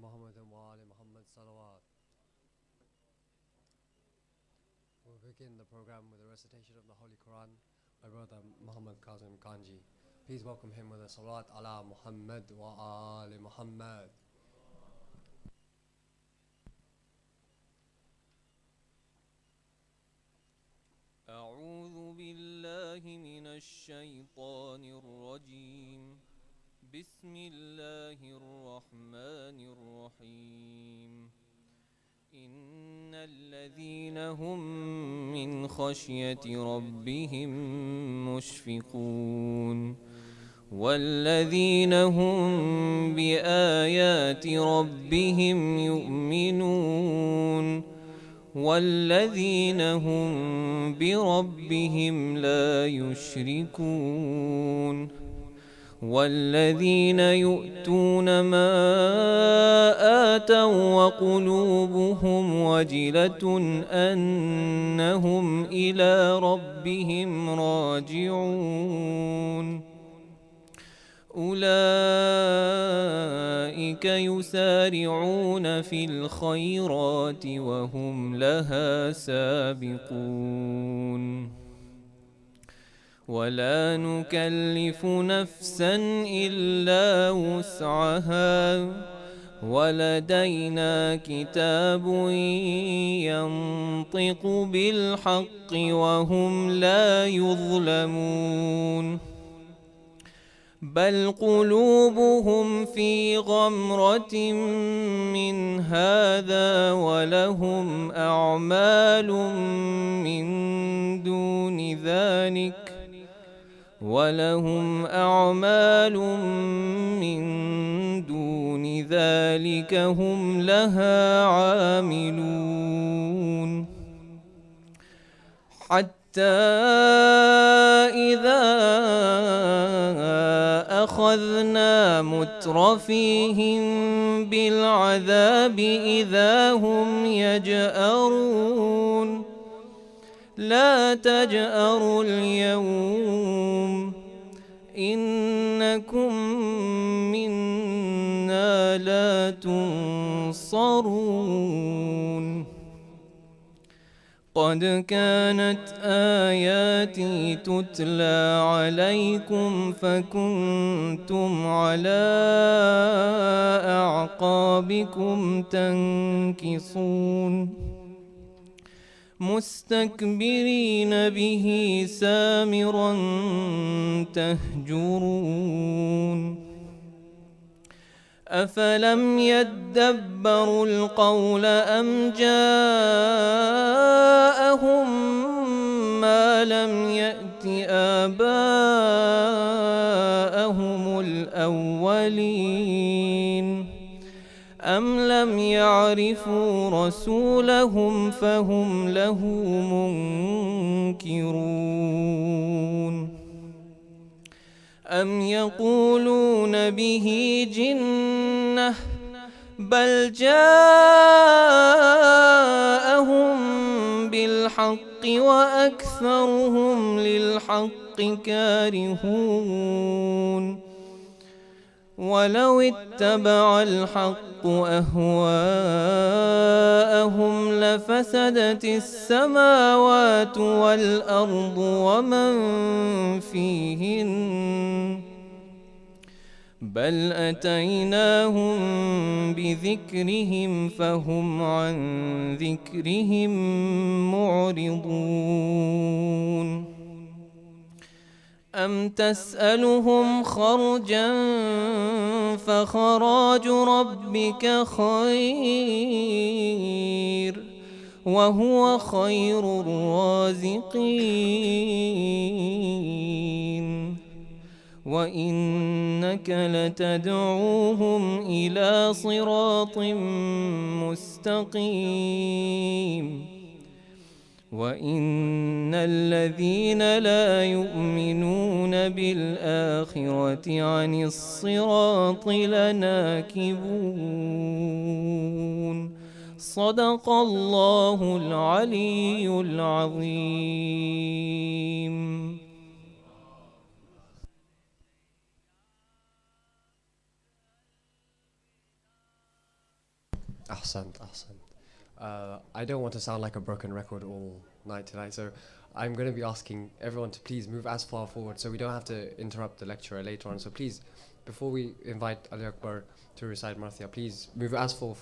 Muhammad wa ali Muhammad salawat. We'll begin the program with a recitation of the Holy Quran by Brother Muhammad Kazim Kanji. Please welcome him with a salawat ala Muhammad wa ali Muhammad. أعوذ بالله من الشيطان الرجيم. بسم الله الرحمن الرحيم. إن الذين هم من خشية ربهم مشفقون والذين هم بآيات ربهم يؤمنون والذين هم بربهم لا يشركون والذين يؤتون ما آتوا وقلوبهم وجلة أنهم إلى ربهم راجعون أولئك يسارعون في الخيرات وهم لها سابقون ولا نكلف نفسا إلا وسعها ولدينا كتاب ينطق بالحق وهم لا يظلمون بل قلوبهم في غمرة من هذا ولهم أعمال من دون ذلك هم لها عاملون حتى إذا أخذنا مترفيهم بالعذاب إذا هم يجأرون لا تجأروا اليوم إنكم منا لا تنصرون قد كانت آياتي تتلى عليكم فكنتم على أعقابكم تنكصون مستكبرين به سامرا تهجرون أفلم يدبروا القول أم جاءهم ما لم يأت آباءهم الأولين يعرفوا رسولهم فهم له منكرون أم يقولون به جنة بل جاءهم بالحق وأكثرهم للحق كارهون ولو اتبع الحق أهواءهم لفسدت السماوات والأرض ومن فيهن بل أتيناهم بذكرهم فهم عن ذكرهم معرضون أم تسألهم خرجا فخراج ربك خير وهو خير الرازقين وإنك لتدعوهم إلى صراط مستقيم وإن الذين لا يؤمنون بالآخرة عن الصراط لناكبون صدق الله العلي العظيم. Ahsant, ahsant. I don't want to sound like a broken record all night tonight, so I'm going to be asking everyone to please move as far forward so we don't have to interrupt the lecturer later on. So please, before we invite Ali Akbar to recite Marthia, please move as far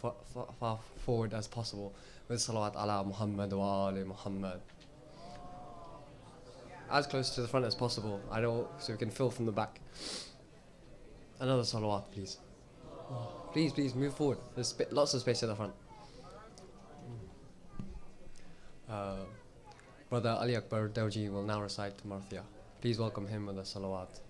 forward as possible with salawat ala Muhammad wa ali Muhammad. As close to the front as possible, I know, so we can fill from the back. Another salawat, please. Please, please move forward. There's lots of space at the front. Brother Ali Akbar Dawji will now recite Marthia. Please welcome him with a salawat.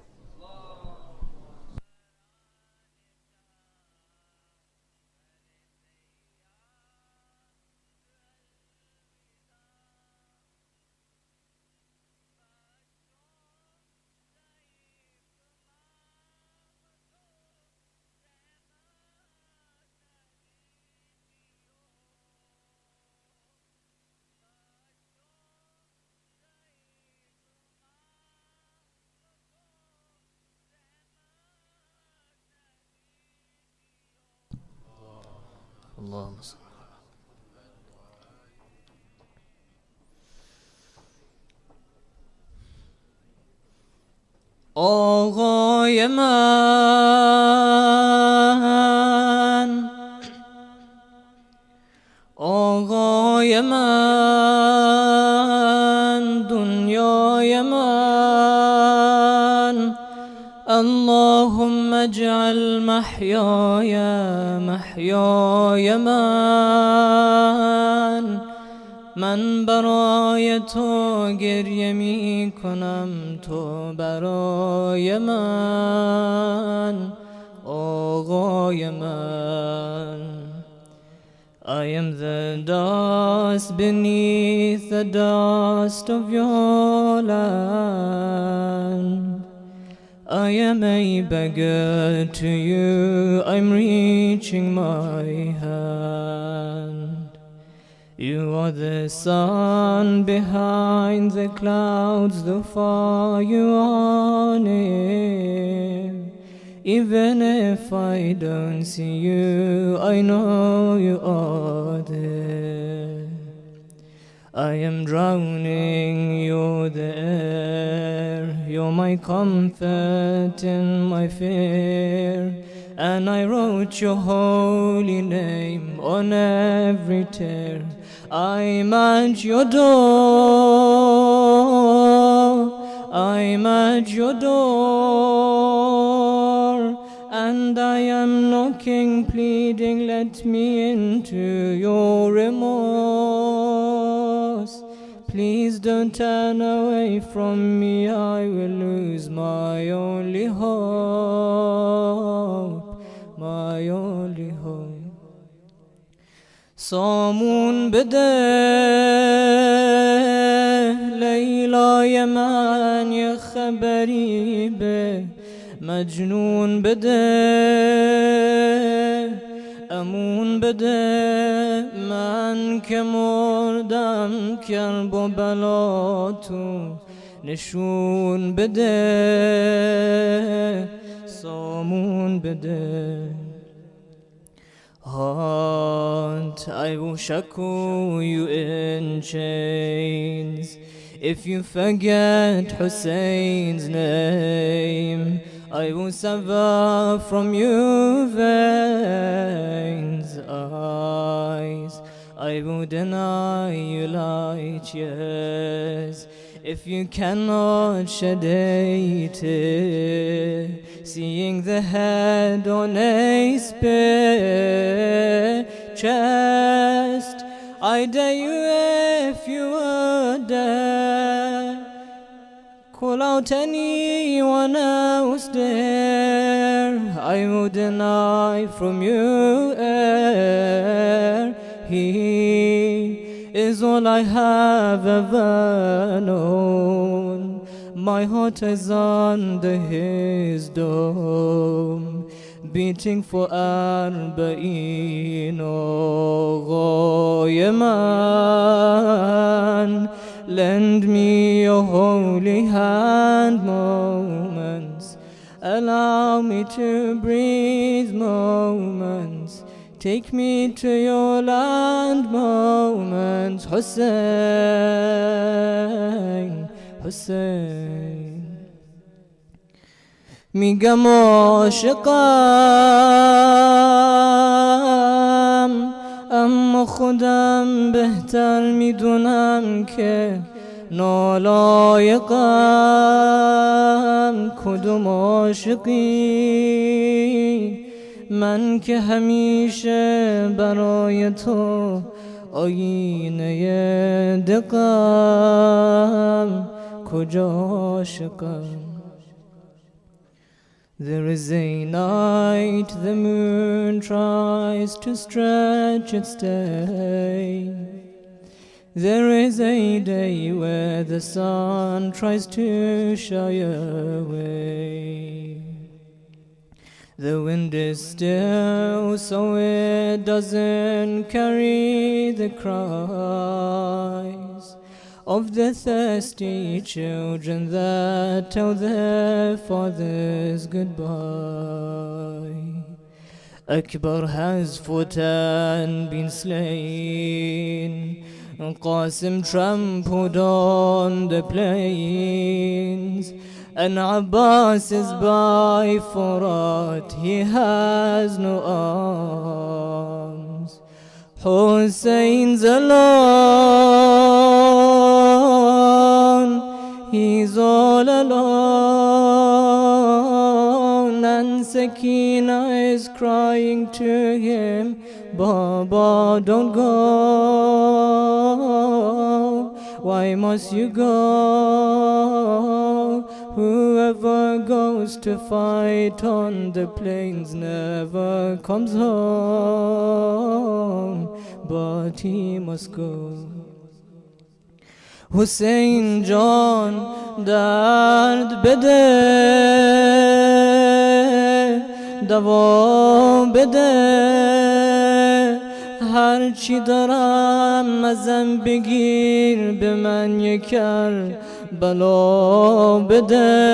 اللهم صل آقای من آقای من دنیای من اللهم اجعل محیای محیای من برای تو گریه می کنم تو برای من آقای من I am the dust beneath the dust of your land I am a beggar to you, I'm reaching my hand. You are the sun behind the clouds, though far you are near. Even if I don't see you, I know you are there. I am drowning, you're there. You're my comfort in my fear. And I wrote your holy name on every tear. I'm at your door. I'm at your door. And I am knocking, pleading, let me into your remorse. Please don't turn away from me, I will lose my only hope, my only hope. صامون بده Laila من يا خبري به مجنون بده امون بده من که مردم کرب و بلاتو نشون بده سامون بده Heart, I will shackle you in chains if you forget Hussein's name. I will sever from you veins, eyes. I will deny you light, yes. If you cannot shed a tear, seeing the head on a spear chest, I dare you if you would dare. Call out anyone else dare. I will deny from you air. He is all I have ever known. My heart is under his dome, beating for Arba'in. Oh, Yeman, lend me your holy hand moments. Allow me to breathe moments. Take me to your land moments. Hussein, Hussein. میگم عاشقم اما خودم بهتر میدونم که نالایقم. کدوم عاشقی من که همیشه برای تو آینه دقم. کجا عاشقم. There is a night the moon tries to stretch its day. There is a day where the sun tries to shy away. The wind is still so it doesn't carry the cries of the thirsty children that tell their fathers goodbye. Akbar has fought and been slain. Qasim trampled on the plains. And Abbas is by Furat, he has no arms. Hussein's alone, he's all alone. And Sakina is crying to him, Baba, don't go. Why must you go? Whoever goes to fight on the plains never comes home, but he must go. Hussein John dard bede, dawa bede. هرچی دارم ازم بگیر به من یکر بلا بده.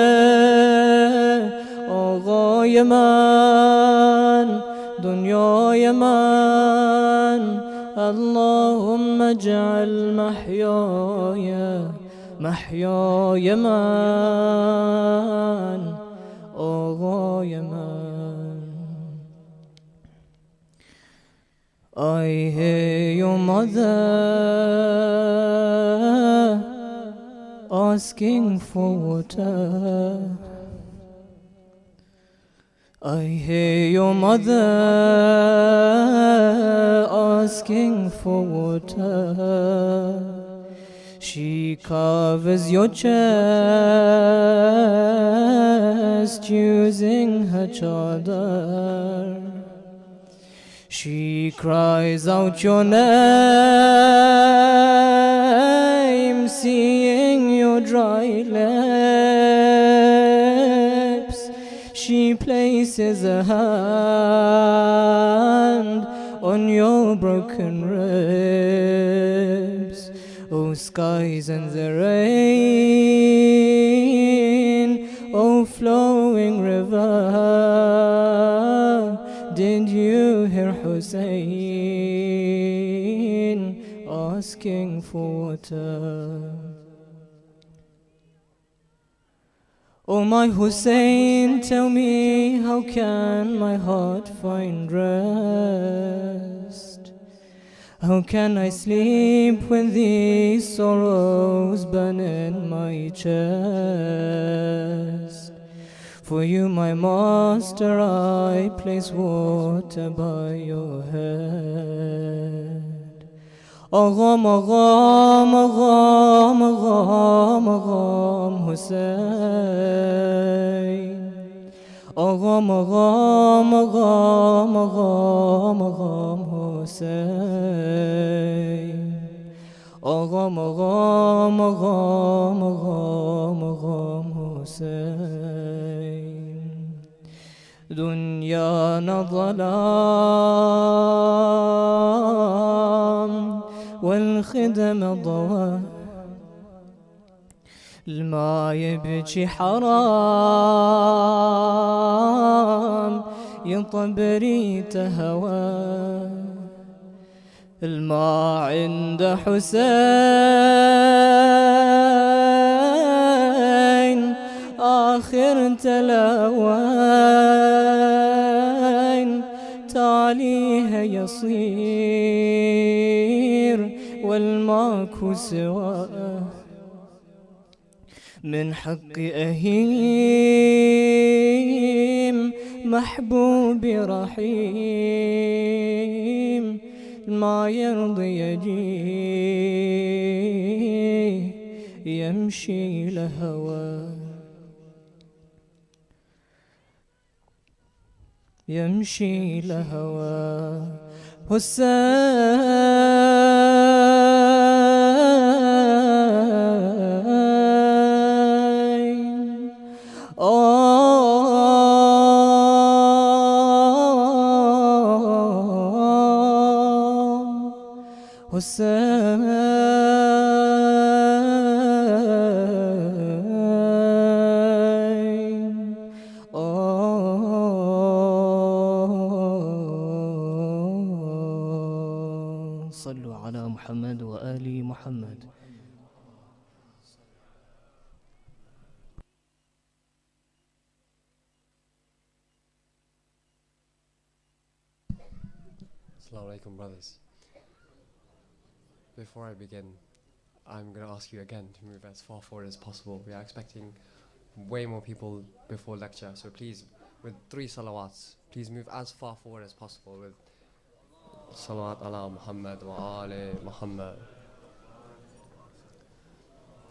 آقای من دنیای من اللهم اجعل محیای محیای من آقای من. I hear your mother asking for water. I hear your mother asking for water. She covers your chest using her chadar. She cries out your name, seeing your dry lips. She places a hand on your broken ribs. Oh, skies and the rain, oh, flowing river, did you hear Hussein asking for water? Oh, my Hussein, tell me, how can my heart find rest? How can I sleep when these sorrows burn in my chest? For you, my master, I place water by your head. Agham, agham, agham, agham, agham, Hussein. Agham, agham, agham, agham, agham, Hussein. Agham, agham, agham, agham, agham, Hussein. دنيانا ظلام والخدم ضوى، الماء يبكي حرام يطبريت هوى، الماء عند حسين آخر تلوين، تعليها يصير والماكو سواه، من حق أهيم محبوبي رحيم، ما يرضي يجيه يمشي لهوى، يمشي لهوى. حسين حسين صلوا على محمد وآل محمد. Assalamu alaikum, brothers. Before I begin, I'm going to ask you again to move as far forward as possible. We are expecting way more people before lecture, so please, with 3 salawats, please move as far forward as possible with salawat ala Muhammad wa ali Muhammad.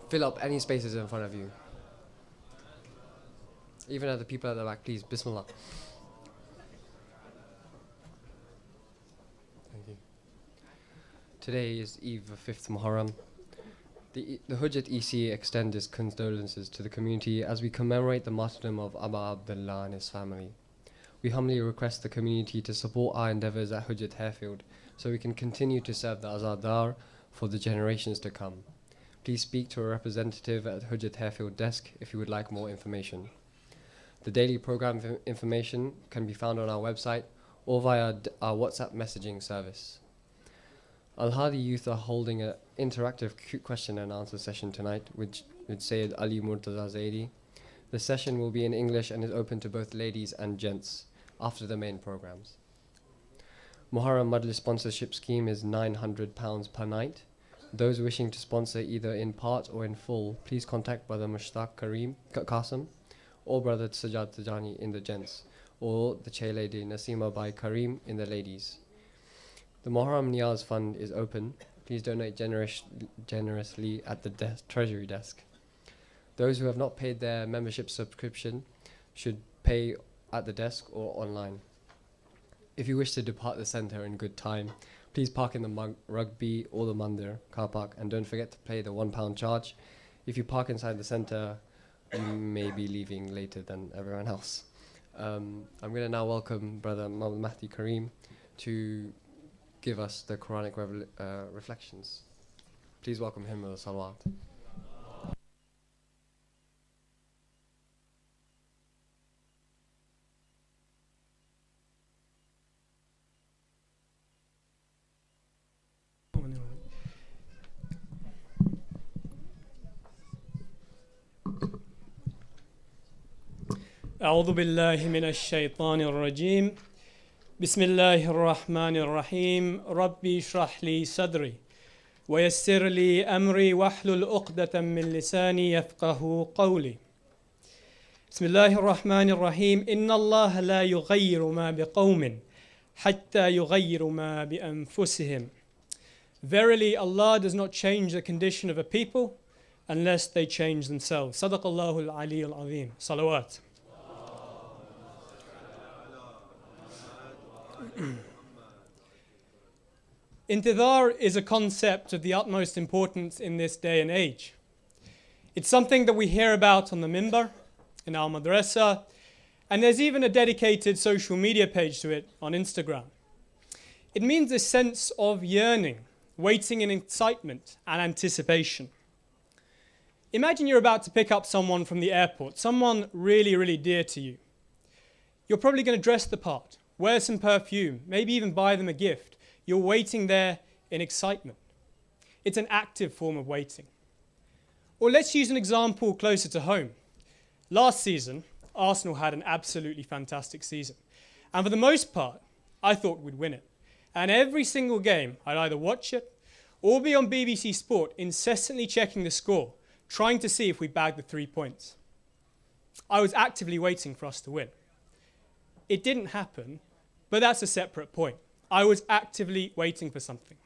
Fill up any spaces in front of you. Even at the people at the back, please, Bismillah. Thank you. Today is Eve of 5th Muharram. The Hujjat EC extend its condolences to the community as we commemorate the martyrdom of Aba Abdullah and his family. We humbly request the community to support our endeavours at Hujjat Harefield so we can continue to serve the Azadar for the generations to come. Please speak to a representative at Hujjat Harefield desk if you would like more information. The daily program information can be found on our website or via our WhatsApp messaging service. Al-Hadi youth are holding an interactive question and answer session tonight with Sayyid Ali Murtaza Zaidi. The session will be in English and is open to both ladies and gents after the main programs. Muharram Majlis sponsorship scheme is £900 per night. Those wishing to sponsor either in part or in full, please contact Brother Mushtaq Qasim or Brother Sajjad Tajani in the gents, or the Chair Lady Nasima Bai Kareem in the ladies. The Muharram Niyaz Fund is open. Please donate generously at the Treasury desk. Those who have not paid their membership subscription should pay at the desk or online. If you wish to depart the centre in good time, please park in the Rugby or the Mandir car park, and don't forget to pay the £1 charge. If you park inside the centre, you may be leaving later than everyone else. I'm going to now welcome Brother Mahdi Kareem to give us the Quranic reflections. Please welcome him with a salawat. أعوذ بالله من الشيطان الرجيم بسم الله الرحمن الرحيم ربي اشرح لي صدري ويسر لي أمري واحلل عقدة من لساني يفقه قولي بسم الله الرحمن الرحيم إن الله لا يغير ما بقوم حتى يغيروا ما بأنفسهم. Verily, Allah does not change the condition of a people unless they change themselves. صدق الله العلي العظيم. Salawat. Intidhar is a concept of the utmost importance in this day and age. It's something that we hear about on the minbar, in our madrasa, and there's even a dedicated social media page to it on Instagram. It means a sense of yearning, waiting in excitement and anticipation. Imagine you're about to pick up someone from the airport, someone really, really dear to you. You're probably going to dress the part, wear some perfume, maybe even buy them a gift. You're waiting there in excitement. It's an active form of waiting. Or let's use an example closer to home. Last season, Arsenal had an absolutely fantastic season. And for the most part, I thought we'd win it. And every single game, I'd either watch it or be on BBC Sport, incessantly checking the score, trying to see if we bagged the 3 points. I was actively waiting for us to win. It didn't happen, but that's a separate point. I was actively waiting for something.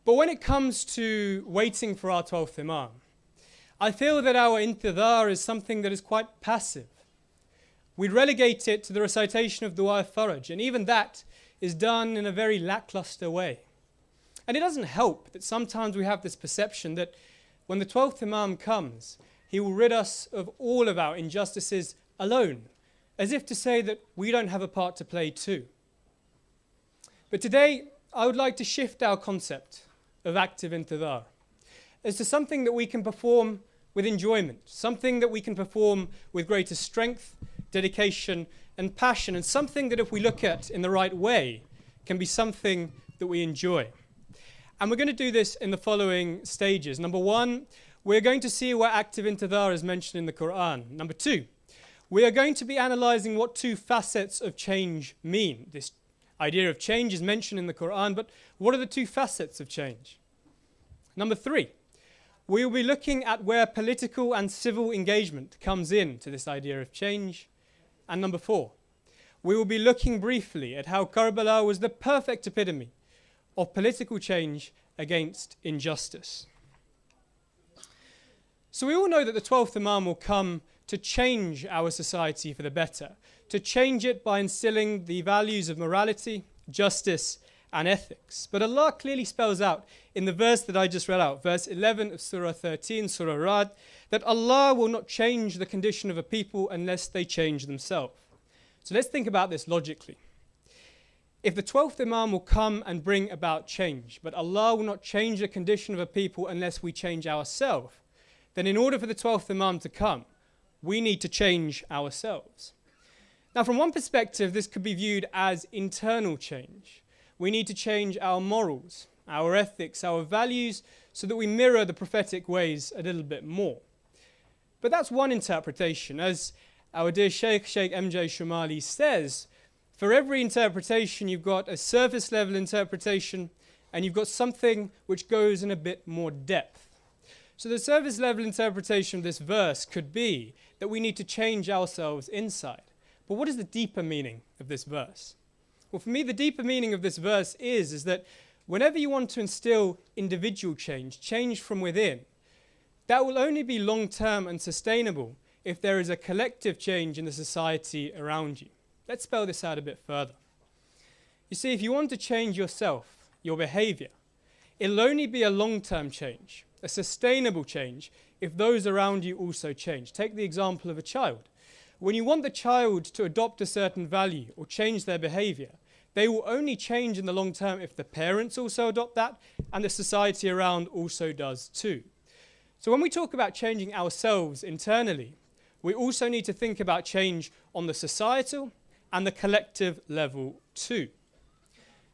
But when it comes to waiting for our 12th Imam, I feel that our intidhar is something that is quite passive. We relegate it to the recitation of Dua al-Faraj, and even that is done in a very lackluster way. And it doesn't help that sometimes we have this perception that when the 12th Imam comes, he will rid us of all of our injustices alone, as if to say that we don't have a part to play too. But today, I would like to shift our concept of active intidhar as to something that we can perform with enjoyment, something that we can perform with greater strength, dedication, and passion, and something that if we look at in the right way, can be something that we enjoy. And we're going to do this in the following stages. Number one, we're going to see where active intidhar is mentioned in the Quran. Number two, we are going to be analyzing what two facets of change mean. This idea of change is mentioned in the Quran, but what are the two facets of change? Number three, we will be looking at where political and civil engagement comes in to this idea of change. And number four, we will be looking briefly at how Karbala was the perfect epitome of political change against injustice. So we all know that the 12th Imam will come to change our society for the better, to change it by instilling the values of morality, justice, and ethics. But Allah clearly spells out in the verse that I just read out, verse 11 of Surah 13, Surah Rad, that Allah will not change the condition of a people unless they change themselves. So let's think about this logically. If the 12th Imam will come and bring about change, but Allah will not change the condition of a people unless we change ourselves, then in order for the 12th Imam to come, we need to change ourselves. Now, from one perspective, this could be viewed as internal change. We need to change our morals, our ethics, our values, so that we mirror the prophetic ways a little bit more. But that's one interpretation. As our dear Shaykh MJ Shumali says, for every interpretation, you've got a surface level interpretation, and you've got something which goes in a bit more depth. So the surface level interpretation of this verse could be that we need to change ourselves inside. But what is the deeper meaning of this verse? Well, for me, the deeper meaning of this verse is that whenever you want to instill individual change, change from within, that will only be long-term and sustainable if there is a collective change in the society around you. Let's spell this out a bit further. You see, if you want to change yourself, your behavior, it'll only be a long-term change, a sustainable change, if those around you also change. Take the example of a child. When you want the child to adopt a certain value or change their behavior, they will only change in the long term if the parents also adopt that and the society around also does too. So when we talk about changing ourselves internally, we also need to think about change on the societal and the collective level too.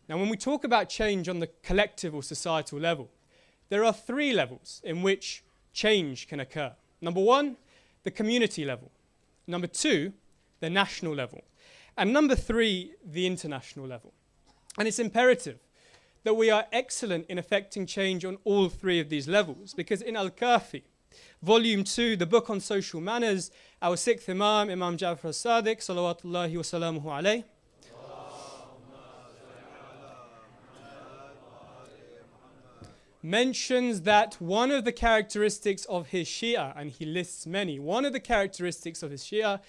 Now, when we talk about change on the collective or societal level, there are three levels in which change can occur. Number one, the community level. Number two, the national level. And number three, the international level. And it's imperative that we are excellent in effecting change on all three of these levels, because in Al-Kafi, Volume 2, the book on social manners, our sixth Imam, Imam Ja'far as-Sadiq, salawatullahi wa salamuhu alayh, mentions that one of the characteristics of his Shia, and he lists many, one of the characteristics of his Shia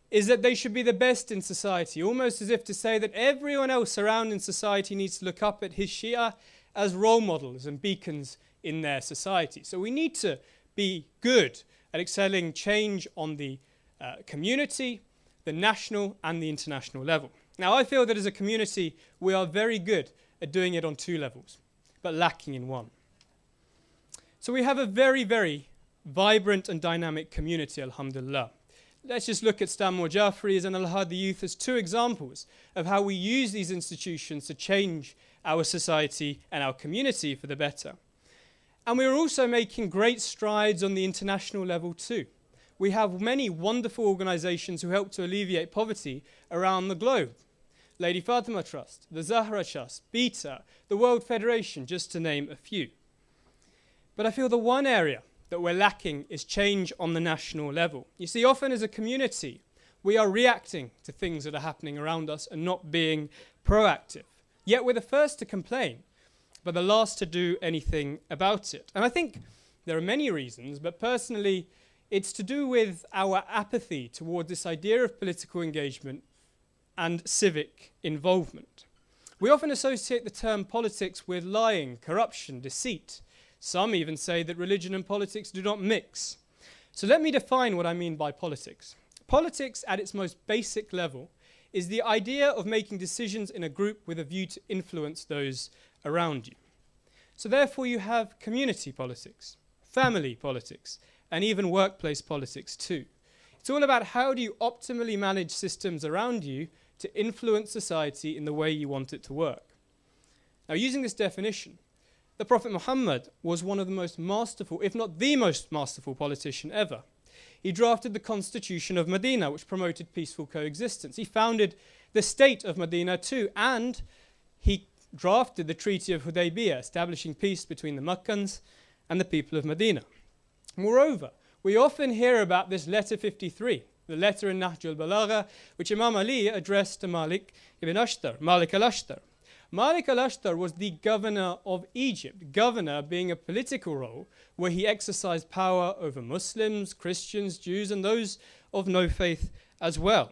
is that they should be the best in society, almost as if to say that everyone else around in society needs to look up at his Shia as role models and beacons in their society. So we need to be good at excelling change on the community, the national and the international level. Now, I feel that as a community, we are very good at doing it on two levels, but lacking in one. So we have a very, very vibrant and dynamic community, alhamdulillah. Let's just look at Stanmore Jafri's and Al-Hadi Youth as two examples of how we use these institutions to change our society and our community for the better. And we are also making great strides on the international level too. We have many wonderful organizations who help to alleviate poverty around the globe. Lady Fatima Trust, the Zahra Trust, Beta, the World Federation, just to name a few. But I feel the one area that we're lacking is change on the national level. You see, often as a community, we are reacting to things that are happening around us and not being proactive. Yet we're the first to complain, but the last to do anything about it. And I think there are many reasons, but personally, it's to do with our apathy toward this idea of political engagement and civic involvement. We often associate the term politics with lying, corruption, deceit. Some even say that religion and politics do not mix. So let me define what I mean by politics. Politics, at its most basic level, is the idea of making decisions in a group with a view to influence those around you. So therefore you have community politics, family politics, and even workplace politics too. It's all about how do you optimally manage systems around you to influence society in the way you want it to work. Now, using this definition, the Prophet Muhammad was one of the most masterful, if not the most masterful politician ever. He drafted the Constitution of Medina, which promoted peaceful coexistence. He founded the state of Medina too, and he drafted the Treaty of Hudaybiyah, establishing peace between the Meccans and the people of Medina. Moreover, we often hear about this letter 53, the letter in Nahj al-Balagha, which Imam Ali addressed to Malik al-Ashtar. Malik al-Ashtar was the governor of Egypt, governor being a political role where he exercised power over Muslims, Christians, Jews, and those of no faith as well.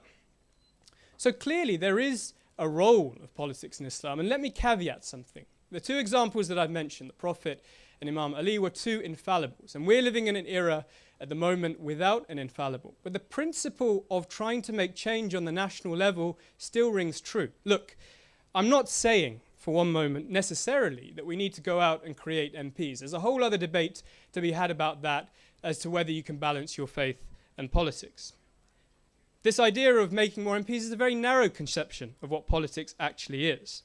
So clearly there is a role of politics in Islam, and let me caveat something. The two examples that I've mentioned, the Prophet and Imam Ali, were two infallibles, and we're living in an era at the moment without an infallible. But the principle of trying to make change on the national level still rings true. Look, I'm not saying for one moment necessarily that we need to go out and create MPs. There's a whole other debate to be had about that as to whether you can balance your faith and politics. This idea of making more MPs is a very narrow conception of what politics actually is.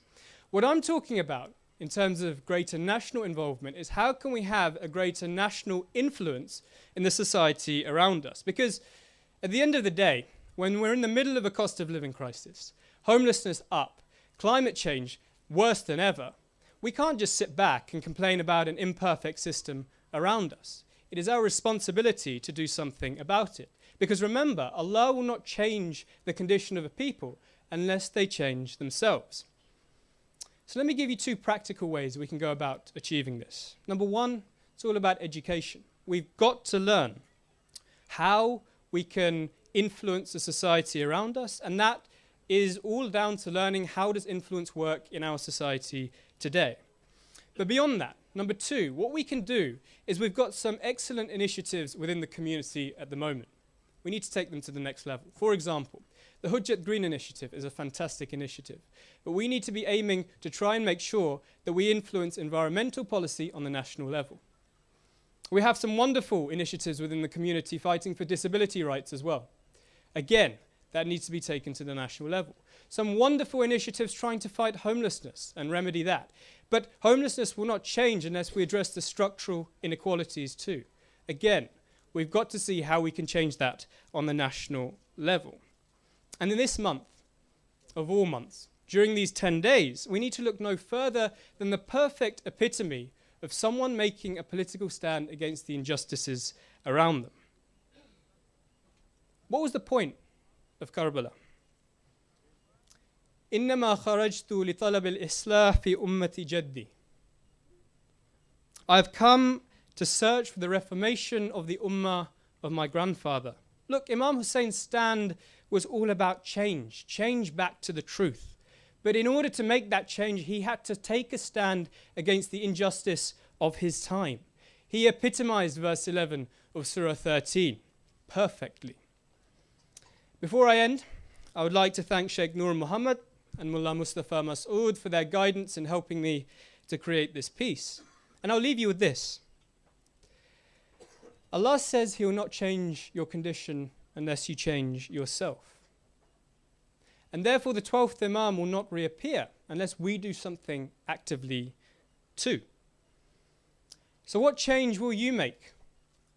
What I'm talking about in terms of greater national involvement is how can we have a greater national influence in the society around us? Because at the end of the day, when we're in the middle of a cost of living crisis, homelessness up, climate change worse than ever, we can't just sit back and complain about an imperfect system around us. It is our responsibility to do something about it. Because remember, Allah will not change the condition of a people unless they change themselves. So let me give you two practical ways we can go about achieving this. Number one, it's all about education. We've got to learn how we can influence the society around us, and that is all down to learning how does influence work in our society today. But beyond that, number two, what we can do is we've got some excellent initiatives within the community at the moment. We need to take them to the next level. For example, the Hujjat Green Initiative is a fantastic initiative, but we need to be aiming to try and make sure that we influence environmental policy on the national level. We have some wonderful initiatives within the community fighting for disability rights as well. Again, that needs to be taken to the national level. Some wonderful initiatives trying to fight homelessness and remedy that. But homelessness will not change unless we address the structural inequalities too. Again, we've got to see how we can change that on the national level. And in this month, of all months, during these 10 days, we need to look no further than the perfect epitome of someone making a political stand against the injustices around them. What was the point of Karbala? إنما خرجت لطلب الإصلاح في أمة جدي. I have come to search for the reformation of the ummah of my grandfather. Look, Imam Hussein's stand was all about change back to the truth. But in order to make that change, he had to take a stand against the injustice of his time. He epitomized verse 11 of Surah 13 perfectly. Before I end, I would like to thank Shaykh Nur Muhammad and Mullah Mustafa Masood for their guidance in helping me to create this piece. And I'll leave you with this. Allah says He will not change your condition unless you change yourself. And therefore the 12th Imam will not reappear unless we do something actively too. So what change will you make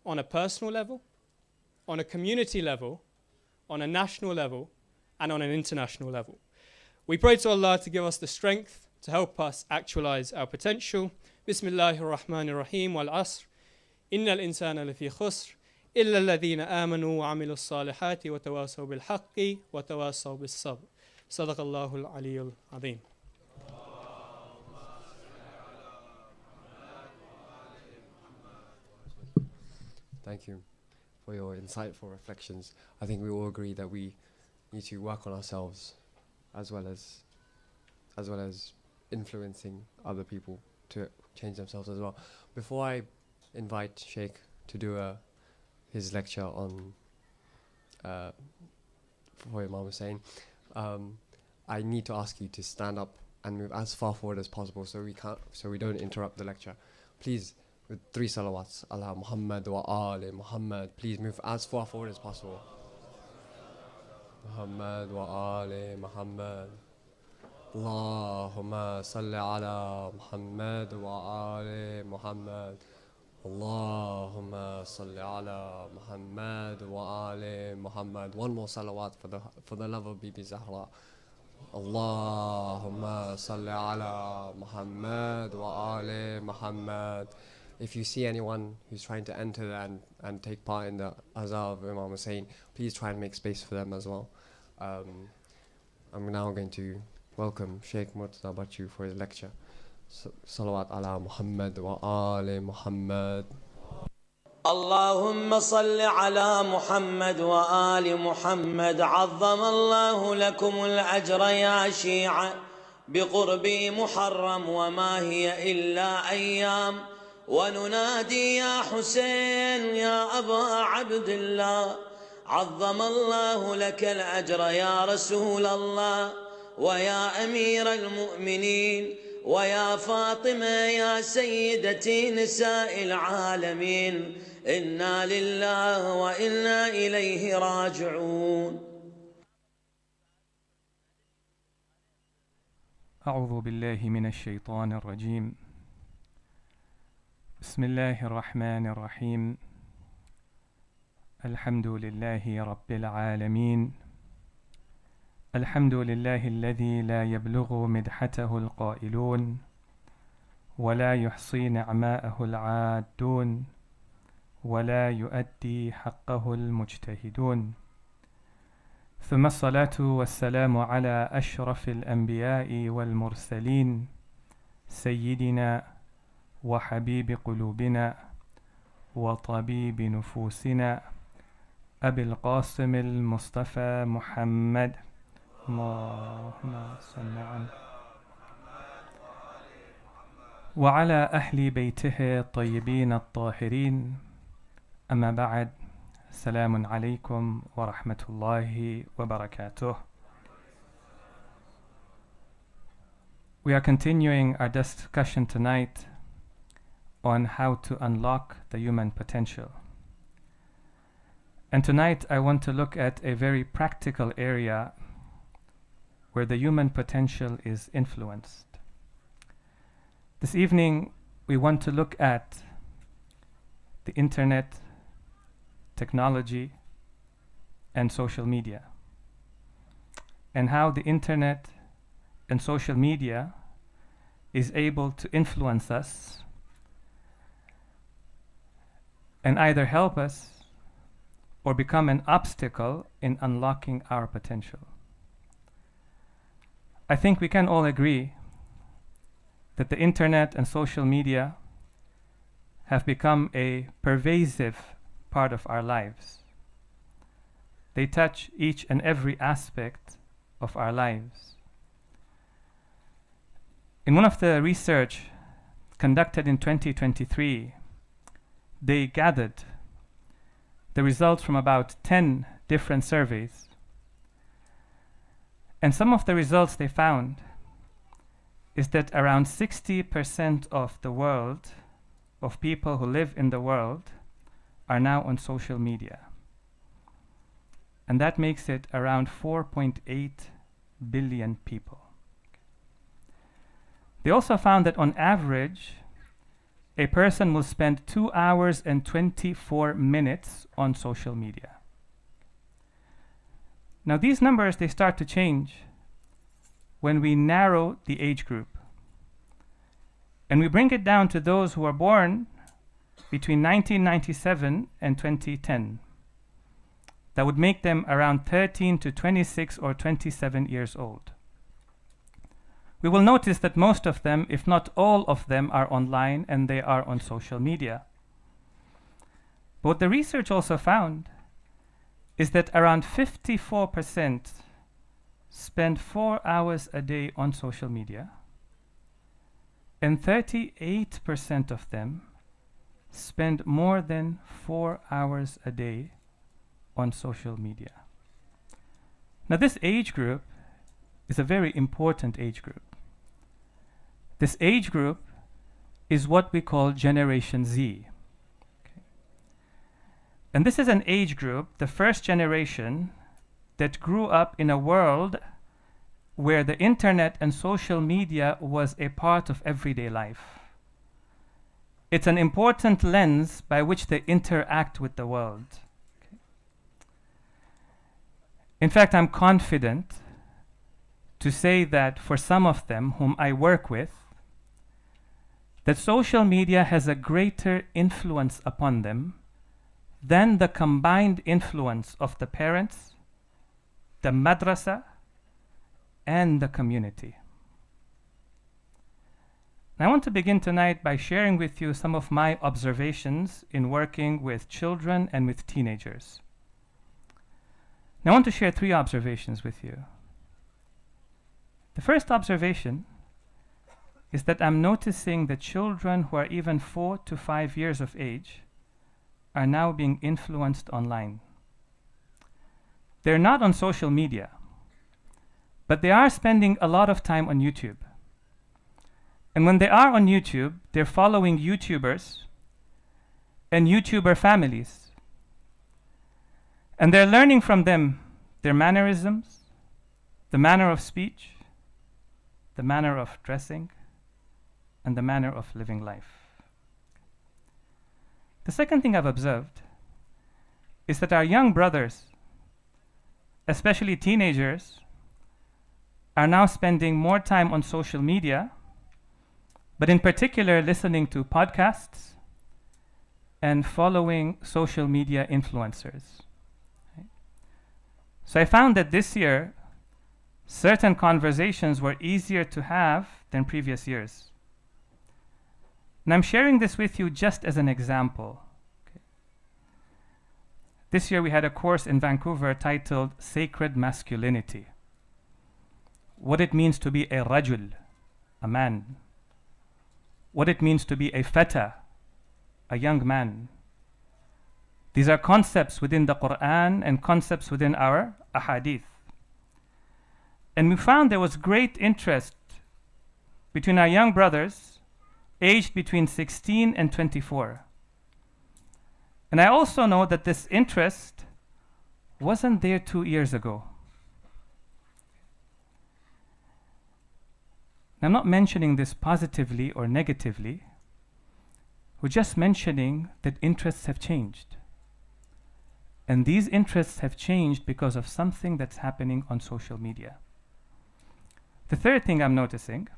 on a personal level, on a community level, on a national level, and on an international level? We pray to Allah to give us the strength to help us actualize our potential. Bismillahir Rahmanir Rahim wal Asr. Innal insana lafi khusr illa alladhina amanu wa amilus salihati wa tawasaw bil haqqi wa tawasaw bis sabr. Sadaqallahu al-aliyyul azim. Thank you for your insightful reflections. I think we all agree that we need to work on ourselves as well as influencing other people to change themselves as well. Before I invite Sheikh to do his lecture on for Imam Hussein, I need to ask you to stand up and move as far forward as possible so we don't interrupt the lecture. Please, with 3 salawats, ala Muhammad wa ali Muhammad, please move as far forward as possible. Muhammad wa ali Muhammad. Allahumma salli ala Muhammad wa ali Muhammad. Allahumma salli ala Muhammad wa ali Muhammad. One more salawat for the love of Bibi Zahra. Allahumma salli ala Muhammad wa ali Muhammad. If you see anyone who's trying to enter and take part in the azar of Imam Hussein, please try and make space for them as well. I'm now going to welcome Shaykh Murtaza Bachoo for his lecture. Salawat ala Muhammad wa ali Muhammad. اللهم صل على محمد وآل محمد. عظم الله لكم الأجر يا شيعة بقرب محرم وما هي إلا أيام وننادي يا حسين يا أبا عبد الله. عظم الله لك الأجر يا رسول الله ويا أمير المؤمنين ويا فاطمة يا سيدتي نساء العالمين. إنا لله وإنا إليه راجعون. أعوذ بالله من الشيطان الرجيم. بسم الله الرحمن الرحيم. الحمد لله رب العالمين. الحمد لله الذي لا يبلغ مدحته القائلون ولا يحصي نعماءه العادون ولا يؤدي حقه المجتهدون. ثم الصلاة والسلام على أشرف الأنبياء والمرسلين سيدنا وحبيب قلوبنا وطبيب نفوسنا أبي القاسم المصطفى محمد اللهم صل على وعلى أهل بيته الطيبين الطاهرين أما بعد السلام عليكم ورحمة الله وبركاته. We are continuing our discussion tonight on how to unlock the human potential. And tonight I want to look at a very practical area where the human potential is influenced. This evening we want to look at the internet, technology, and social media, and how the internet and social media is able to influence us and either help us or become an obstacle in unlocking our potential. I think we can all agree that the internet and social media have become a pervasive part of our lives. They touch each and every aspect of our lives. In one of the research conducted in 2023, they gathered the results from about 10 different surveys. And some of the results they found is that around 60% of the world, of people who live in the world, are now on social media. And that makes it around 4.8 billion people. They also found that on average, a person will spend 2 hours and 24 minutes on social media. Now these numbers, they start to change when we narrow the age group. And we bring it down to those who are born between 1997 and 2010. That would make them around 13 to 26 or 27 years old. We will notice that most of them, if not all of them, are online and they are on social media. But what the research also found is that around 54% spend 4 hours a day on social media, and 38% of them spend more than 4 hours a day on social media. Now this age group is a very important age group. This age group is what we call Generation Z. Okay. And this is an age group, the first generation, that grew up in a world where the internet and social media was a part of everyday life. It's an important lens by which they interact with the world. Okay. In fact, I'm confident to say that for some of them whom I work with, that social media has a greater influence upon them than the combined influence of the parents, the madrasa, and the community. And I want to begin tonight by sharing with you some of my observations in working with children and with teenagers. Now I want to share 3 observations with you. The first observation is that I'm noticing that children who are even 4 to 5 years of age are now being influenced online. They're not on social media, but they are spending a lot of time on YouTube. And when they are on YouTube, they're following YouTubers and YouTuber families. And they're learning from them their mannerisms, the manner of speech, the manner of dressing, and the manner of living life. The second thing I've observed is that our young brothers, especially teenagers, are now spending more time on social media, but in particular listening to podcasts and following social media influencers. Right? So I found that this year, certain conversations were easier to have than previous years. And I'm sharing this with you just as an example. Okay. This year we had a course in Vancouver titled Sacred Masculinity. what it means to be a rajul, a man, what it means to be a fata, a young man. These are concepts within the Quran and concepts within our ahadith. And we found there was great interest between our young brothers aged between 16 and 24. And I also know that this interest wasn't there 2 years ago. I'm not mentioning this positively or negatively. We're just mentioning that interests have changed. And these interests have changed because of something that's happening on social media. The third thing I'm noticing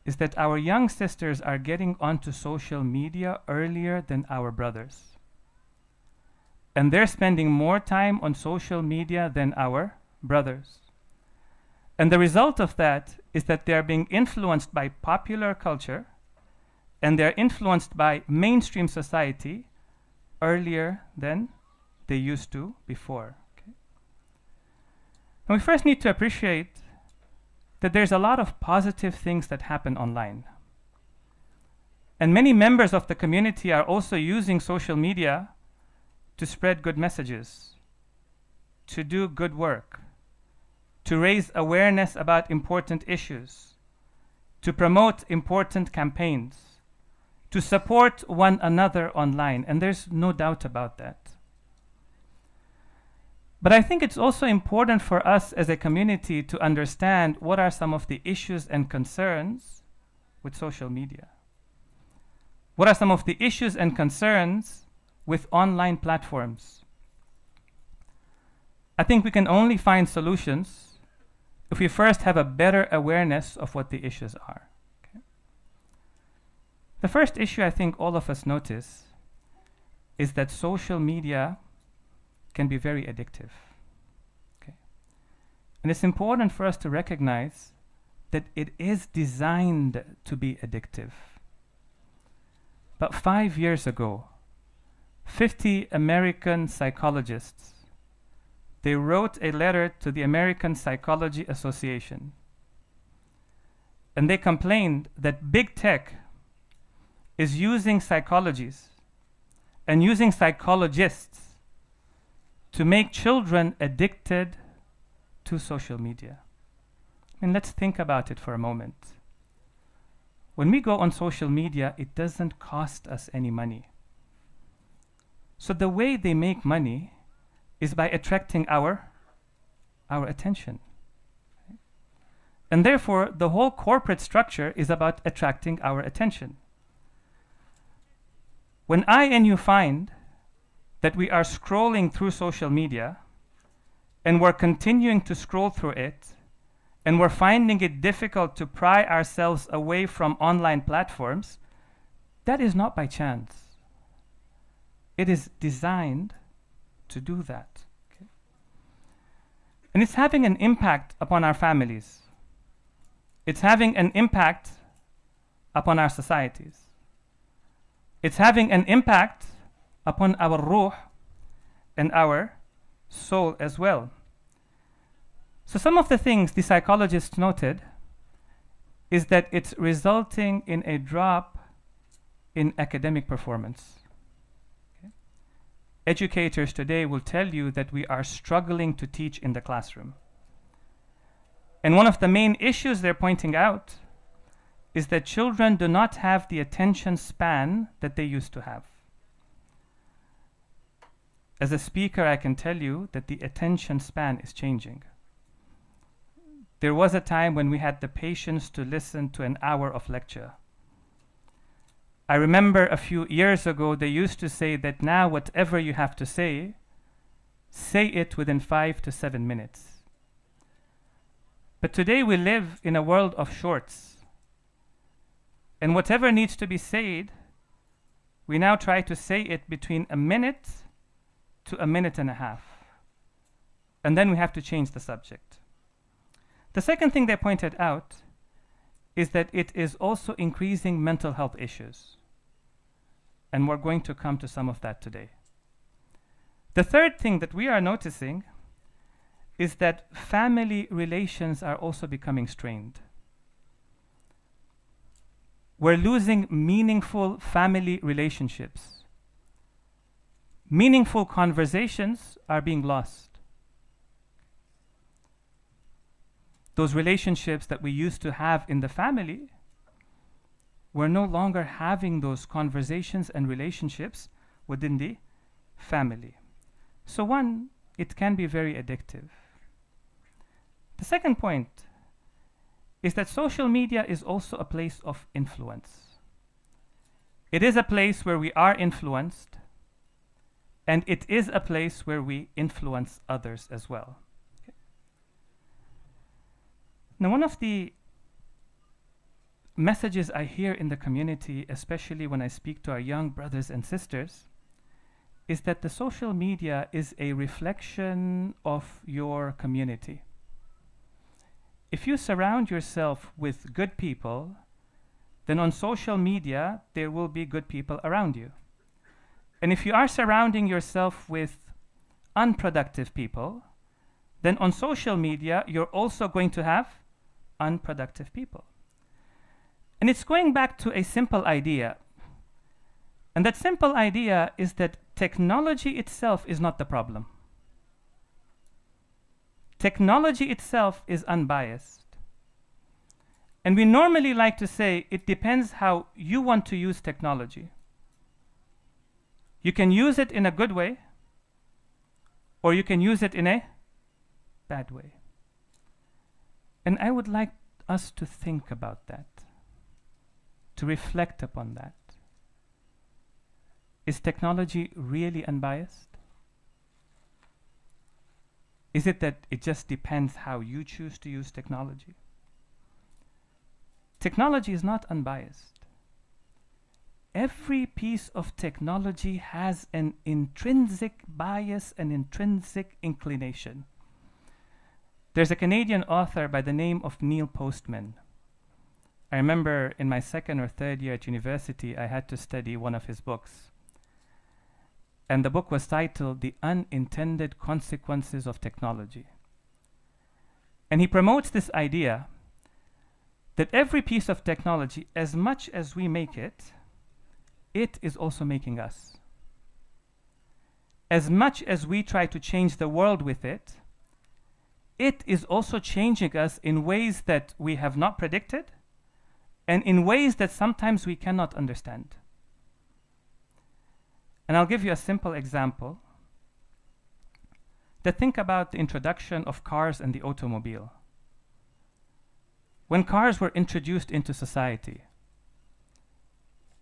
is that our young sisters are getting onto social media earlier than our brothers. And they're spending more time on social media than our brothers. And the result of that is that they're being influenced by popular culture and they're influenced by mainstream society earlier than they used to before. Okay? And we first need to appreciate that there's a lot of positive things that happen online. And many members of the community are also using social media to spread good messages, to do good work, to raise awareness about important issues, to promote important campaigns, to support one another online, and there's no doubt about that. But I think it's also important for us as a community to understand what are some of the issues and concerns with social media. What are some of the issues and concerns with online platforms? I think we can only find solutions if we first have a better awareness of what the issues are. Okay? The first issue I think all of us notice is that social media can be very addictive. Okay? And it's important for us to recognize that it is designed to be addictive. But 5 years ago, 50 American psychologists, they wrote a letter to the American Psychology Association. And they complained that big tech is using psychologists and using psychologists to make children addicted to social media. And let's think about it for a moment. When we go on social media, it doesn't cost us any money. So the way they make money is by attracting our attention. And therefore, the whole corporate structure is about attracting our attention. When I and you find that we are scrolling through social media and we're continuing to scroll through it and we're finding it difficult to pry ourselves away from online platforms, that is not by chance. It is designed to do that. Okay? And it's having an impact upon our families. It's having an impact upon our societies. It's having an impact upon our ruh and our soul as well. So some of the things the psychologists noted is that it's resulting in a drop in academic performance. Okay? Educators today will tell you that we are struggling to teach in the classroom. And one of the main issues they're pointing out is that children do not have the attention span that they used to have. As a speaker, I can tell you that the attention span is changing. There was a time when we had the patience to listen to an hour of lecture. I remember a few years ago, they used to say that now whatever you have to say it within 5 to 7 minutes. But today we live in a world of shorts. And whatever needs to be said, we now try to say it between a minute to a minute and a half. And then we have to change the subject. The second thing they pointed out is that it is also increasing mental health issues. And we're going to come to some of that today. The third thing that we are noticing is that family relations are also becoming strained. We're losing meaningful family relationships. Meaningful conversations are being lost. Those relationships that we used to have in the family, we're no longer having those conversations and relationships within the family. So one, it can be very addictive. The second point is that social media is also a place of influence. It is a place where we are influenced, and it is a place where we influence others as well. Okay. Now, one of the messages I hear in the community, especially when I speak to our young brothers and sisters, is that the social media is a reflection of your community. If you surround yourself with good people, then on social media, there will be good people around you. And if you are surrounding yourself with unproductive people, then on social media, you're also going to have unproductive people. And it's going back to a simple idea. And that simple idea is that technology itself is not the problem. Technology itself is unbiased. And we normally like to say it depends how you want to use technology. You can use it in a good way, or you can use it in a bad way. And I would like us to think about that, to reflect upon that. Is technology really unbiased? Is it that it just depends how you choose to use technology? Technology is not unbiased. Every piece of technology has an intrinsic bias, an intrinsic inclination. There's a Canadian author by the name of Neil Postman. I remember in my second or third year at university, I had to study one of his books. And the book was titled The Unintended Consequences of Technology. And he promotes this idea that every piece of technology, as much as we make it, it is also making us. As much as we try to change the world with it, it is also changing us in ways that we have not predicted and in ways that sometimes we cannot understand. And I'll give you a simple example. Think about the introduction of cars and the automobile. When cars were introduced into society,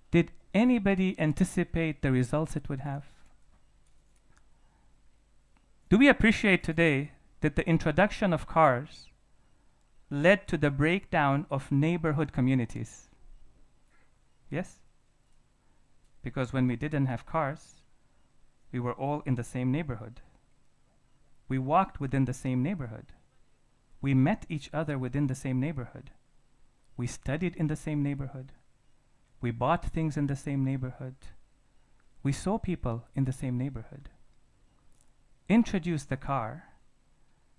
did anybody anticipate the results it would have? Do we appreciate today that the introduction of cars led to the breakdown of neighborhood communities? Yes? Because when we didn't have cars, we were all in the same neighborhood. We walked within the same neighborhood. We met each other within the same neighborhood. We studied in the same neighborhood. We bought things in the same neighborhood. We saw people in the same neighborhood. Introduce the car,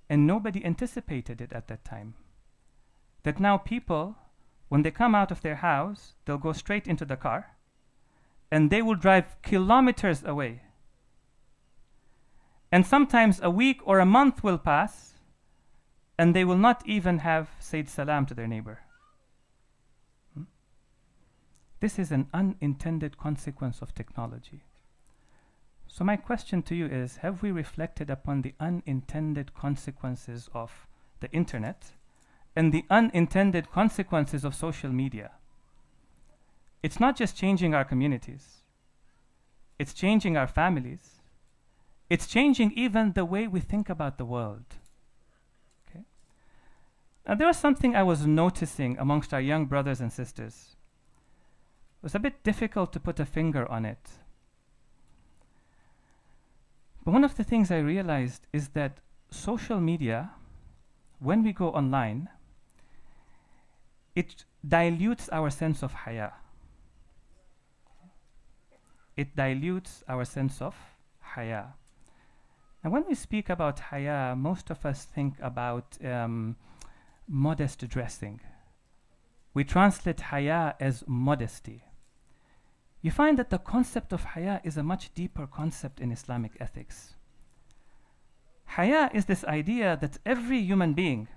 and nobody anticipated it at that time. That now people, when they come out of their house, they'll go straight into the car, and they will drive kilometers away. And sometimes a week or a month will pass, and they will not even have said salam to their neighbor. This is an unintended consequence of technology. So my question to you is, have we reflected upon the unintended consequences of the internet and the unintended consequences of social media? It's not just changing our communities. It's changing our families. It's changing even the way we think about the world. Okay? Now, there was something I was noticing amongst our young brothers and sisters. It was a bit difficult to put a finger on it. But one of the things I realized is that social media, when we go online, it dilutes our sense of haya. It dilutes our sense of haya. And when we speak about haya, most of us think about modest dressing. We translate haya as modesty. You find that the concept of haya is a much deeper concept in Islamic ethics. Haya is this idea that every human being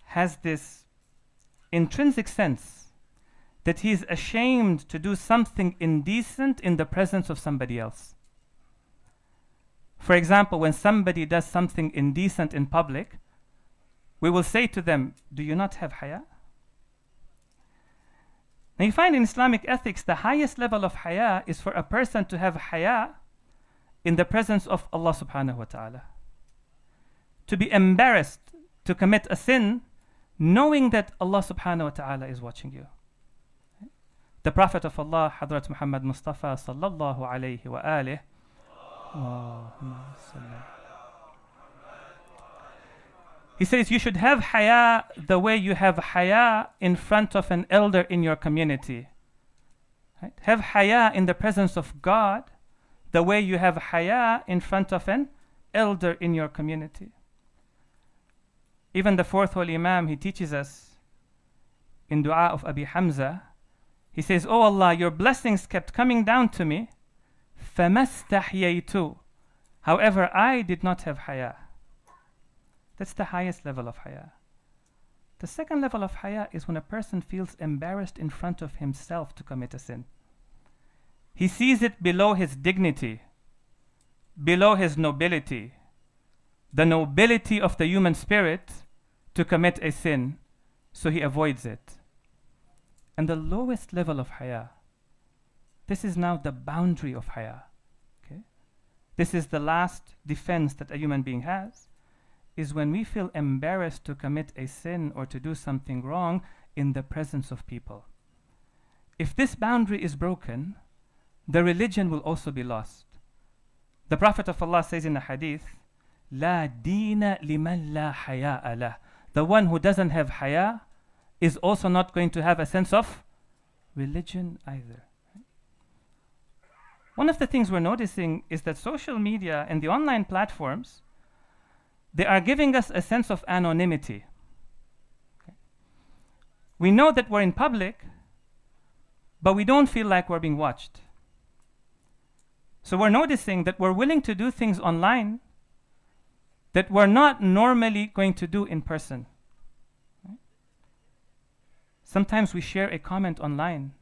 has this intrinsic sense that he is ashamed to do something indecent in the presence of somebody else. For example, when somebody does something indecent in public, we will say to them, "Do you not have haya?" Now you find in Islamic ethics, the highest level of haya is for a person to have haya in the presence of Allah subhanahu wa ta'ala. To be embarrassed to commit a sin, knowing that Allah subhanahu wa ta'ala is watching you. The Prophet of Allah, Hadrat Muhammad Mustafa sallallahu alayhi wa alihi, he says you should have haya the way you have haya in front of an elder in your community. Right? Have haya in the presence of God the way you have haya in front of an elder in your community. Even the fourth Holy Imam, he teaches us in dua of Abi Hamza, he says, "Oh Allah, your blessings kept coming down to me, فَمَسْتَحْيَيْتُ." However, I did not have haya. That's the highest level of haya. The second level of haya is when a person feels embarrassed in front of himself to commit a sin. He sees it below his dignity, below his nobility, the nobility of the human spirit to commit a sin, so he avoids it. And the lowest level of haya, this is now the boundary of haya. Okay? This is the last defense that a human being has, is when we feel embarrassed to commit a sin or to do something wrong in the presence of people. If this boundary is broken, the religion will also be lost. The Prophet of Allah says in a hadith, "La dina liman la haya lah." The one who doesn't have haya is also not going to have a sense of religion either. One of the things we're noticing is that social media and the online platforms, they are giving us a sense of anonymity. Okay. We know that we're in public, but we don't feel like we're being watched. So we're noticing that we're willing to do things online that we're not normally going to do in person. Right? Sometimes we share a comment online.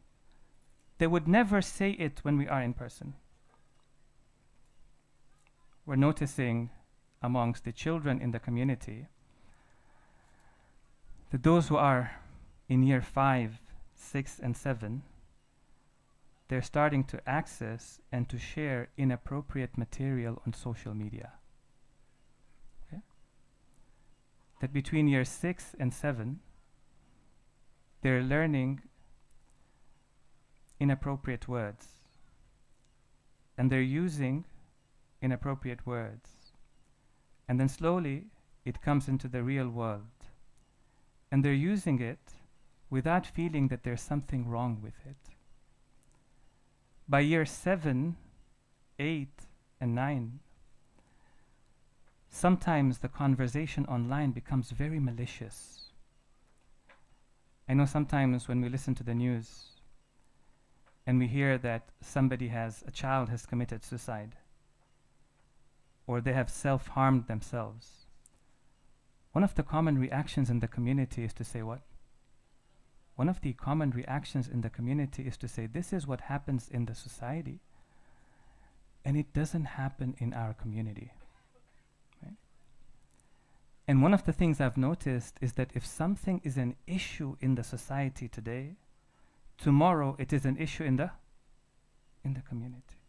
They would never say it when we are in person. We're noticing amongst the children in the community that those who are in year 5, 6, and 7, they're starting to access and to share inappropriate material on social media. Okay? That between year 6 and 7, they're learning inappropriate words. And they're using inappropriate words. And then slowly it comes into the real world. And they're using it without feeling that there's something wrong with it. By year 7, 8, and 9, sometimes the conversation online becomes very malicious. I know sometimes when we listen to the news and we hear that a child has committed suicide, or they have self-harmed themselves, one of the common reactions in the community is to say what? One of the common reactions in the community is to say, this is what happens in the society, and it doesn't happen in our community. Right? And one of the things I've noticed is that if something is an issue in the society today, tomorrow it is an issue in the community.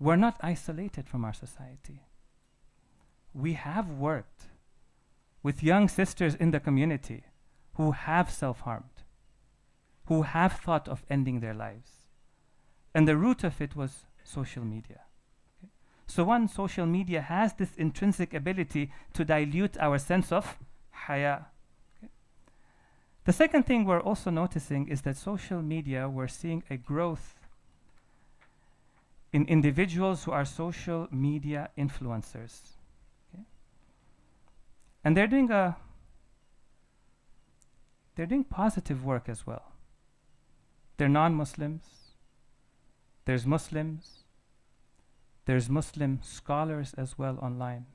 We're not isolated from our society. We have worked with young sisters in the community who have self-harmed, who have thought of ending their lives. And the root of it was social media. Okay? So one, social media has this intrinsic ability to dilute our sense of haya. Okay? The second thing we're also noticing is that social media, we're seeing a growth in individuals who are social media influencers. Okay? And they're doing positive work as well. They're non-Muslims. There's Muslims. There's Muslim scholars as well online.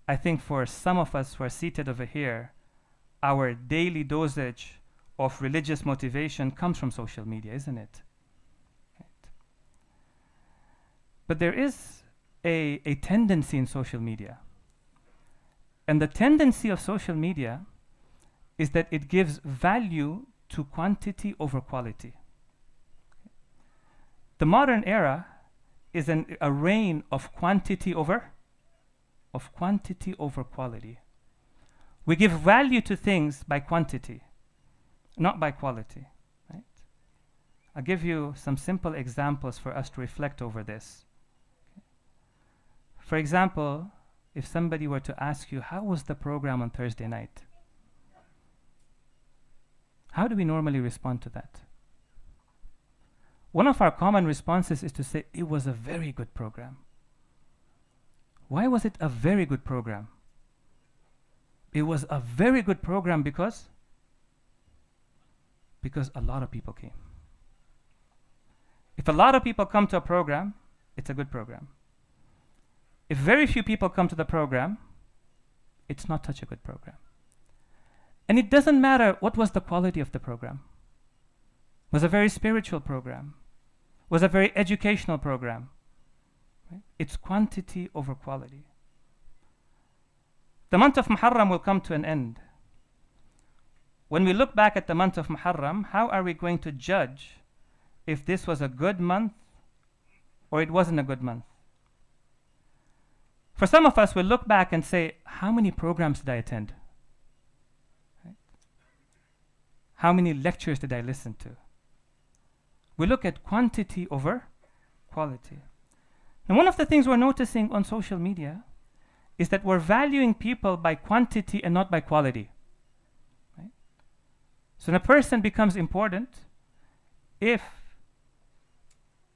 I think for some of us who are seated over here, our daily dosage of religious motivation comes from social media, isn't it? Right. But there is a tendency in social media. And the tendency of social media is that it gives value to quantity over quality. The modern era is a reign of quantity over quality. We give value to things by quantity, not by quality. Right? I'll give you some simple examples for us to reflect over this. Okay. For example, if somebody were to ask you, how was the program on Thursday night? How do we normally respond to that? One of our common responses is to say, it was a very good program. Why was it a very good program? It was a very good program because a lot of people came. If a lot of people come to a program, it's a good program. If very few people come to the program, it's not such a good program. And it doesn't matter what was the quality of the program. It was a very spiritual program. It was a very educational program. Right? It's quantity over quality. The month of Muharram will come to an end. When we look back at the month of Muharram, how are we going to judge if this was a good month or it wasn't a good month? For some of us, we'll look back and say, how many programs did I attend? Right? How many lectures did I listen to? We look at quantity over quality. And one of the things we're noticing on social media is that we're valuing people by quantity and not by quality. Right? So when a person becomes important if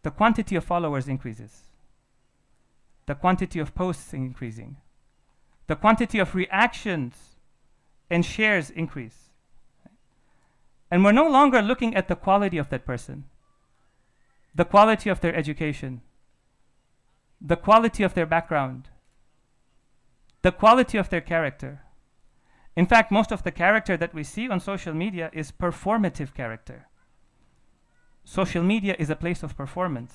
the quantity of followers increases, the quantity of posts increasing, the quantity of reactions and shares increase. Right? And we're no longer looking at the quality of that person, the quality of their education, the quality of their background, the quality of their character. In fact, most of the character that we see on social media is performative character. Social media is a place of performance.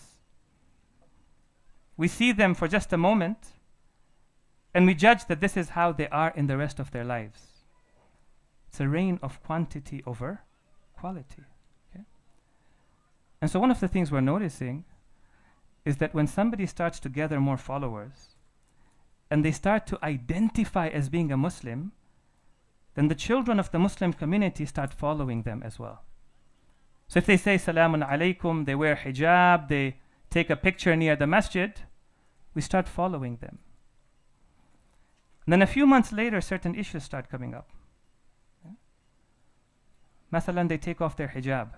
We see them for just a moment, and we judge that this is how they are in the rest of their lives. It's a reign of quantity over quality. Okay? And so one of the things we're noticing is that when somebody starts to gather more followers, and they start to identify as being a Muslim, then the children of the Muslim community start following them as well. So if they say Salamun Alaikum, they wear hijab, they take a picture near the masjid, we start following them. And then a few months later, certain issues start coming up. Okay? Mathalan, they take off their hijab.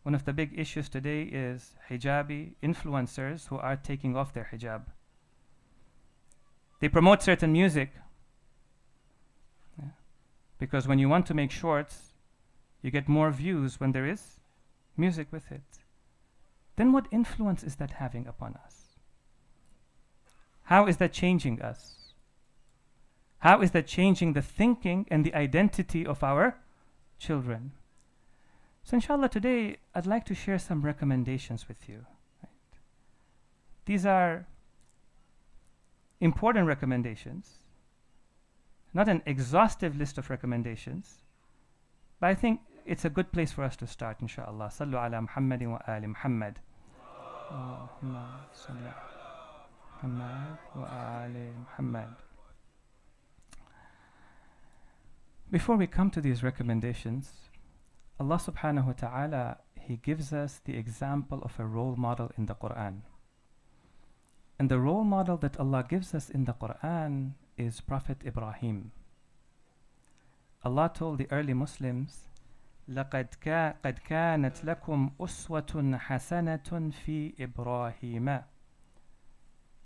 One of the big issues today is hijabi influencers who are taking off their hijab. They promote certain music. Yeah. Because when you want to make shorts, you get more views when there is music with it. Then what influence is that having upon us? How is that changing us? How is that changing the thinking and the identity of our children? So inshallah today, I'd like to share some recommendations with you. Right? These are important recommendations, not an exhaustive list of recommendations, but I think it's a good place for us to start, inshallah. Sallu ala Muhammadin wa ali Muhammad. Allahumma salli ala Muhammad wa ali Muhammad. Before we come to these recommendations, Allah subhanahu wa ta'ala, He gives us the example of a role model in the Quran. And the role model that Allah gives us in the Quran is Prophet Ibrahim. Allah told the early Muslims قد كانت لكم أسوة حسنة في إبراهيم.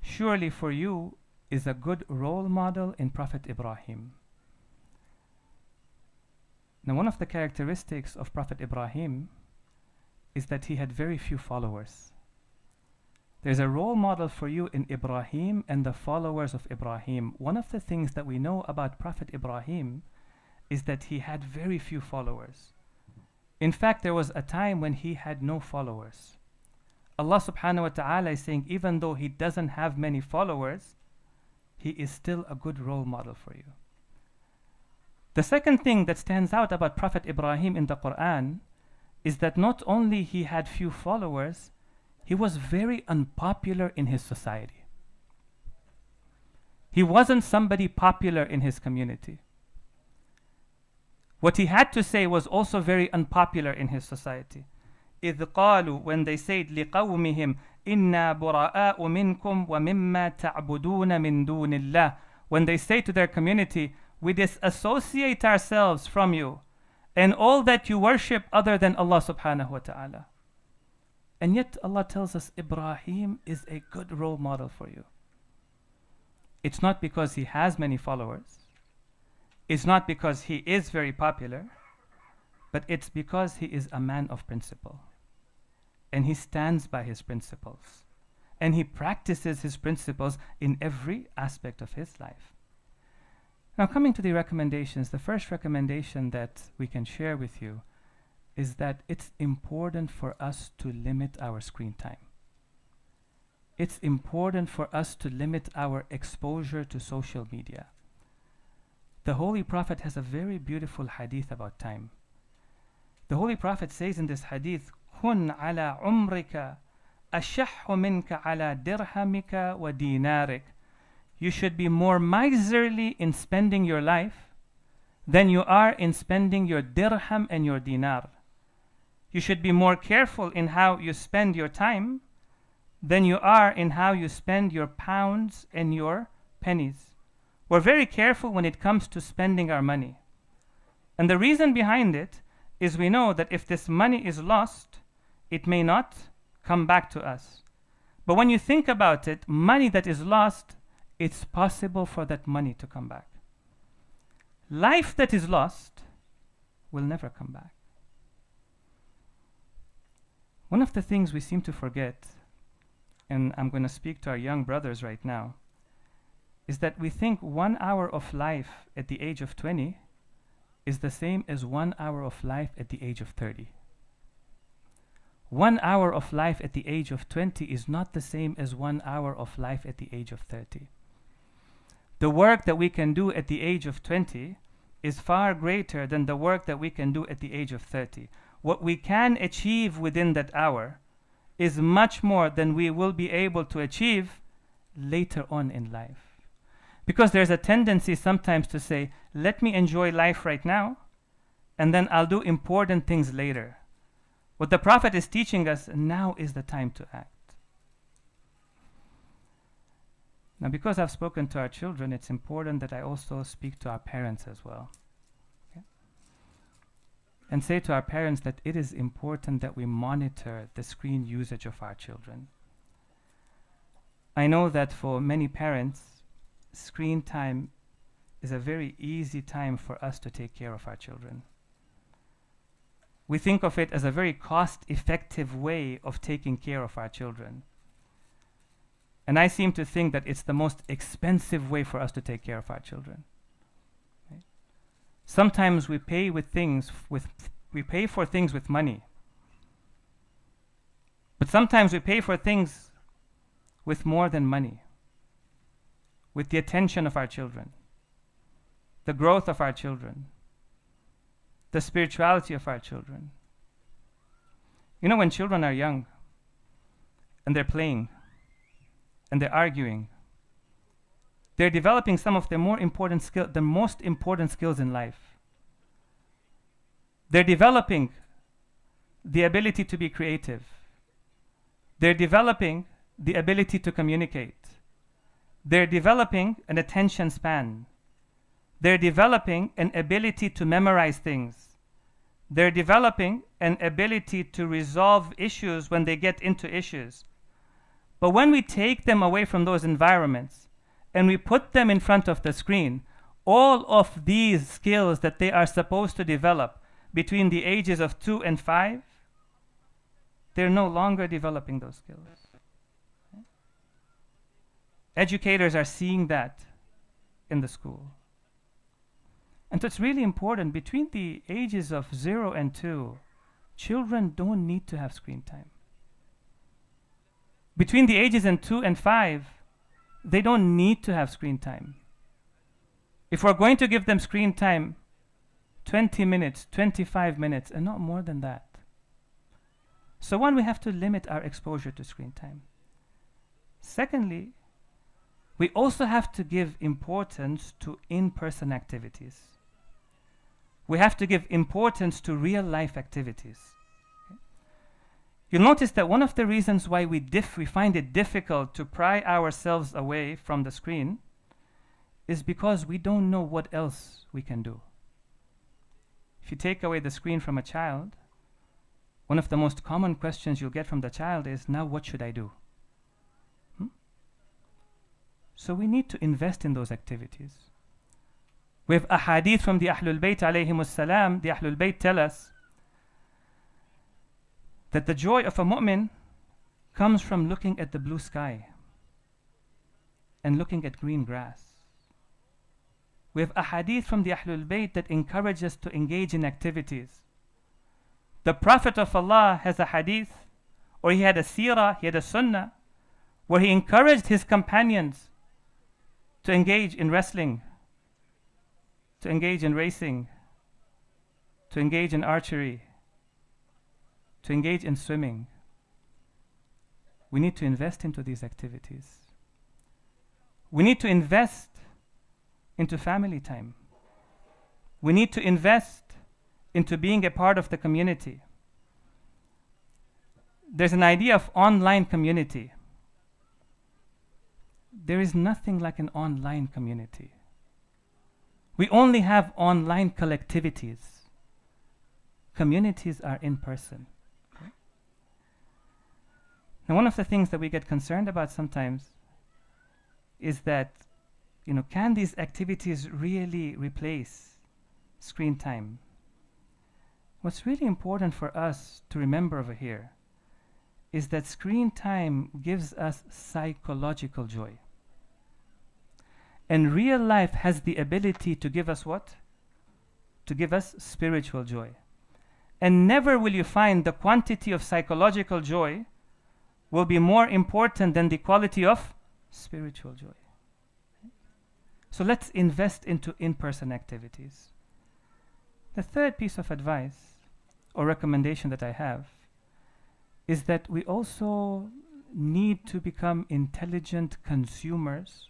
Surely for you is a good role model in Prophet Ibrahim. Now, one of the characteristics of Prophet Ibrahim is that he had very few followers. There's a role model for you in Ibrahim and the followers of Ibrahim. One of the things that we know about Prophet Ibrahim is that he had very few followers. In fact, there was a time when he had no followers. Allah subhanahu wa ta'ala is saying, even though he doesn't have many followers, he is still a good role model for you. The second thing that stands out about Prophet Ibrahim in the Quran is that not only he had few followers, he was very unpopular in his society. He wasn't somebody popular in his community. What he had to say was also very unpopular in his society. إِذْ قَالُوا, when they said لِقَوْمِهِمْ إِنَّا بُرَآءُ مِنْكُمْ وَمِمَّا تَعْبُدُونَ مِنْ دُونِ اللَّهِ, when they say to their community, we disassociate ourselves from you and all that you worship other than Allah subhanahu wa ta'ala. And yet Allah tells us Ibrahim is a good role model for you. It's not because he has many followers. It's not because he is very popular, but it's because he is a man of principle. And he stands by his principles. And he practices his principles in every aspect of his life. Now, coming to the recommendations, the first recommendation that we can share with you is that it's important for us to limit our screen time. It's important for us to limit our exposure to social media. The Holy Prophet has a very beautiful hadith about time. The Holy Prophet says in this hadith, كُنْ عَلَى عُمْرِكَ أَشَحُّ مِنْكَ عَلَى دِرْهَمِكَ وَدِينَارِكَ. You should be more miserly in spending your life than you are in spending your dirham and your dinar. You should be more careful in how you spend your time than you are in how you spend your pounds and your pennies. We're very careful when it comes to spending our money. And the reason behind it is we know that if this money is lost, it may not come back to us. But when you think about it, money that is lost, it's possible for that money to come back. Life that is lost will never come back. One of the things we seem to forget, and I'm going to speak to our young brothers right now, is that we think 1 hour of life at the age of 20 is the same as 1 hour of life at the age of 30. 1 hour of life at the age of 20 is not the same as 1 hour of life at the age of 30. The work that we can do at the age of 20 is far greater than the work that we can do at the age of 30. What we can achieve within that hour is much more than we will be able to achieve later on in life. Because there's a tendency sometimes to say, let me enjoy life right now, and then I'll do important things later. What the Prophet is teaching us, now is the time to act. Now, because I've spoken to our children, it's important that I also speak to our parents as well. Okay? And say to our parents that it is important that we monitor the screen usage of our children. I know that for many parents, screen time is a very easy time for us to take care of our children. We think of it as a very cost-effective way of taking care of our children. And I seem to think that it's the most expensive way for us to take care of our children. Right? Sometimes we pay for things with money. But sometimes we pay for things with more than money. With the attention of our children, the growth of our children, the spirituality of our children. You know, when children are young and they're playing and they're arguing, they're developing some of the most important skills in life. They're developing the ability to be creative. They're developing the ability to communicate. They're developing an attention span. They're developing an ability to memorize things. they're developing an ability to resolve issues when they get into issues. But when we take them away from those environments and we put them in front of the screen, all of these skills that they are supposed to develop between the ages of 2 and 5, they're no longer developing those skills. Educators are seeing that in the school. And so it's really important, between the ages of 0 and 2, children don't need to have screen time. Between the ages of 2 and 5, they don't need to have screen time. If we're going to give them screen time, 20 minutes, 25 minutes, and not more than that. So one, we have to limit our exposure to screen time. Secondly, we also have to give importance to in-person activities. We have to give importance to real-life activities. Okay? You'll notice that one of the reasons why we find it difficult to pry ourselves away from the screen is because we don't know what else we can do. If you take away the screen from a child, one of the most common questions you'll get from the child is, now what should I do? So we need to invest in those activities. We have a hadith from the Ahlul Bayt alayhimus salam. The Ahlul Bayt tell us that the joy of a mu'min comes from looking at the blue sky and looking at green grass. We have a hadith from the Ahlul Bayt that encourages us to engage in activities. The Prophet of Allah has a hadith, or he had a seerah, he had a sunnah, where he encouraged his companions to engage in wrestling, to engage in racing, to engage in archery, to engage in swimming. We need to invest into these activities. We need to invest into family time. We need to invest into being a part of the community. There's an idea of online community. There is nothing like an online community. We only have online collectivities. Communities are in person. Okay? Now, one of the things that we get concerned about sometimes is that, can these activities really replace screen time? What's really important for us to remember over here is that screen time gives us psychological joy. And real life has the ability to give us what? To give us spiritual joy. And never will you find the quantity of psychological joy will be more important than the quality of spiritual joy. So let's invest into in-person activities. The third piece of advice or recommendation that I have is that we also need to become intelligent consumers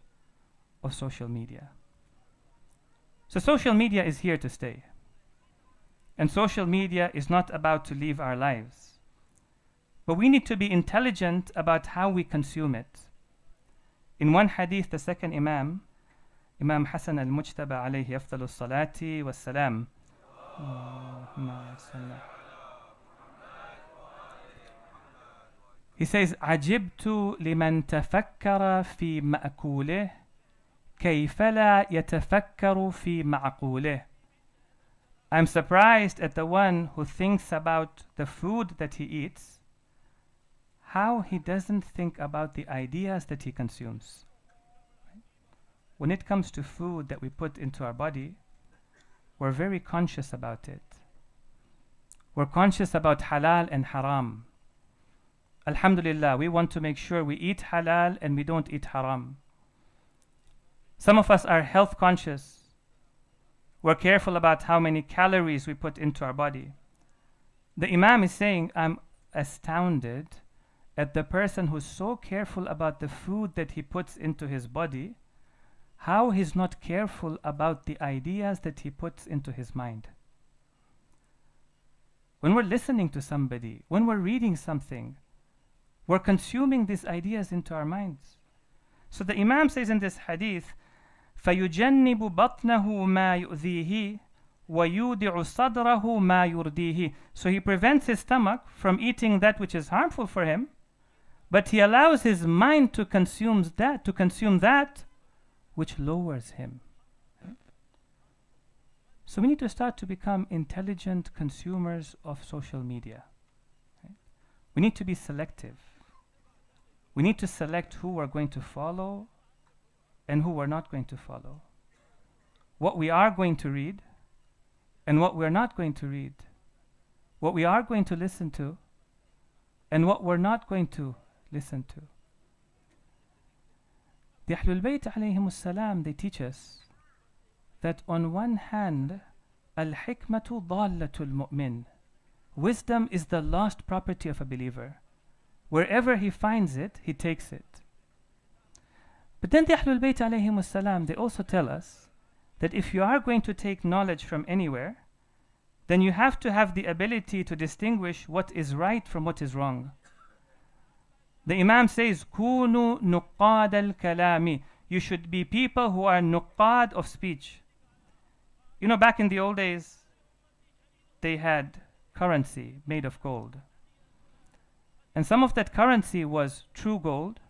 of social media. So social media is here to stay. And social media is not about to leave our lives. But we need to be intelligent about how we consume it. In one hadith, the second Imam Hassan al-Mujtaba alayhi afdalus salati was salam. He says, عجبت لمن تفكر في مأكوله كيف لا يتفكر في معقوله. I'm surprised at the one who thinks about the food that he eats, how he doesn't think about the ideas that he consumes. When it comes to food that we put into our body, we're very conscious about it. We're conscious about halal and haram. Alhamdulillah, we want to make sure we eat halal and we don't eat haram. Some of us are health conscious. We're careful about how many calories we put into our body. The Imam is saying, I'm astounded at the person who's so careful about the food that he puts into his body, how he's not careful about the ideas that he puts into his mind. When we're listening to somebody, when we're reading something, we're consuming these ideas into our minds. So the Imam says in this hadith, فَيُجَنِّبُ بَطْنَهُ مَا يُؤْذِيهِ وَيُودِعُ صَدْرَهُ مَا يُرْدِيهِ. So he prevents his stomach from eating that which is harmful for him, but he allows his mind to consume that which lowers him. So we need to start to become intelligent consumers of social media. We need to be selective. We need to select who we're going to follow and who we're not going to follow. What we are going to read and what we're not going to read. What we are going to listen to and what we're not going to listen to. The Ahlul Bayt alayhimus salam, they teach us that on one hand, al-hikmatu dallatul mu'min. Wisdom is the lost property of a believer. Wherever he finds it, he takes it. But then the Ahlul Bayt alayhimus salam, they also tell us that if you are going to take knowledge from anywhere, then you have to have the ability to distinguish what is right from what is wrong. The Imam says, Kunu nuqad al-kalami. You should be people who are nuqad of speech. You know, back in the old days, they had currency made of gold. And some of that currency was true gold,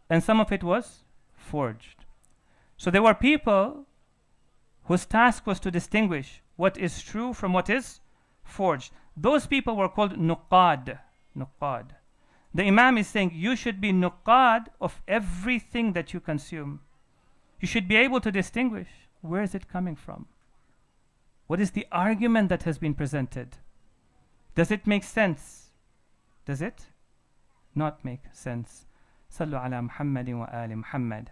and some of it was forged. So there were people whose task was to distinguish what is true from what is forged. Those people were called nuqad. Nuqad. The Imam is saying you should be nuqad of everything that you consume. You should be able to distinguish where is it coming from. What is the argument that has been presented? Does it make sense? Does it not make sense? Sallu ala Muhammadin wa ali Muhammad.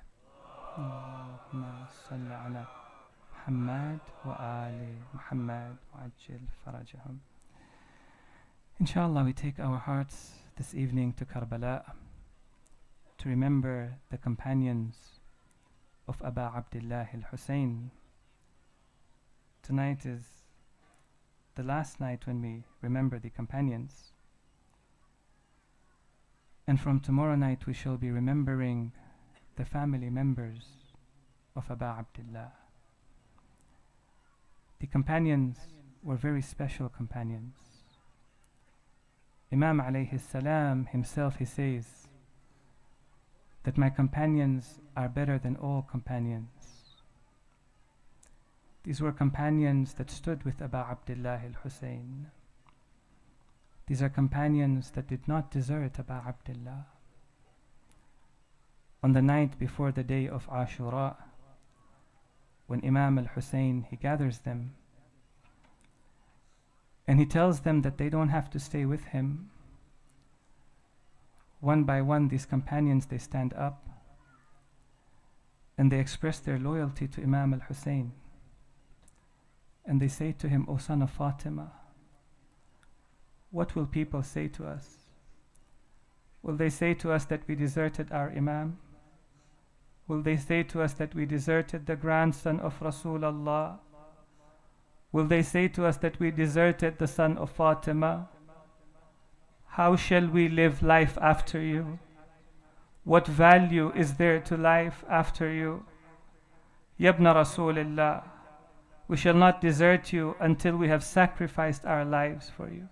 Allahumma salli ala Muhammad wa ali Muhammad wa ajil farajahum. Inshallah, we take our hearts this evening to Karbala to remember the companions of Aba Abdullah al-Hussein. Tonight is the last night when we remember the companions. And from tomorrow night we shall be remembering the family members of Aba Abdullah. The companions were very special companions. Imam alayhi salam himself, he says that my companions are better than all companions. These were companions that stood with Aba Abdullah al-Hussein. These are companions that did not desert Aba Abdullah. On the night before the day of Ashura, when Imam al-Hussein, he gathers them and he tells them that they don't have to stay with him. One by one, these companions, they stand up and they express their loyalty to Imam al-Hussein. And they say to him, O son of Fatima, what will people say to us? Will they say to us that we deserted our Imam? Will they say to us that we deserted the grandson of Rasulullah? Will they say to us that we deserted the son of Fatima? How shall we live life after you? What value is there to life after you? Yabna Rasulullah, we shall not desert you until we have sacrificed our lives for you.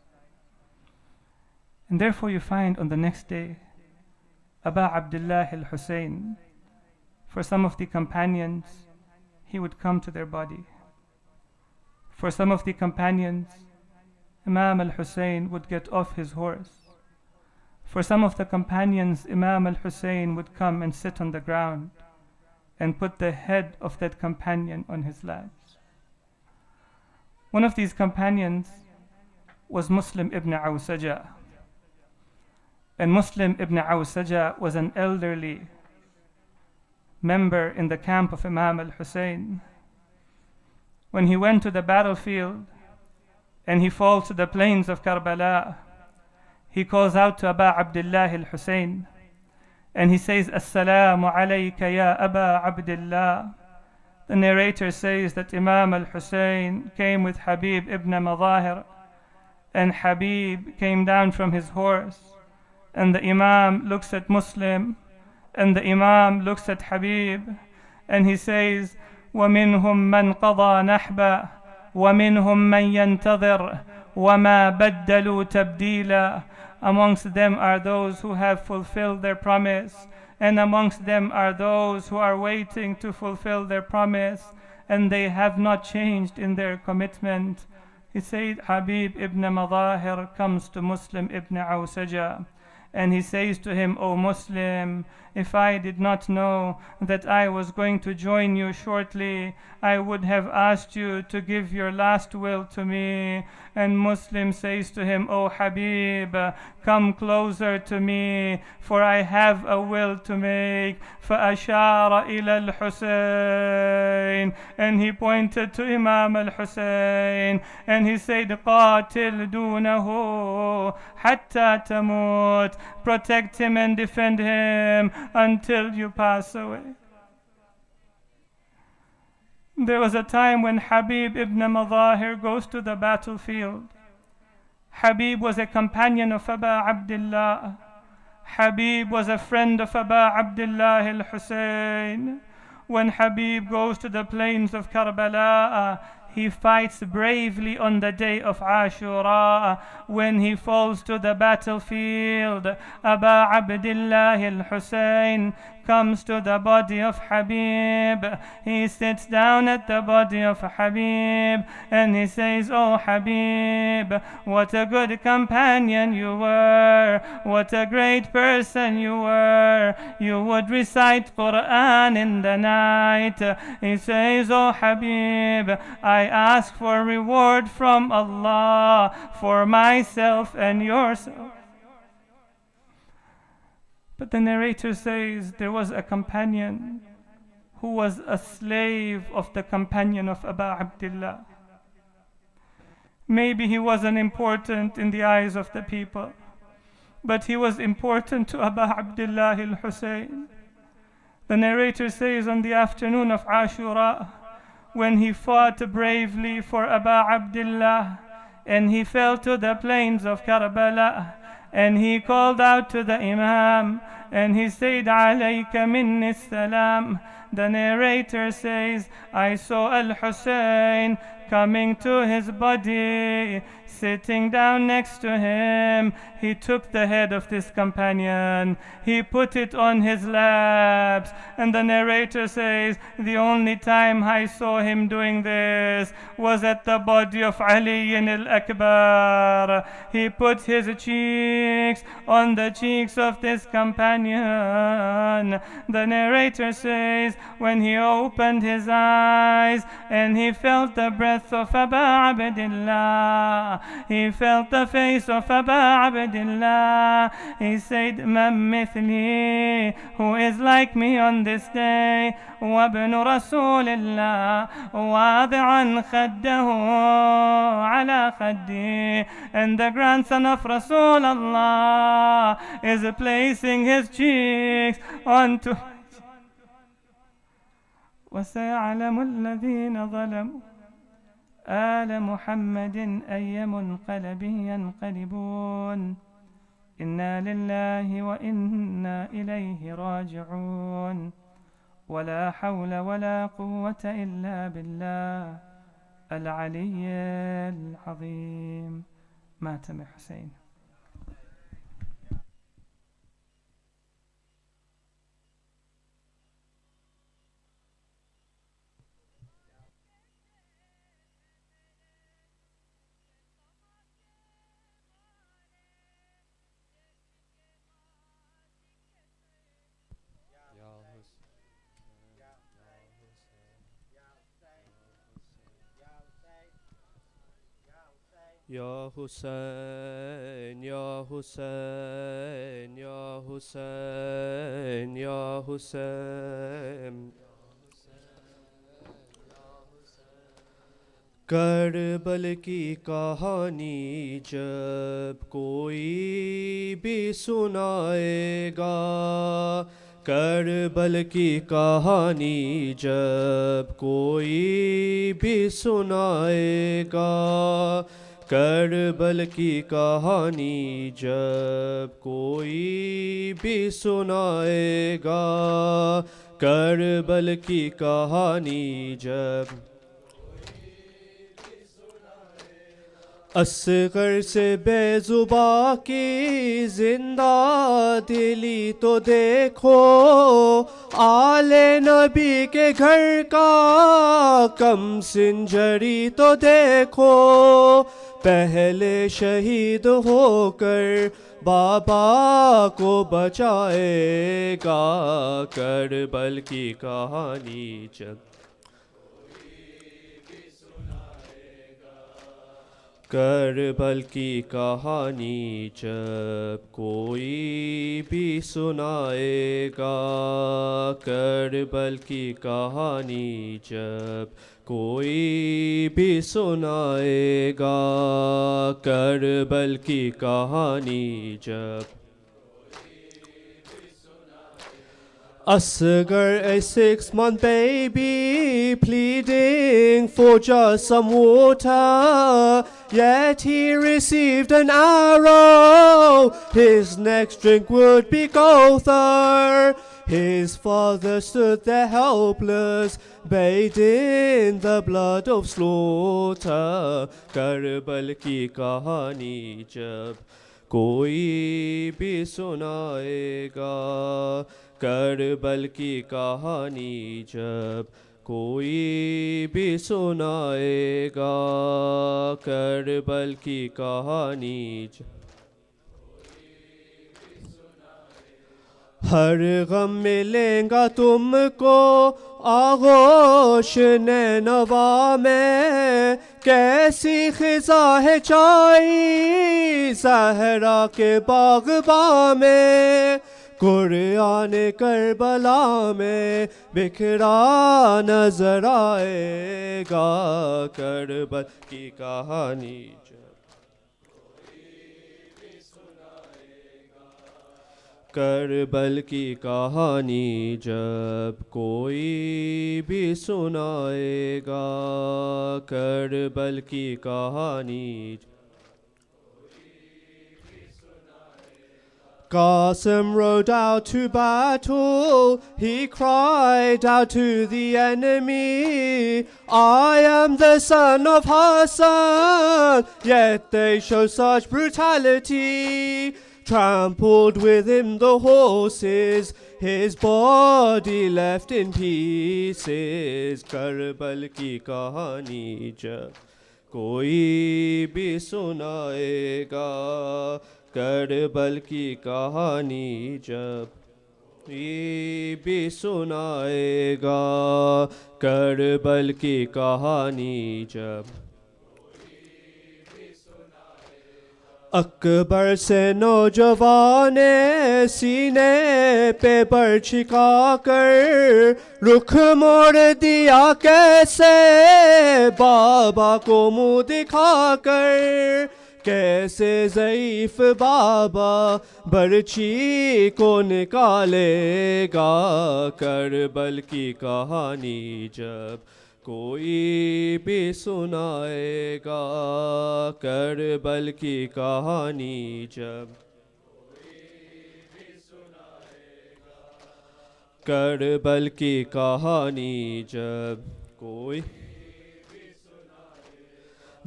And therefore you find on the next day, Aba Abdullah al-Hussein, for some of the companions, he would come to their body. For some of the companions, Imam al-Hussein would get off his horse. For some of the companions, Imam al-Hussein would come and sit on the ground and put the head of that companion on his lap. One of these companions was Muslim ibn Awsaja. And Muslim ibn Awsaja was an elderly member in the camp of Imam al-Hussein. When he went to the battlefield and he falls to the plains of Karbala, he calls out to Aba Abdullah al-Hussein and he says, Assalamu alayka ya Aba Abdullah. The narrator says that Imam al-Hussein came with Habib ibn Madahir, and Habib came down from his horse, and the Imam looks at Muslim, and the Imam looks at Habib, and he says, وَمِنْهُمْ مَنْ قَضَى نَحْبًا ومنهم من ينتظر وما بدلوا تبديلا. Amongst them are those who have fulfilled their promise, and amongst them are those who are waiting to fulfill their promise, and they have not changed in their commitment. He said Habib ibn Madahir comes to Muslim ibn Awsaja, and he says to him, O Muslim, if I did not know that I was going to join you shortly, I would have asked you to give your last will to me. And Muslim says to him, O Habib, come closer to me, for I have a will to make. فأشار إلى الحسين, and he pointed to Imam al-Hussein, and he said, قاتل دونه حتى تموت, protect him and defend him until you pass away. There was a time when Habib ibn Madahir goes to the battlefield. Habib was a companion of Aba Abdullah. Habib was a friend of Aba Abdullah al-Hussein. When Habib goes to the plains of Karbala, he fights bravely on the day of Ashura. When he falls to the battlefield, Aba Abdullah al-Hussein comes to the body of Habib. He sits down at the body of Habib and he says, Oh Habib, what a good companion you were, what a great person you were. You would recite Quran in the night. He says, Oh Habib, I ask for reward from Allah for myself and yourself. But the narrator says there was a companion who was a slave of the companion of Aba Abdullah. Maybe he wasn't important in the eyes of the people, but he was important to Aba Abdullah al-Hussein. The narrator says on the afternoon of Ashura, when he fought bravely for Aba Abdullah, and he fell to the plains of Karbala, and he called out to the Imam, and he said, Alayka minni salam. The narrator says, I saw Al-Hussein coming to his body, sitting down next to him. He took the head of this companion, he put it on his laps, and the narrator says, the only time I saw him doing this was at the body of Ali al-Akbar. He put his cheeks on the cheeks of this companion. The narrator says, when he opened his eyes and he felt the breath of Aba Abdullah, he felt the face of Aba Abdullah, he said, Man mithli, who is like me on this day, وابن رسول الله واضعا خده على خدي, and the grandson of Rasulullah is placing his cheeks onto. وسيعلم الذين ظلموا آل محمد أي منقلب ينقلبون إنا لله وإنا إليه راجعون ولا حول ولا قوة إلا بالله العلي العظيم. ماتم حسين. Ya Hussein, Ya Hussein, Ya Hussein, Ya Hussein. करबल की कहानी जब कोई भी सुनाएगा, करबल की कहानी जब कोई भी सुनाएगा, करबल की कहानी जब कोई भी सुनाएगा, करबल की कहानी जब اصغر سے بے زباں کی زندہ دلی تو دیکھو، آل نبی کے گھر کا کم سنجری تو دیکھو، پہلے شہید ہو کر بابا کو بچائے گا، کربل کی کہانی جب کربل کی کہانی جب کوئی بھی سنائے گا، کربل کی کہانی جب کوئی بھی سنائے گا، کربل کی کہانی جب Asghar, a 6-month baby, pleading for just some water, yet he received an arrow. His next drink would be Kauthar. His father stood there helpless, bathed in the blood of slaughter. Karbal ki kahani jab koi bhi sunayega, کربل کی کہانی جب کوئی بھی سنائے گا، کربل کی کہانی ہر غم ملیں گا تم کو آغوش نینوا میں، کیسی خزاں ہے چائی زہرا کے باغباں میں، قرآن کربلا میں بکھرا نظر آئے گا، کربل کی کہانی کربل کی کہانی جب کوئی بھی سنائے گا، کربل کی کہانی Qasim rode out to battle, he cried out to the enemy, I am the son of Hassan, yet they show such brutality. Trampled with him the horses, his body left in pieces. Karbal ki kahani jab koi bhi sunayega, کربل کی کہانی جب کوئی بھی سنائے گا، کربل کی کہانی جب اکبر سے نوجوان سینے پہ بر چھکا کر رخ موڑ دیا کیسے بابا کو منہ دکھا کر، کیسے ضعیف بابا برچی کو نکالے گا، کربل کی کہانی جب کوئی بھی سنائے گا، کربل کی کہانی جب کربل کی کہانی جب کوئی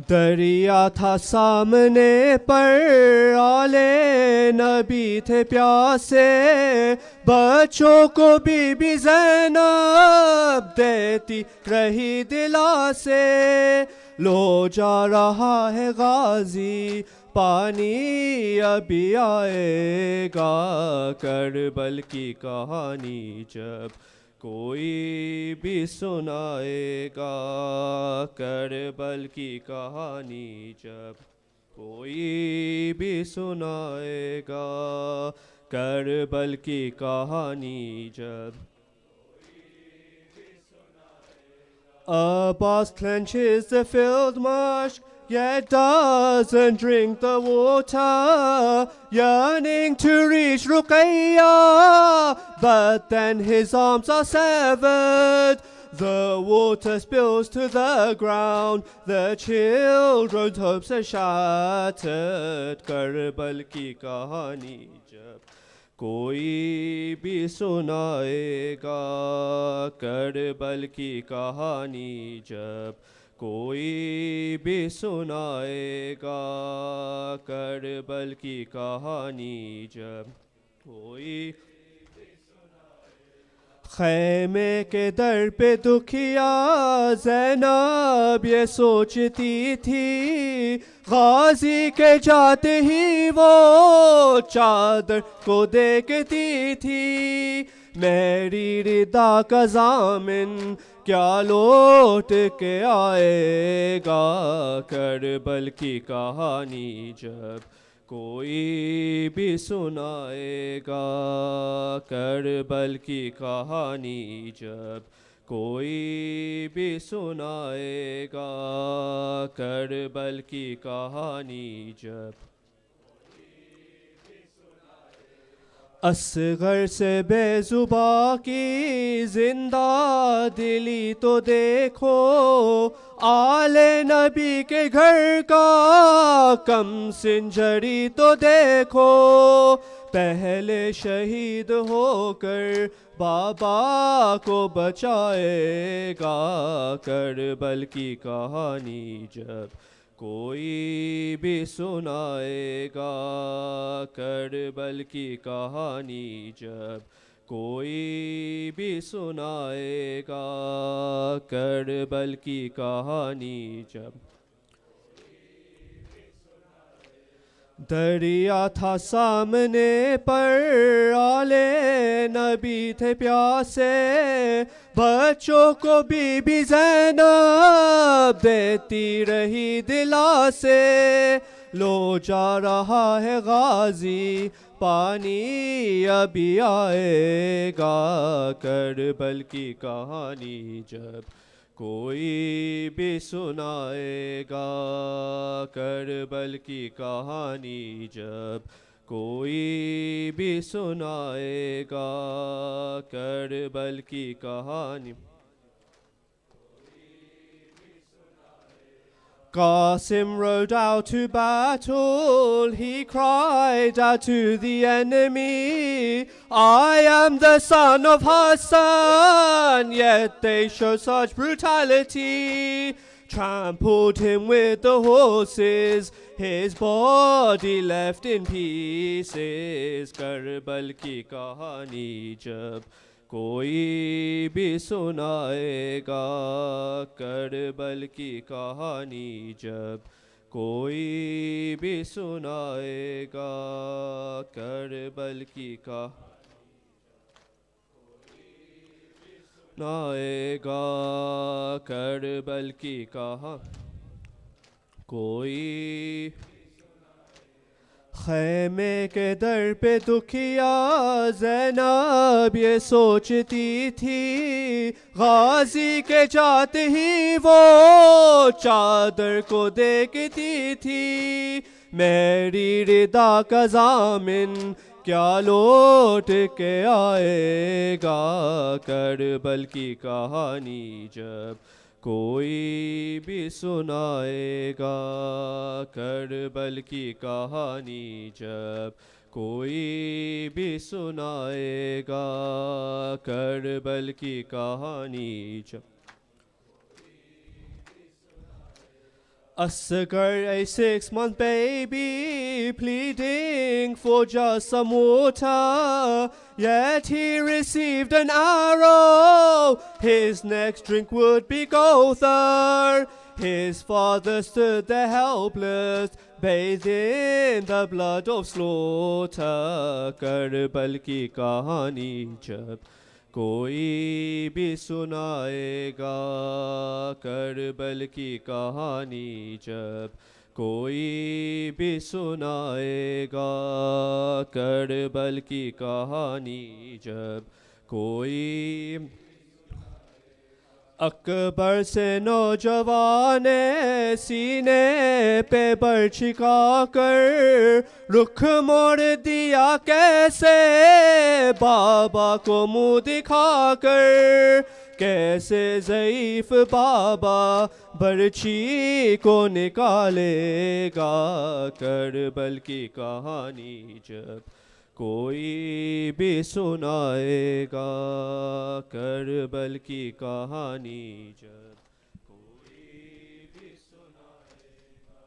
دریا تھا سامنے پر آلے نبی تھے پیاسے، بچوں کو بی بی زینب دیتی رہی دلاسے، لو جا رہا ہے غازی پانی ابھی آئے گا، کربل کی کہانی جب کوئی بھی سنائے گا، کربل کی کہانی جب کوئی بھی سنائے گا، کربل کی کہانی جب Abbas clenches the filled mush, yet doesn't drink the water, yearning to reach Ruqayya, but then his arms are severed. The water spills to the ground, the children's hopes are shattered. Karbal ki kahani jab کوئی بھی سنائے گا، کربل کی کہانی جب کوئی بھی سنائے گا کربل کی کہانی جب کوئی خیمے کے در پہ دکھیا زینب یہ سوچتی تھی غازی کے جاتے ہی وہ چادر کو دیکھتی تھی میری ردا کا ضامن کیا لوٹ کے آئے گا کربل کی کہانی جب کوئی بھی سنائے گا کربل کی کہانی جب کوئی بھی سنائے گا کربل کی کہانی جب اصغر سے بے زباں کی زندہ دلی تو دیکھو آل نبی کے گھر کا کم سنجری تو دیکھو پہلے شہید ہو کر بابا کو بچائے گا کربل کی کہانی جب کوئی بھی سنائے گا کربل کی کہانی جب کوئی بھی سنائے گا کربل کی کہانی جب دریا تھا سامنے پر آلے نبی تھے پیاسے بچوں کو بی بی زینب دیتی رہی دلاسے لو جا رہا ہے غازی پانی ابھی آئے گا کربل کی کہانی جب کوئی بھی سنائے گا کربل کی کہانی جب کوئی بھی سنائے گا کربل کی کہانی Qasim rode out to battle, he cried out to the enemy, I am the son of Hassan, yet they show such brutality. Trampled him with the horses, his body left in pieces. Karbal ki kahani jab کوئی بھی سنائے گا کربل کی کہانی جب کوئی بھی سنائے گا کربل کی سنائے گا کربل کی کوئی خیمے کے در پہ دکھیا زینب یہ سوچتی تھی غازی کے جاتے ہی وہ چادر کو دیکھتی تھی میری ردا کا ضامن کیا لوٹ کے آئے گا کربل کی کہانی جب کوئی بھی سنائے گا کربل کی کہانی جب کوئی بھی سنائے گا کربل کی کہانی جب Asghar, a 6-month baby, pleading for just some water, yet he received an arrow, his next drink would be Gowthar. His father stood there helpless, bathed in the blood of slaughter. Karbal ki kahani jab کوئی بھی سنائے گا کربل کی کہانی جب کوئی بھی سنائے گا کربل کی کہانی جب کوئی اکبر سے نوجوان سینے پہ بر چھکا کر رخ موڑ دیا کیسے بابا کو منہ دکھا کر کیسے ضعیف بابا برچھی کو نکالے گا کربل کی کہانی جب کوئی بھی سنائے گا کربل کی کہانی جب کوئی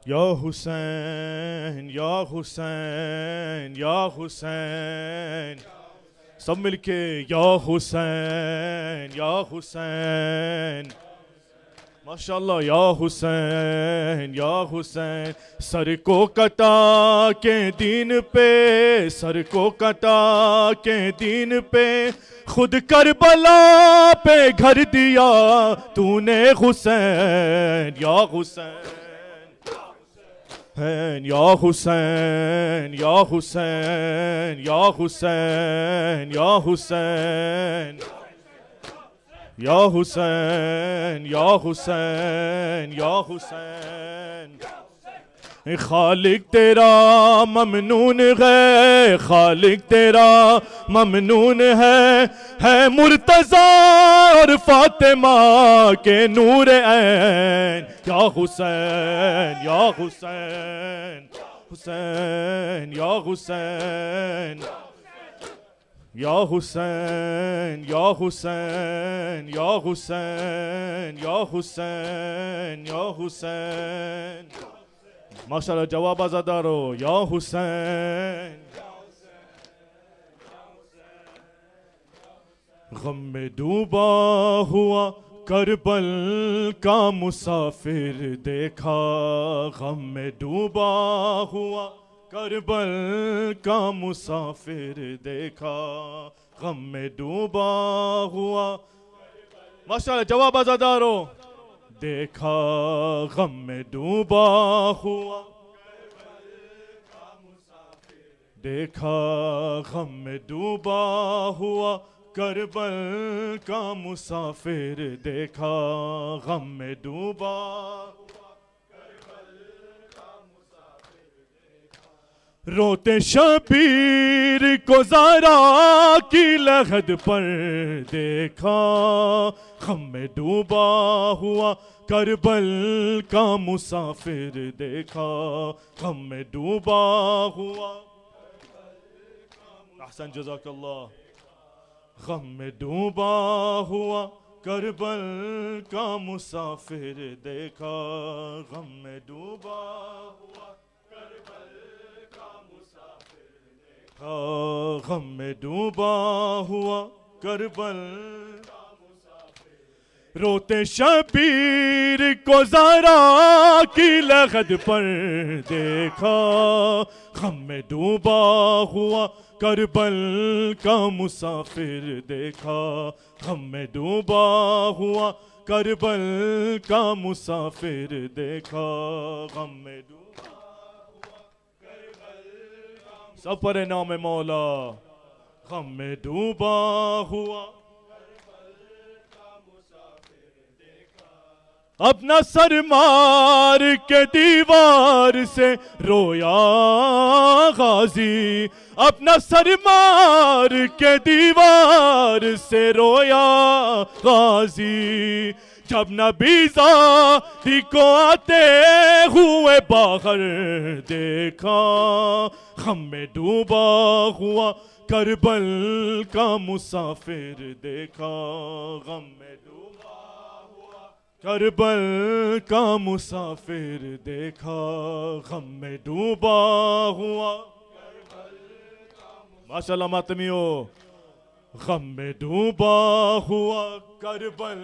یا حسین یا حسین یا حسین سب مل کے یا حسین یا حسین ماشاءاللہ یا حسین یا حسین سر کو کٹا کے دین پہ سر کو کٹا کے دین پہ خود کربلا پہ گھر دیا تو نے حسین یا حسین یا حسین یا حسین یا حسین یا حسین یا حسین یا حسین یا حسین خالق تیرا ممنون ہے خالق تیرا ممنون ہے مرتضی اور فاطمہ کے نور عین یا حسین یا حسین حسین یا حسین یا حسین یا حسین یا حسین یا حسین یا حسین ماشاءاللہ جواب آزادارو یا حسین غم میں ڈوبا ہوا کربل کا مسافر دیکھا غم میں ڈوبا ہوا کربل کا مسافر دیکھا غم میں ڈوبا ہوا ماشاءاللہ جواب آزادارو دیکھا غم میں ڈوبا ہوا دیکھا غم میں ڈوبا ہوا کربل کا مسافر دیکھا غم میں ڈوبا روتے شبیر کو زہرا کی لحد پر دیکھا غم میں ڈوبا ہوا کربل کا مسافر دیکھا غم میں ڈوبا ہوا احسن جزاک اللہ غم میں ڈوبا ہوا کربل کا مسافر دیکھا غم میں ڈوبا ہوا غم میں ڈوبا ہوا کربل روتے شبیر کو زہرا کی لحد پر دیکھا غم میں ڈوبا ہوا کربل کا مسافر دیکھا غم میں ڈوبا ہوا کربل کا مسافر دیکھا غم میں ڈوبا سب پر نام مولا غم میں ڈوبا ہوا اپنا سر مار کے دیوار سے رویا غازی اپنا سر مار کے دیوار سے رویا غازی جب نبی زادی کو آتے ہوئے باہر دیکھا غم میں ڈوبا ہوا کربل کا مسافر دیکھا غم میں ڈوبا ہوا کربل کا مسافر دیکھا غم میں ڈوبا ہوا ماشاءاللہ ماتمیو غم میں ڈوبا ہوا کربل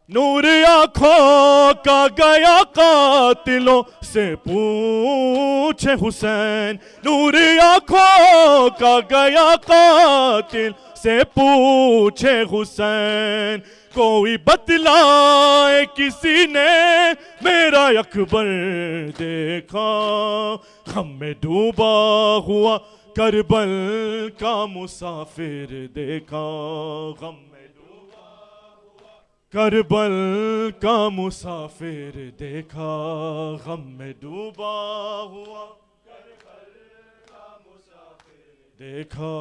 نور آنکھوں کا گیا قاتلوں سے پوچھے حسین نور آنکھوں کا گیا قاتل سے پوچھے حسین کوئی بتلائے کسی نے میرا اکبر دیکھا غم میں ڈوبا ہوا کربل کا مسافر دیکھا غم کربل کا مسافر دیکھا غم میں ڈوبا ہوا کربل کا مسافر دیکھا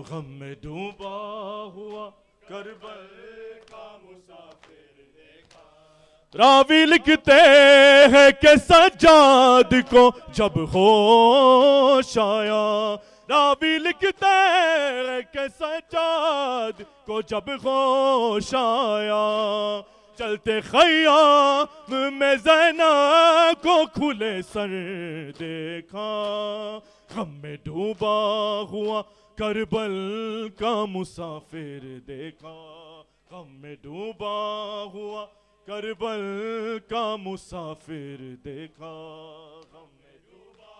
غم میں ڈوبا ہوا کربل کا مسافر دیکھا راوی لکھتے ہیں کہ سجاد کو جب ہوش آیا راوی لکھتے ہیں کہ سجاد کو جب ہوش آیا چلتے خیام میں زینب کو کھلے سر دیکھا غم میں ڈوبا ہوا کربل کا مسافر دیکھا غم میں ڈوبا ہوا کربل کا مسافر دیکھا غم میں ڈوبا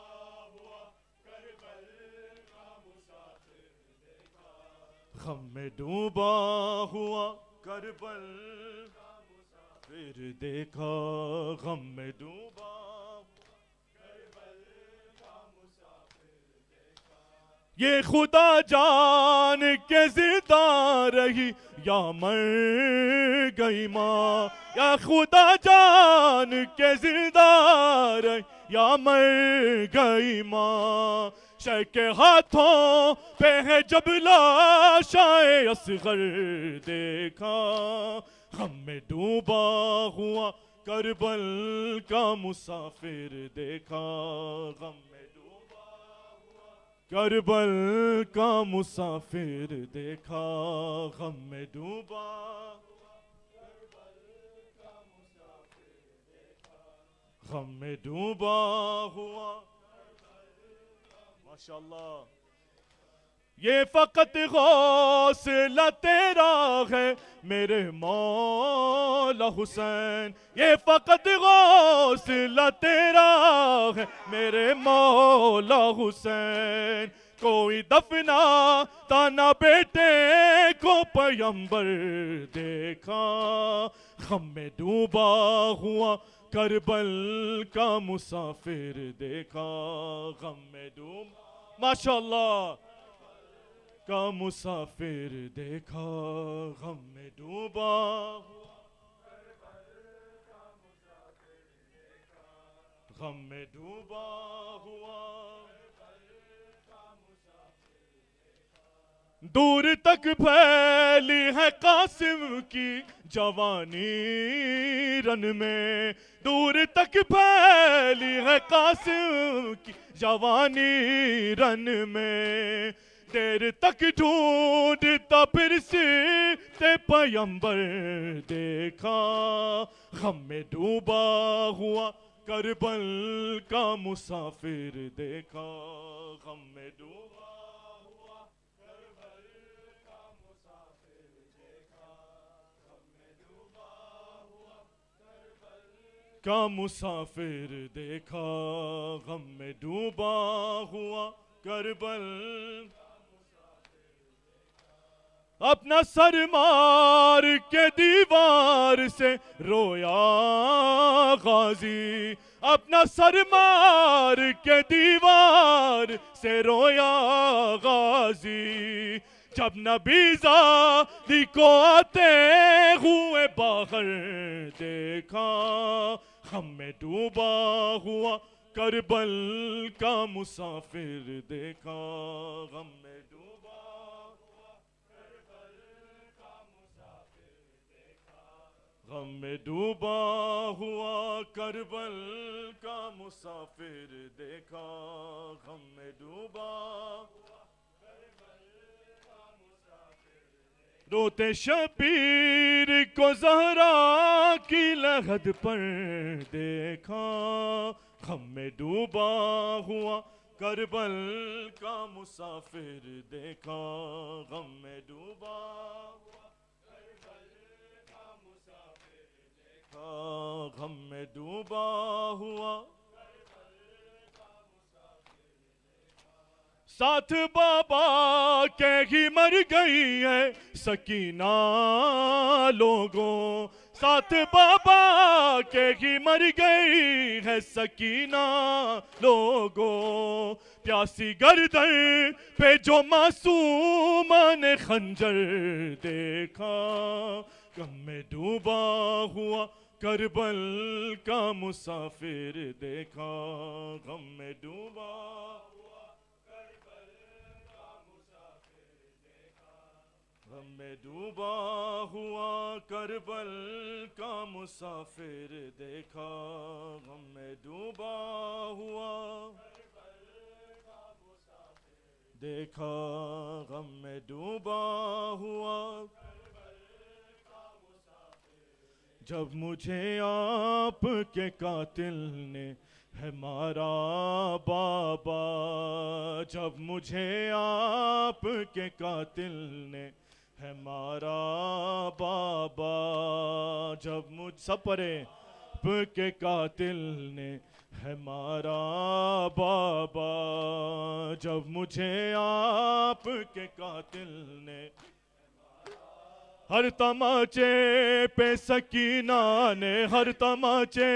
ہوا کربل کا مسافر دیکھا غم میں ڈوبا ہوا کربل کا مسافر دیکھا غم میں ڈوبا کربل کا مسافر دیکھا یہ خدا جان کے زندہ رہی یا مر گئی ماں یا خدا جان کے زندہ رہی یا مر گئی ماں شے کے ہاتھوں پہ ہے جب لاشائے اصغر دیکھا غم میں ڈوبا ہوا کربل کا مسافر دیکھا غم میں ڈوبا ہوا کربل کا مسافر دیکھا غم میں ڈوبا ہوا کربل کا مسافر دیکھا غم میں ڈوبا ہوا ماشاءاللہ یہ فقط غوثلہ تیرا ہے میرے مولا حسین یہ فقط غوثلہ تیرا ہے میرے مولا حسین کوئی دفنا تانا بیٹے کو پیمبر دیکھا غم میں ڈوبا ہوا کربل کا مسافر دیکھا غم میں ڈوبا ماشاءاللہ کا مسافر دیکھا غم میں ڈوبا ہوا غم میں ڈوبا ہوا دور تک پھیلی ہے قاسم کی جوانی رن میں دور تک پھیلی ہے قاسم کی جوانی رن میں دیر تک ڈھونڈتا پھر سیتے پیمبر دیکھا غم میں ڈوبا ہوا کربل کا مسافر دیکھا غم میں ڈوبا ہوا کربل کا مسافر دیکھا غم میں ڈوبا ہوا کربل کا مسافر دیکھا غم میں ڈوبا ہوا کربل اپنا سر مار کے دیوار سے رویا غازی اپنا سر مار کے دیوار سے رویا غازی جب نبی زادی کو آتے ہوئے باہر دیکھا غم میں ڈوبا ہوا کربل کا مسافر دیکھا غم میں ڈوبا غم میں ڈوبا ہوا کربل کا مسافر دیکھا غم میں ڈوبا ہوا کربل کا مسافر روتے شبیر کو زہرا کی لحد پر دیکھا غم میں ڈوبا ہوا کربل کا مسافر دیکھا غم میں ڈوبا غم میں ڈوبا ہوا ساتھ بابا کے ہی مر گئی ہے سکینہ لوگوں ساتھ بابا کے ہی مر گئی ہے سکینہ لوگوں پیاسی گردن پہ جو معصومان خنجر دیکھا غم میں ڈوبا ہوا کربل کا مسافر دیکھا غم میں ڈوبا ہوا کربل کا مسافر دیکھا غم میں ڈوبا ہوا کربل کا مسافر دیکھا غم میں ڈوبا ہوا دیکھا غم میں ڈوبا ہوا جب مجھے آپ کے قاتل نے ہے مارا بابا، جب مجھے آپ کے قاتل نے ہے مارا بابا، جب مجھ سب پڑھے آپ کے قاتل نے ہے مارا بابا، جب مجھے آپ کے قاتل نے ہر تماچے پہ سکینہ نے، ہر تماچے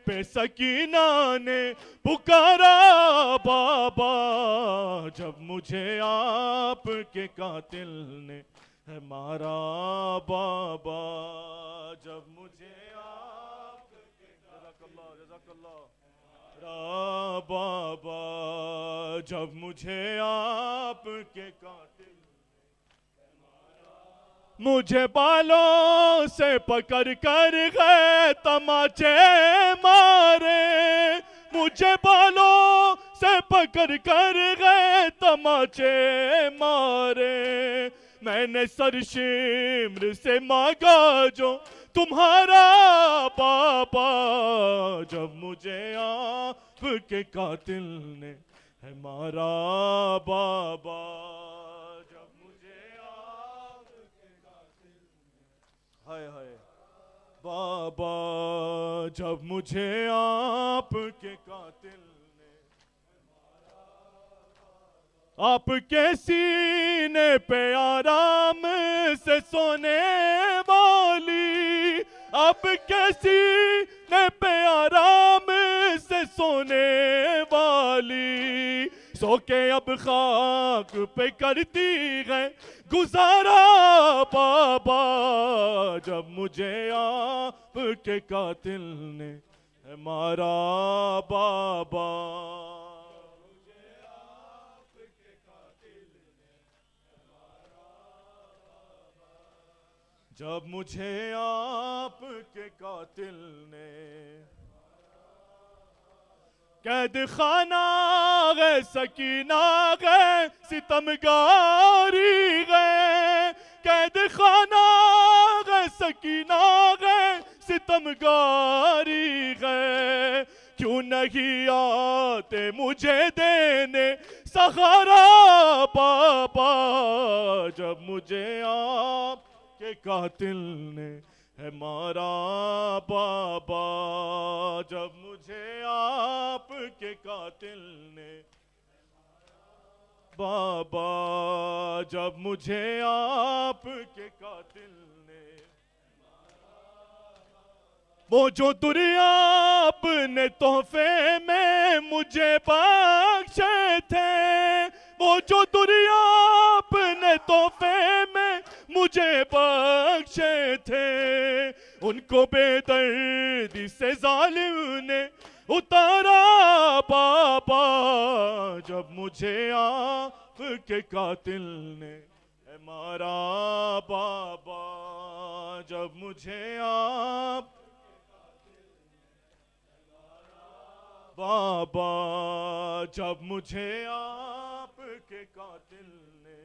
پہ سکینہ نے پکارا بابا، جب مجھے آپ کے قاتل نے ہے مارا بابا، جب مجھے آپ کے جزاک اللہ را بابا، جب مجھے آپ کے قاتل مجھے بالوں سے پکڑ کر گئے تماچے مارے، مجھے بالوں سے پکڑ کر گئے تماچے مارے، میں نے سر شمر سے مانگا جو تمہارا بابا، جب مجھے آپ کے قاتل نے ہے مارا بابا، جب مجھے آپ کے قاتل نے ہائے ہائے بابا، جب مجھے آپ کے قاتل نے آپ کے سینے پہ آرام سے سونے والی، آپ کے سینے پہ آرام سے سونے والی، سو کے اب خاک پہ کرتی ہے گزارا بابا، جب مجھے آپ کے قاتل نے ہے مارا بابا، جب مجھے آپ کے قاتل نے قید خانہ گئے سکینہ گئے ستمگاری گئے، قید خانہ گئے سکینہ گئے ستمگاری گئے، کیوں نہیں آتے مجھے دینے سہارا بابا، جب مجھے آپ کے قاتل نے ہے مارا بابا، جب مجھے آپ کے قاتل نے بابا، جب مجھے آپ کے قاتل نے وہ جو دریا اپنے تحفے میں مجھے بخشے تھے، وہ جو دریا اپنے تحفے میں مجھے بخشے تھے، ان کو بے دردی سے ظالم نے اتارا بابا، جب مجھے آپ کے قاتل نے ہے مارا بابا، جب مجھے آپ بابا، جب مجھے آپ کے قاتل نے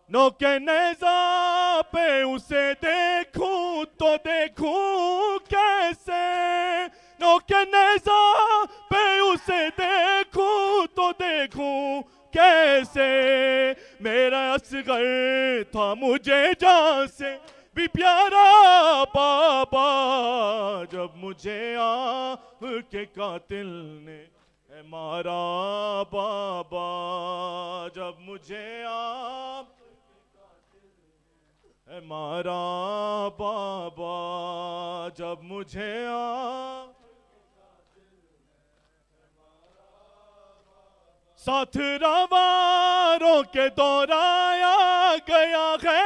نوک نیزہ پہ اسے دیکھوں تو دیکھوں کیسے، نوک نیزہ پہ اسے دیکھوں تو دیکھوں کیسے، میرا اصغر تھا مجھے جان سے بھی پیارا بابا، جب مجھے آپ کے قاتل نے ہے مارا بابا، جب مجھے آپ ہے مارا بابا، جب مجھے آپ ساتھ رواروں کے دورایا گیا ہے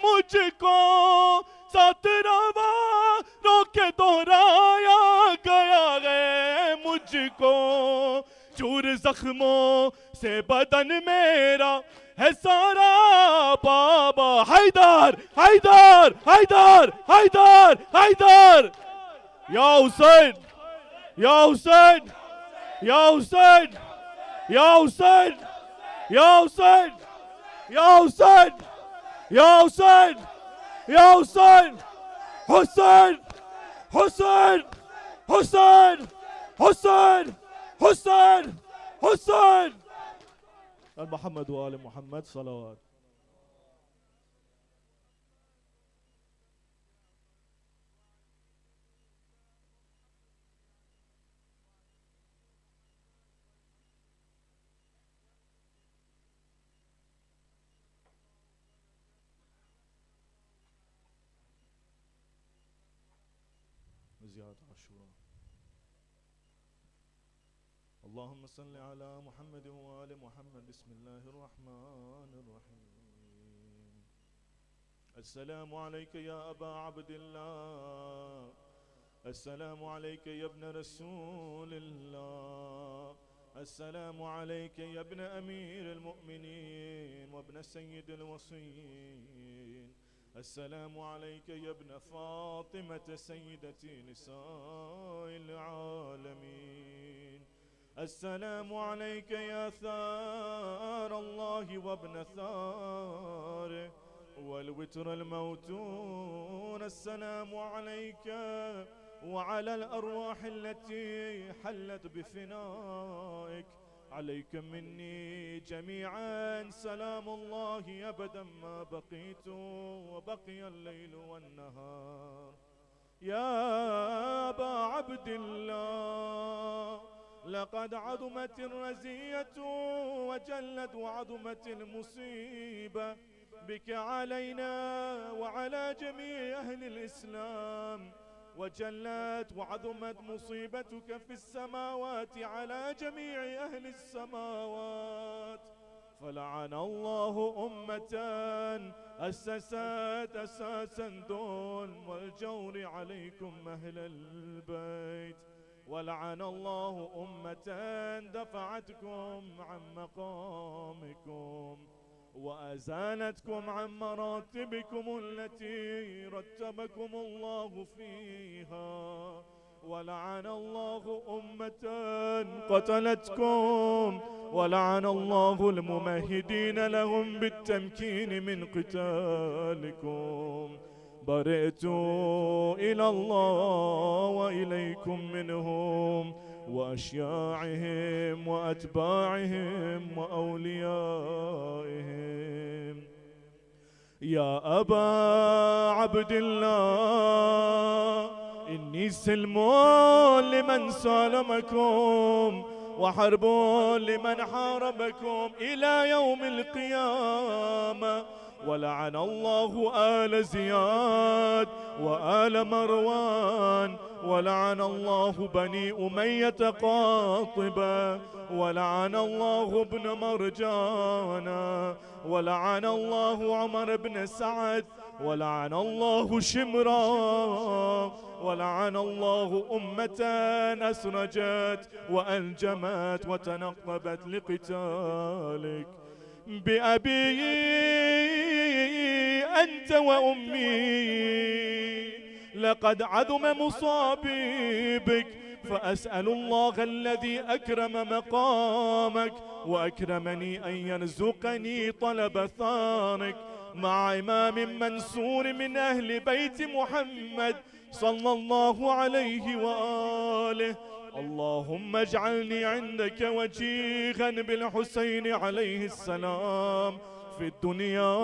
مجھ کو، ساتھ رواروں کے دورایا گیا ہے مجھ کو، چور زخموں سے بدن میرا ہے سارا بابا، حیدر حیدر حیدر حیدر حیدر، یا حسین یا حسین یا حسین یا حسین یا حسین یا حسین یا حسین يا حسين حسين حسين حسين حسين حسين حسين محمد وآل محمد صلوات. زيارة عاشوراء. اللهم صل على محمد وآل محمد. بسم الله الرحمن الرحيم. السلام عليك يا أبا عبد الله، السلام عليك يا ابن رسول الله، السلام عليك يا ابن أمير المؤمنين وابن سيد الوصيين، السلام عليك يا ابن فاطمة سيدة نساء العالمين، السلام عليك يا ثار الله وابن ثاره والوتر الموتون، السلام عليك وعلى الأرواح التي حلت بفنائك، عليك مني جميعا سلام الله أبدا ما بقيت وبقي الليل والنهار. يا أبا عبد الله، لقد عظمت الرزية وجلت وعظمت المصيبة بك علينا وعلى جميع أهل الإسلام، وجلت وعظمت مصيبتك في السماوات على جميع أهل السماوات، فلعن الله أمة أسست أساسا الظلم والجور عليكم أهل البيت، ولعن الله أمة دفعتكم عن مقامكم وأزالتكم عن مراتبكم التي رتبكم الله فيها، ولعن الله أمة قتلتكم، ولعن الله الممهدين لهم بالتمكين من قتالكم. برئت إلى الله وإليكم منهم وأشياعهم وأتباعهم وأوليائهم. يا أبا عبد الله، إني سلم لمن سالمكم وحرب لمن حاربكم إلى يوم القيامة، ولعن الله آل زياد وآل مروان، ولعن الله بني أمية قاطبة، ولعن الله ابن مرجانا، ولعن الله عمر بن سعد، ولعن الله شمرا، ولعن الله أمة أسرجت وأنجمت وتنقبت لقتالك. بأبي أنت وأمي لقد عظم مصابي بك، فأسأل الله الذي أكرم مقامك وأكرمني أن يرزقني طلب ثارك مع إمام منصور من أهل بيت محمد صلى الله عليه وآله. اللهم اجعلني عندك وجيها بالحسين عليه السلام في الدنيا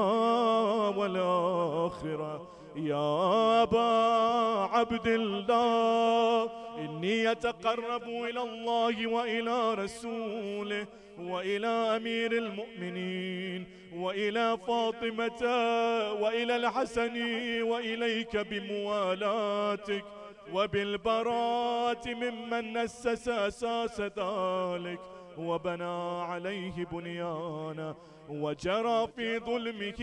والآخرة. يا أبا عبد الله، إني أتقرب إلى الله وإلى رسوله وإلى أمير المؤمنين وإلى فاطمة وإلى الحسن وإليك بموالاتك وبالبراءة ممن أسس أساس ذلك وبنى عليه بنيانا وجرى في ظلمه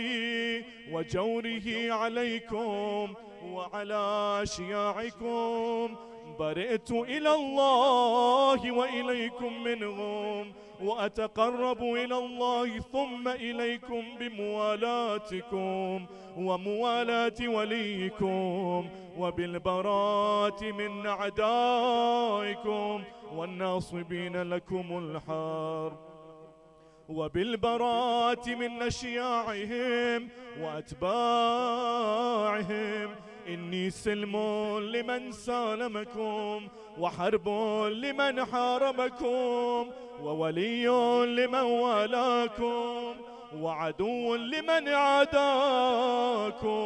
وجوره عليكم وعلى أشياعكم. برئت إلى الله وإليكم منهم، وأتقرب إلى الله ثم إليكم بموالاتكم وموالاة وليكم وبالبراءة من أعدائكم والناصبين لكم الحرب. وبالبراءة من أشياعهم وأتباعهم. إني سلم لمن سالمكم، وحرب لمن حاربكم، وولي لمن والاكم، وعدو لمن عاداكم.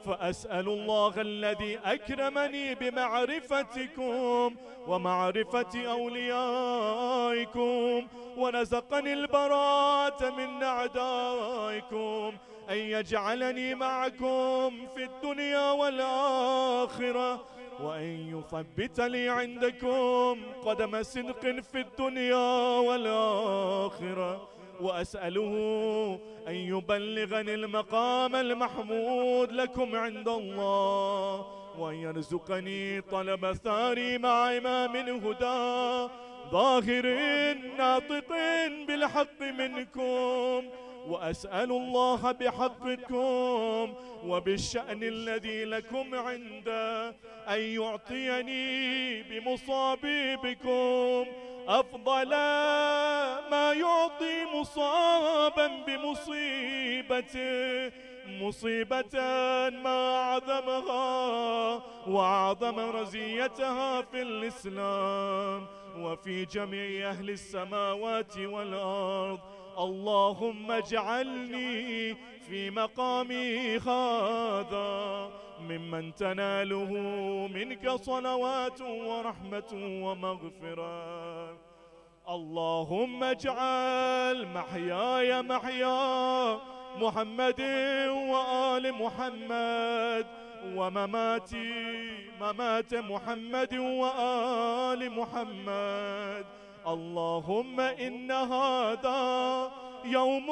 فأسأل الله الذي أكرمني بمعرفتكم ومعرفة أوليائكم ورزقني البراءة من أعدائكم أن يجعلني معكم في الدنيا والآخرة، وأن يثبت لي عندكم قدم صدق في الدنيا والآخرة. وأسأله أن يبلغني المقام المحمود لكم عند الله، وأن يرزقني طلب ثاري مع إمام هدى ظاهر ناطق بالحق منكم. وأسأل الله بحقكم وبالشأن الذي لكم عنده أن يعطيني بمصابيبكم أفضل ما يعطي مصابا بمصيبته، مصيبة ما أعظمها وأعظم رزيتها في الإسلام وفي جميع أهل السماوات والأرض. اللهم اجعلني في مقامي هذا ممن تناله منك صلوات ورحمة ومغفرة. اللهم اجعل محياي محيا محمد وآل محمد، ومماتي ممات محمد وآل محمد. اللهم إن هذا يوم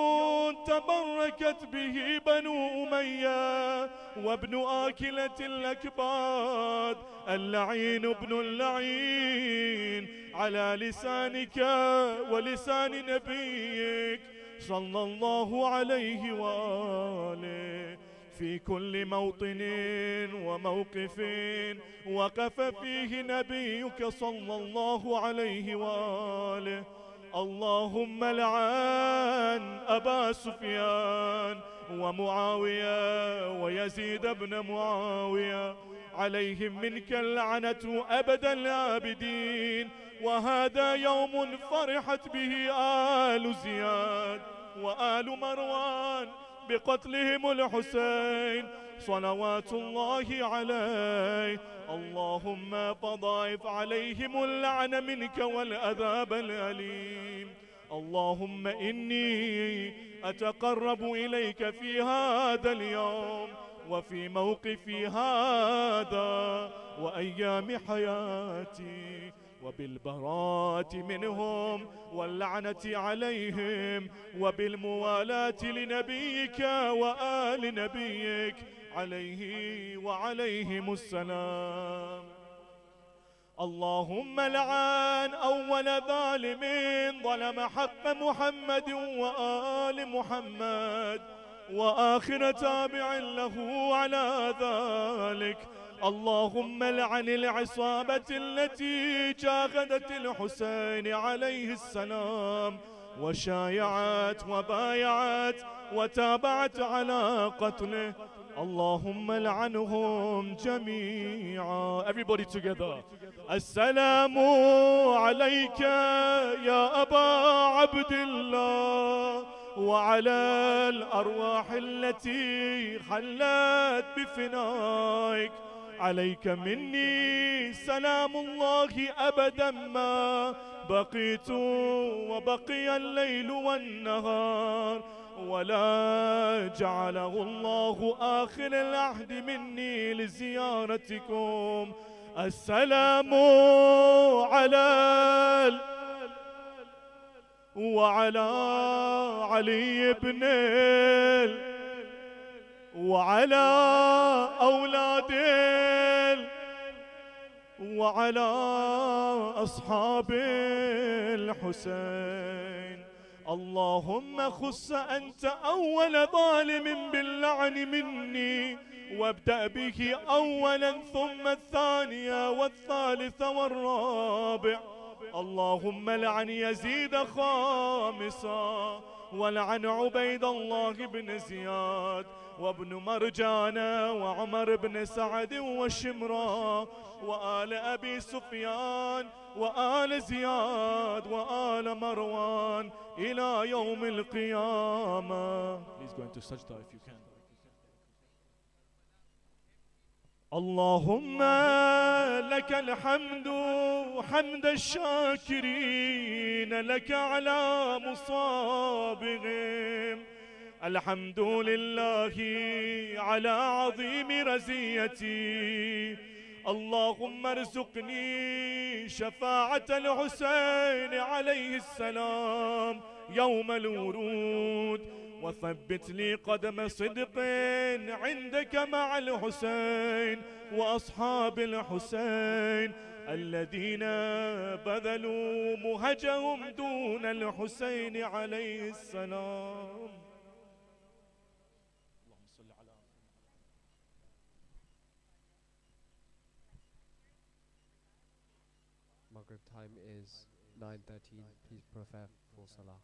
تبركت به بنو أمية وابن آكلة الأكباد اللعين ابن اللعين على لسانك ولسان نبيك صلى الله عليه وآله في كل موطن وموقف وقف فيه نبيك صلى الله عليه وآله. اللهم لعن أبا سفيان ومعاوية ويزيد بن معاوية، عليهم منك اللعنة أبد الآبدين. وهذا يوم فرحت به آل زياد وآل مروان بقتلهم الحسين صلوات الله عليه. اللهم فضاعف عليهم اللعن منك والعذاب الأليم. اللهم إني أتقرب إليك في هذا اليوم وفي موقفي هذا وأيام حياتي وبالبراءة منهم واللعنة عليهم وبالموالاة لنبيك وآل نبيك عليه وعليهم السلام. اللهم لعن أول ظالم ظلم حق محمد وآل محمد وآخر تابع له على ذلك. اللهم لعن العصابة التي جاهدت الحسين عليه السلام وشايعت وبايعت وتابعت على قتله. اللهم لعنهم جميعا. Everybody together. السلام عليك يا أبا عبد الله وعلى الأرواح التي حلت بفنائك. عليك مني سلام الله أبدا ما بقيت وبقي الليل والنهار، ولا جعله الله آخر العهد مني لزيارتكم. السلام على وعلى علي بن وعلى أولاد وعلى أصحاب الحسين. اللهم خص أنت أول ظالم باللعن مني، وابدأ به أولا ثم الثانية والثالثة والرابع. اللهم لعن يزيد خامسا، ولعن عبيد الله بن زياد وابن مرجانة وعمر بن سعد وشمرا وآل أبي سفيان وآل زياد وآل مروان إلى يوم القيامة. Please go into sajda if you can. اللهم لك الحمد حمد الشاكرين لك على مصابهم، الحمد لله على عظيم رزيتي. اللهم ارزقني شفاعة الحسين عليه السلام يوم الورود، وثبت لي قدم صدق عندك مع الحسين وأصحاب الحسين الذين بذلوا مهجهم دون الحسين عليه السلام. Maghrib time is 9:13. Please prepare for Salah.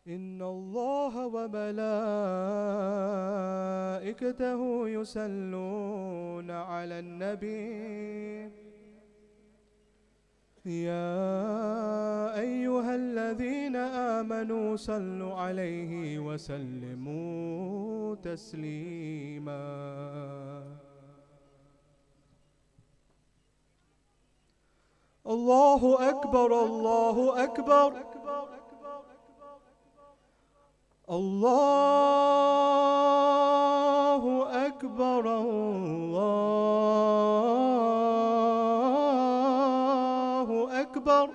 إن الله وملائكته يصلون على النبي يا أيها الذين آمنوا صلوا عليه وسلموا تسليما. الله أكبر الله أكبر الله أكبر الله أكبر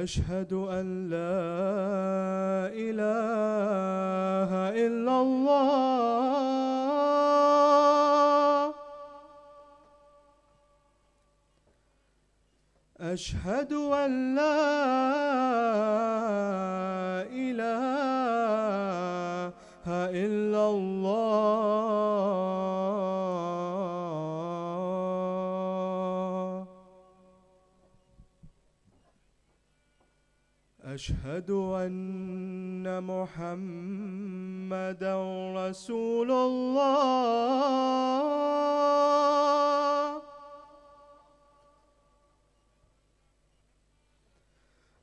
أشهد أن لا إله إلا الله. أشهد أن لا إله إلا الله. أشهد أن محمدا رسول الله.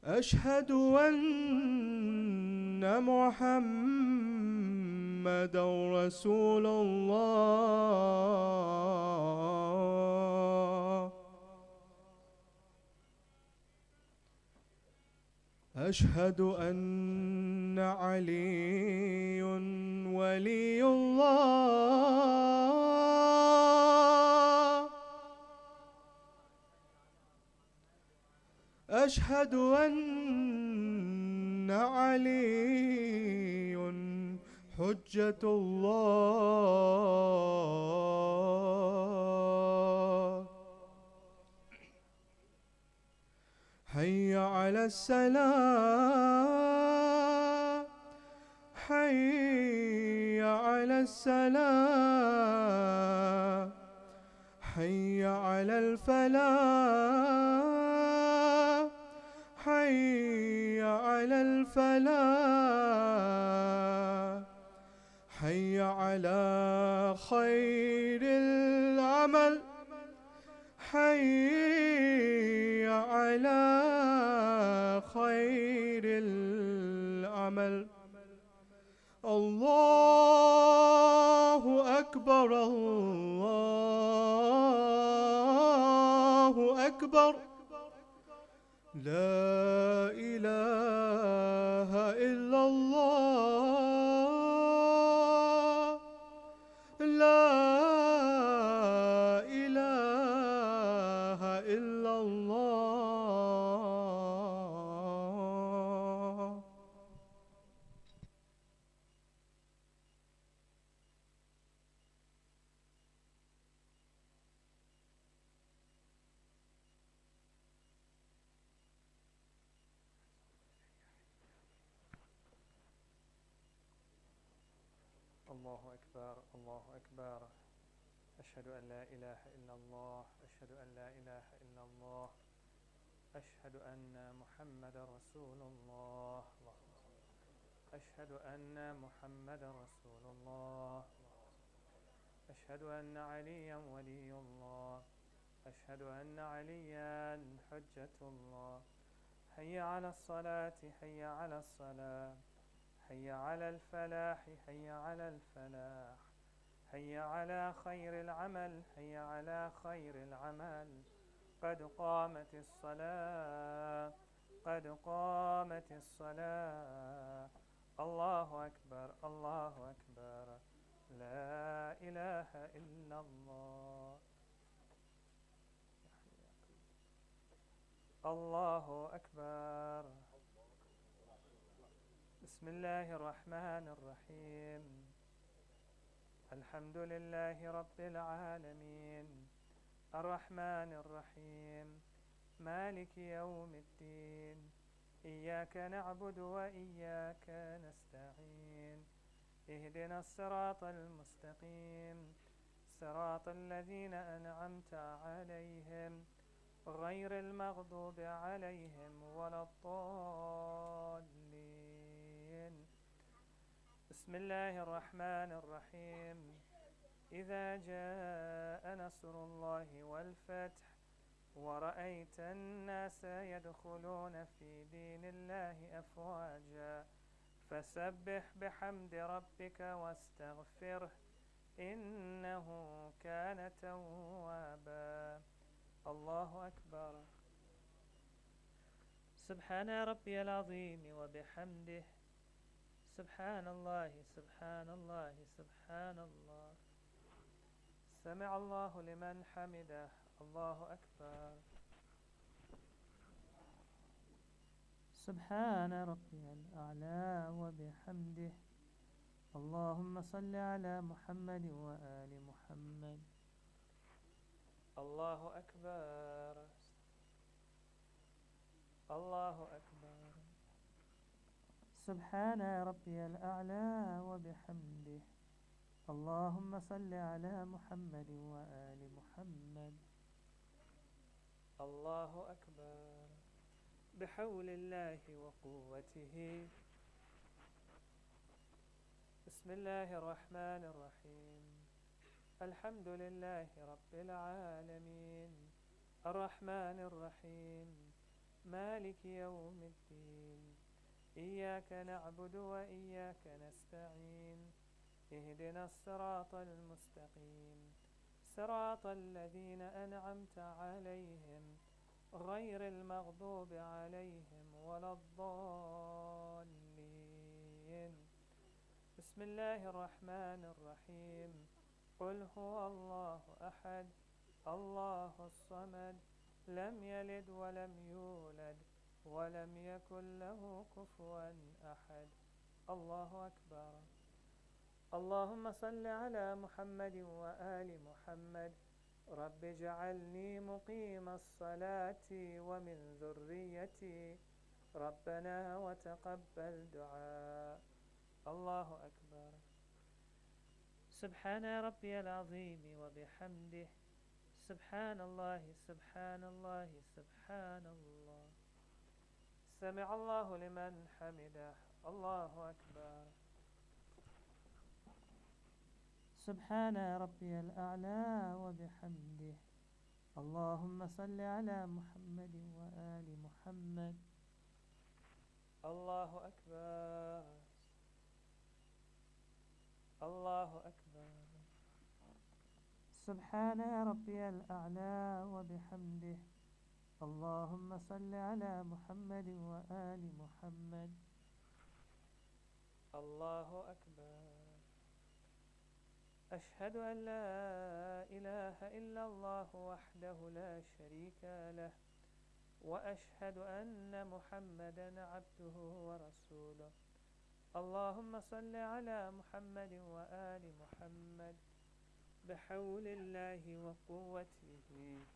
أشهد أن محمدا رسول الله. أشهد أن علي ولي الله. أشهد أن علي حجة الله. حي على السلام. حي على السلام. حي على الفلاح. حي على الفلاح. حي على خير العمل. حي على خير العمل. الله أكبر الله أكبر. لا إله إلا الله. لا إله إلا الله. الله أكبر الله أكبر. أشهد أن لا إله إلا الله. أشهد أن لا إله إلا الله. أشهد أن محمد رسول الله. أشهد أن محمد رسول الله. أشهد أن عليا ولي الله. أشهد أن عليا حجة الله. حي على الصلاة. حي على الصلاة. حي على الفلاح. حي على الفلاح. حي على خير العمل. حي على خير العمل. قد قامت الصلاة. قد قامت الصلاة. الله أكبر الله أكبر. لا إله إلا الله. الله أكبر. بسم الله الرحمن الرحيم. الحمد لله رب العالمين. الرحمن الرحيم. مالك يوم الدين. إياك نعبد وإياك نستعين. اهدنا الصراط المستقيم. صراط الذين أنعمت عليهم غير المغضوب عليهم ولا الضالين. بسم الله الرحمن الرحيم. إذا جاء نصر الله والفتح ورأيت الناس يدخلون في دين الله أفواجا فسبح بحمد ربك واستغفره إنه كان توابا. الله أكبر. سبحان ربي العظيم وبحمده. سبحان الله سبحان الله سبحان الله. سمع الله لمن حمده. الله أكبر. سبحان ربي الأعلى وبحمده. اللهم صل على محمد وآل محمد. الله أكبر. الله أكبر. سبحان ربي الأعلى وبحمده. اللهم صل على محمد وآل محمد. الله أكبر. بحول الله وقوته. بسم الله الرحمن الرحيم. الحمد لله رب العالمين الرحمن الرحيم مالك يوم الدين. إياك نعبد وإياك نستعين. اهدنا الصراط المستقيم صراط الذين أنعمت عليهم غير المغضوب عليهم ولا الضالين. بسم الله الرحمن الرحيم. قل هو الله أحد الله الصمد لم يلد ولم يولد ولم يكن له كفوا أحد. الله أكبر. اللهم صل على محمد وآل محمد. رب اجعلني مقيم الصلاة ومن ذريتي ربنا وتقبل دعاء. الله أكبر. سبحان ربي العظيم وبحمده. سبحان الله سبحان الله سبحان الله. سمع الله لمن حمده. الله أكبر. سبحان ربي الأعلى وبحمده. اللهم صل على محمد وآل محمد. الله أكبر. الله أكبر. سبحان ربي الأعلى وبحمده. اللهم صل على محمد وآل محمد. الله أكبر. أشهد أن لا إله إلا الله وحده لا شريك له وأشهد أن محمدا عبده ورسوله. اللهم صل على محمد وآل محمد بحول الله وقوته.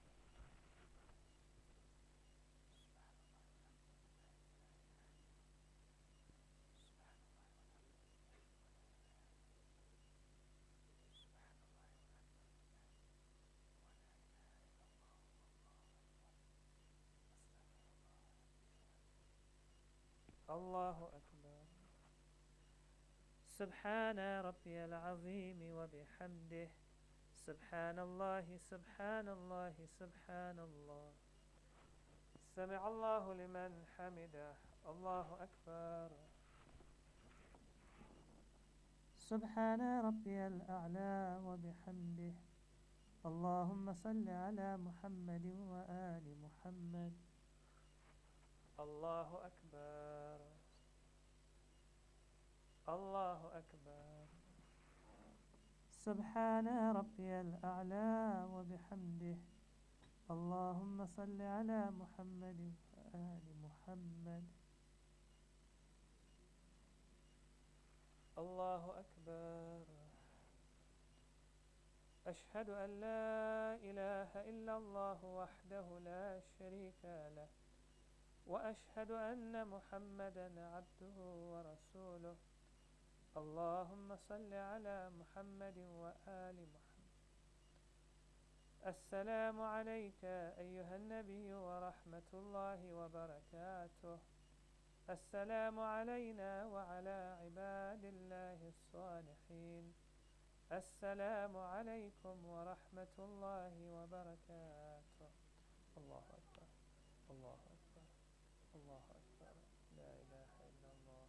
الله أكبر. سبحان ربي العظيم وبحمده. سبحان الله سبحان الله سبحان الله. سمع الله لمن حمده. الله أكبر. سبحان ربي الأعلى وبحمده. اللهم صل على محمد وآل محمد. الله أكبر. الله أكبر. سبحان ربي الأعلى وبحمده. اللهم صل على محمد وآل محمد. الله أكبر. أشهد أن لا إله إلا الله وحده لا شريك له وأشهد أن محمدا عبده ورسوله. اللهم صل على محمد وآل محمد. السلام عليك أيها النبي ورحمة الله وبركاته. السلام علينا وعلى عباد الله الصالحين. السلام عليكم ورحمة الله وبركاته. الله أكبر. الله أكبر. الله أكبر. لا إله إلا الله.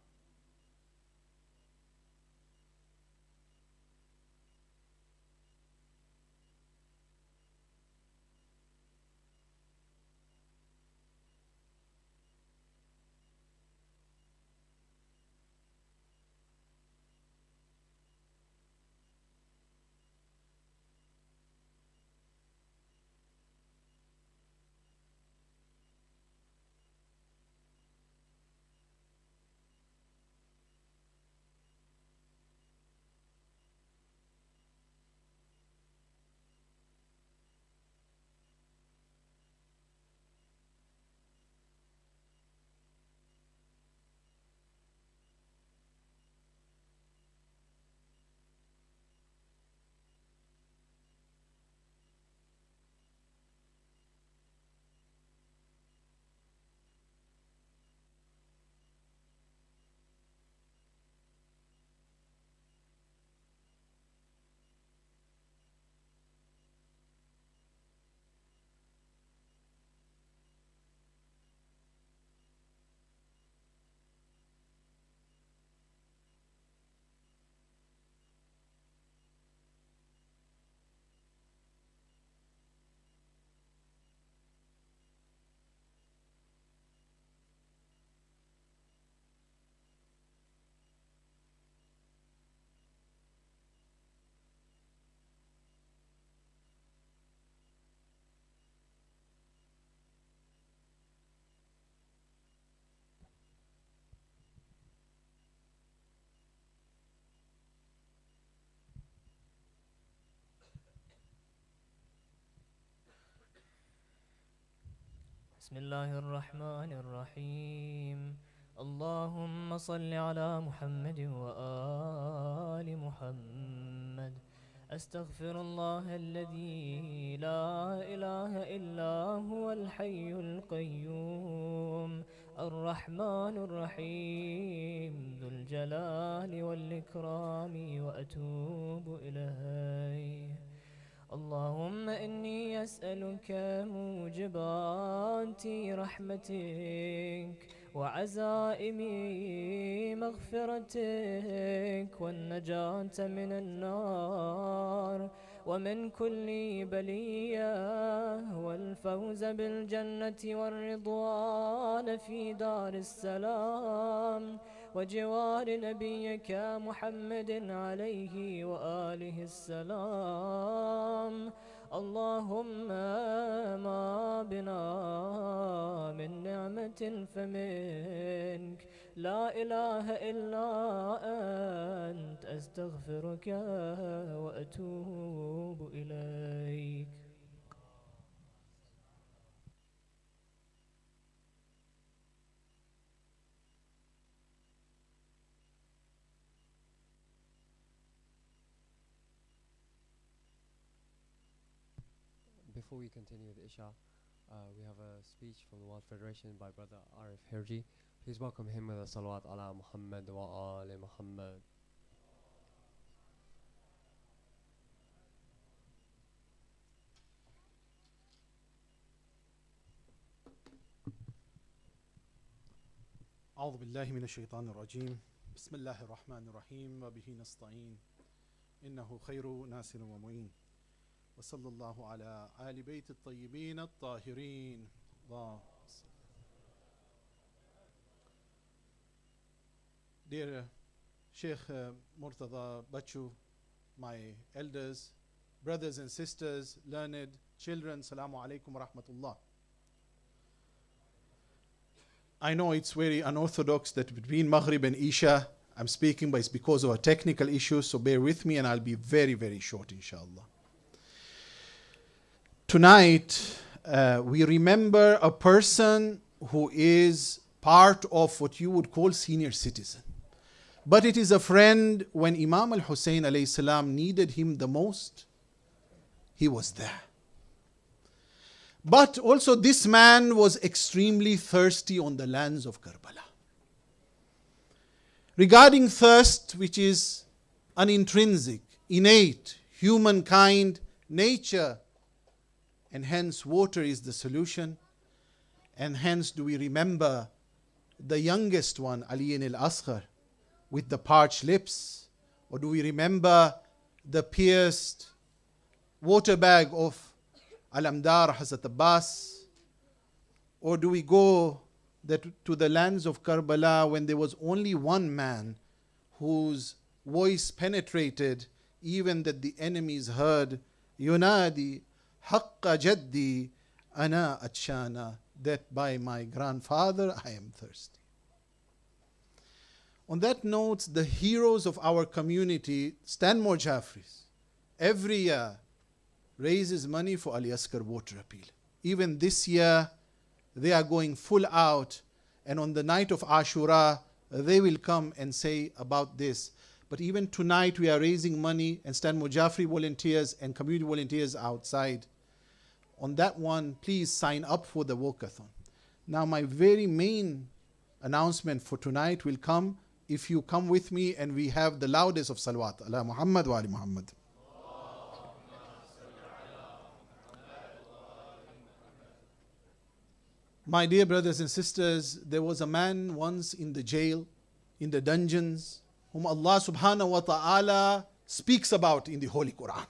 بسم الله الرحمن الرحيم اللهم صل على محمد وآل محمد أستغفر الله الذي لا إله إلا هو الحي القيوم الرحمن الرحيم ذو الجلال والإكرام وأتوب إليه اللهم إني أسألك موجبات رحمتك وعزائم مغفرتك والنجاة من النار ومن كل بلية والفوز بالجنة والرضوان في دار السلام وجوار نبيك محمد عليه وآله السلام اللهم ما بنا من نعمة فمنك لا إله إلا أنت أستغفرك وأتوب إليك. Before we continue with Isha, we have a speech from the World Federation by Brother Arif Hirji. Please welcome him with a salawat ala Muhammad wa ali Muhammad. أعوذ بالله من الشيطان الرجيم بسم الله الرحمن الرحيم وبه نستعين إنه خير ناصر ومعين وصلى الله على آل بيت الطيبين الطاهرين. Dear Shaykh Murtaza Bachoo, my elders, brothers and sisters, learned children, Assalamu alaikum wa rahmatullah. I know it's very unorthodox that between Maghrib and Isha I'm speaking, but it's because of a technical issue, so bear with me and I'll be very, very short, inshallah. Tonight, we remember a person who is part of what you would call senior citizen. But it is a friend. When Imam al-Hussein alayhi salam needed him the most, he was there. But also this man was extremely thirsty on the lands of Karbala. Regarding thirst, which is an intrinsic, innate, humankind nature, and hence water is the solution, and hence do we remember the youngest one, Ali al-Asghar, with the parched lips, or do we remember the pierced water bag of Alamdar Hazrat Abbas, or do we go to the lands of Karbala when there was only one man whose voice penetrated even that the enemies heard, Yunadi Haqqa Jaddi Ana Atshana, that by my grandfather I am thirsty. On that note, the heroes of our community, Stanmore Jaffries, every year raises money for Ali Asghar water appeal. Even this year, they are going full out, and on the night of Ashura, they will come and say about this. But even tonight, we are raising money, and Stanmore Jaffrey volunteers and community volunteers outside. On that one, please sign up for the walkathon. Now, my very main announcement for tonight will come if you come with me and we have the loudest of salawat. Ala Muhammad wa ali Muhammad. My dear brothers and sisters, there was a man once in the jail, in the dungeons, whom Allah subhanahu wa ta'ala speaks about in the Holy Quran.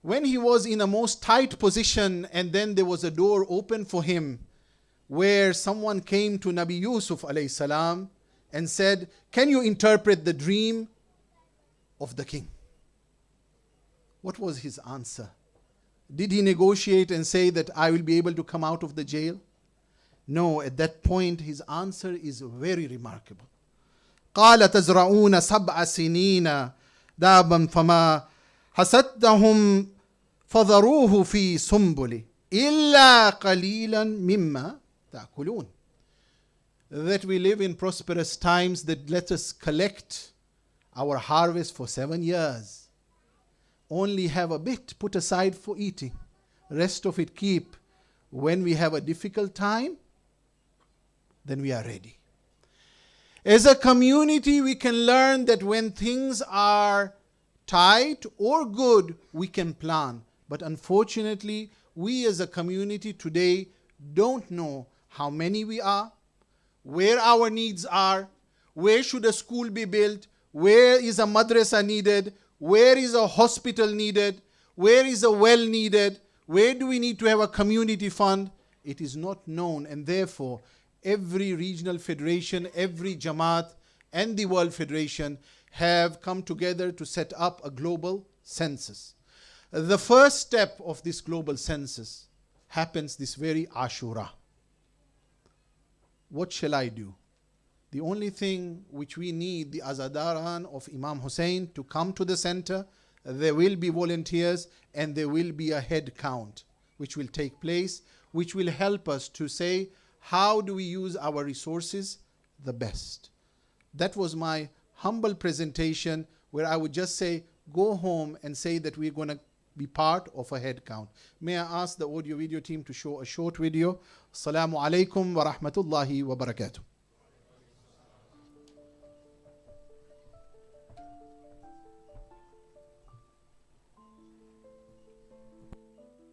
When he was in a most tight position, and then there was a door open for him where someone came to Nabi Yusuf alayhi salam and said, "Can you interpret the dream of the king?" What was his answer? Did he negotiate and say that I will be able to come out of the jail? No, at that point his answer is very remarkable. قال تزرعون سبع سنين دابا فما حسدتهم فذروه في سنبله إِلَّا قَلِيلًا مِمَّا تَأْكُلُونَ. That we live in prosperous times that let us collect our harvest for 7 years. Only have a bit put aside for eating. Rest of it keep. When we have a difficult time, then we are ready. As a community, we can learn that when things are tight or good, we can plan. But unfortunately, we as a community today don't know how many we are, where our needs are, where should a school be built, where is a madrasa needed, where is a hospital needed, where is a well needed, where do we need to have a community fund. It is not known, and therefore every regional federation, every Jamaat and the World Federation have come together to set up a global census. The first step of this global census happens this very Ashura. What shall I do? The only thing which we need, the Azadaran of Imam Hussein to come to the center. There will be volunteers and there will be a head count which will take place, which will help us to say, how do we use our resources the best? That was my humble presentation, where I would just say, go home and say that we're going to be part of a head count. May I ask the audio video team to show a short video. Assalamu alaikum wa rahmatullahi wa barakatuh.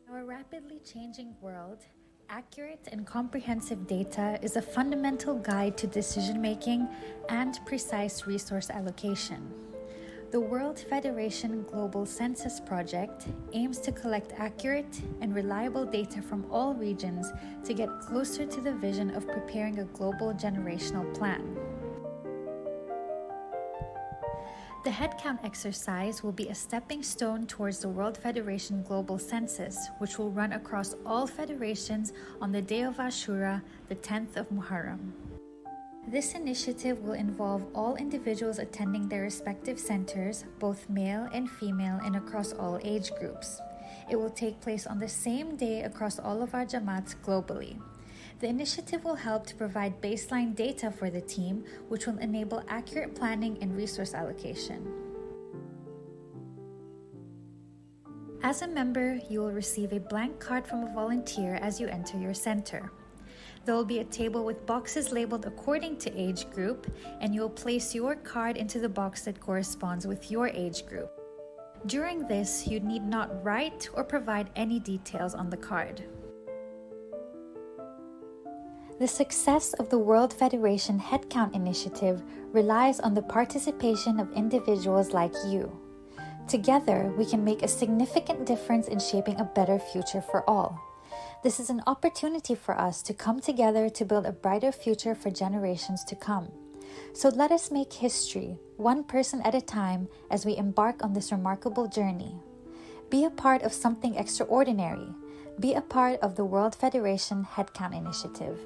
Our rapidly changing world, accurate and comprehensive data is a fundamental guide to decision-making and precise resource allocation. The World Federation Global Census Project aims to collect accurate and reliable data from all regions to get closer to the vision of preparing a global generational plan. The headcount exercise will be a stepping stone towards the World Federation Global Census, which will run across all federations on the day of Ashura, the 10th of Muharram. This initiative will involve all individuals attending their respective centers, both male and female, and across all age groups. It will take place on the same day across all of our Jamaats globally. The initiative will help to provide baseline data for the team, which will enable accurate planning and resource allocation. As a member, you will receive a blank card from a volunteer as you enter your center. There will be a table with boxes labeled according to age group, and you will place your card into the box that corresponds with your age group. During this, you need not write or provide any details on the card. The success of the World Federation Headcount Initiative relies on the participation of individuals like you. Together, we can make a significant difference in shaping a better future for all. This is an opportunity for us to come together to build a brighter future for generations to come. So let us make history, one person at a time, as we embark on this remarkable journey. Be a part of something extraordinary. Be a part of the World Federation Headcount Initiative.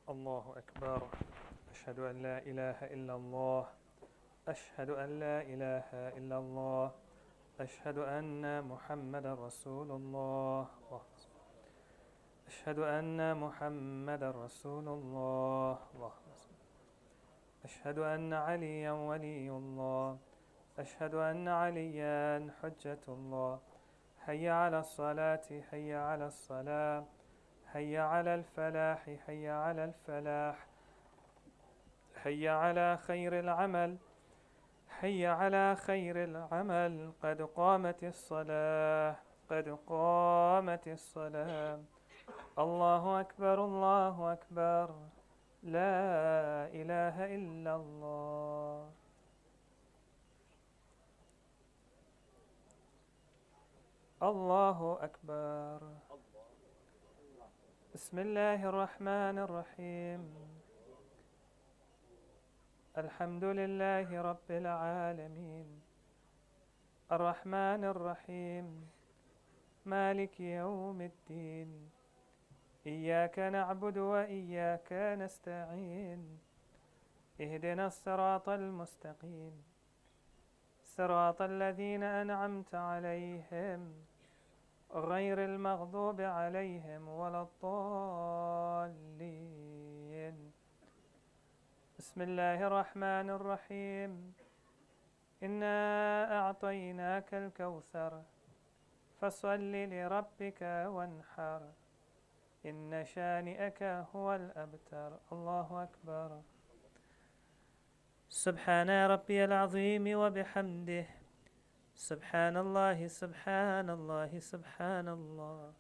الله أكبر أشهد أن لا إله إلا الله أشهد أن لا إله إلا الله أشهد أن محمدا رسول الله أشهد أن محمدا رسول الله أشهد أن عليا ولي الله أشهد أن عليا حجة الله حي على الصلاة حي على الصلاة حي على الفلاح حي على الفلاح حي على خير العمل حي على خير العمل قد قامت الصلاة قد قامت الصلاة الله أكبر الله أكبر لا إله إلا الله الله أكبر بسم الله الرحمن الرحيم الحمد لله رب العالمين الرحمن الرحيم مالك يوم الدين إياك نعبد وإياك نستعين اهدنا الصراط المستقيم صراط الذين أنعمت عليهم غير المغضوب عليهم ولا الضالين. بسم الله الرحمن الرحيم. إنا أعطيناك الكوثر فصل لربك وانحر إن شانئك هو الأبتر. الله أكبر. سبحان ربي العظيم وبحمده سبحان الله سبحان الله سبحان الله.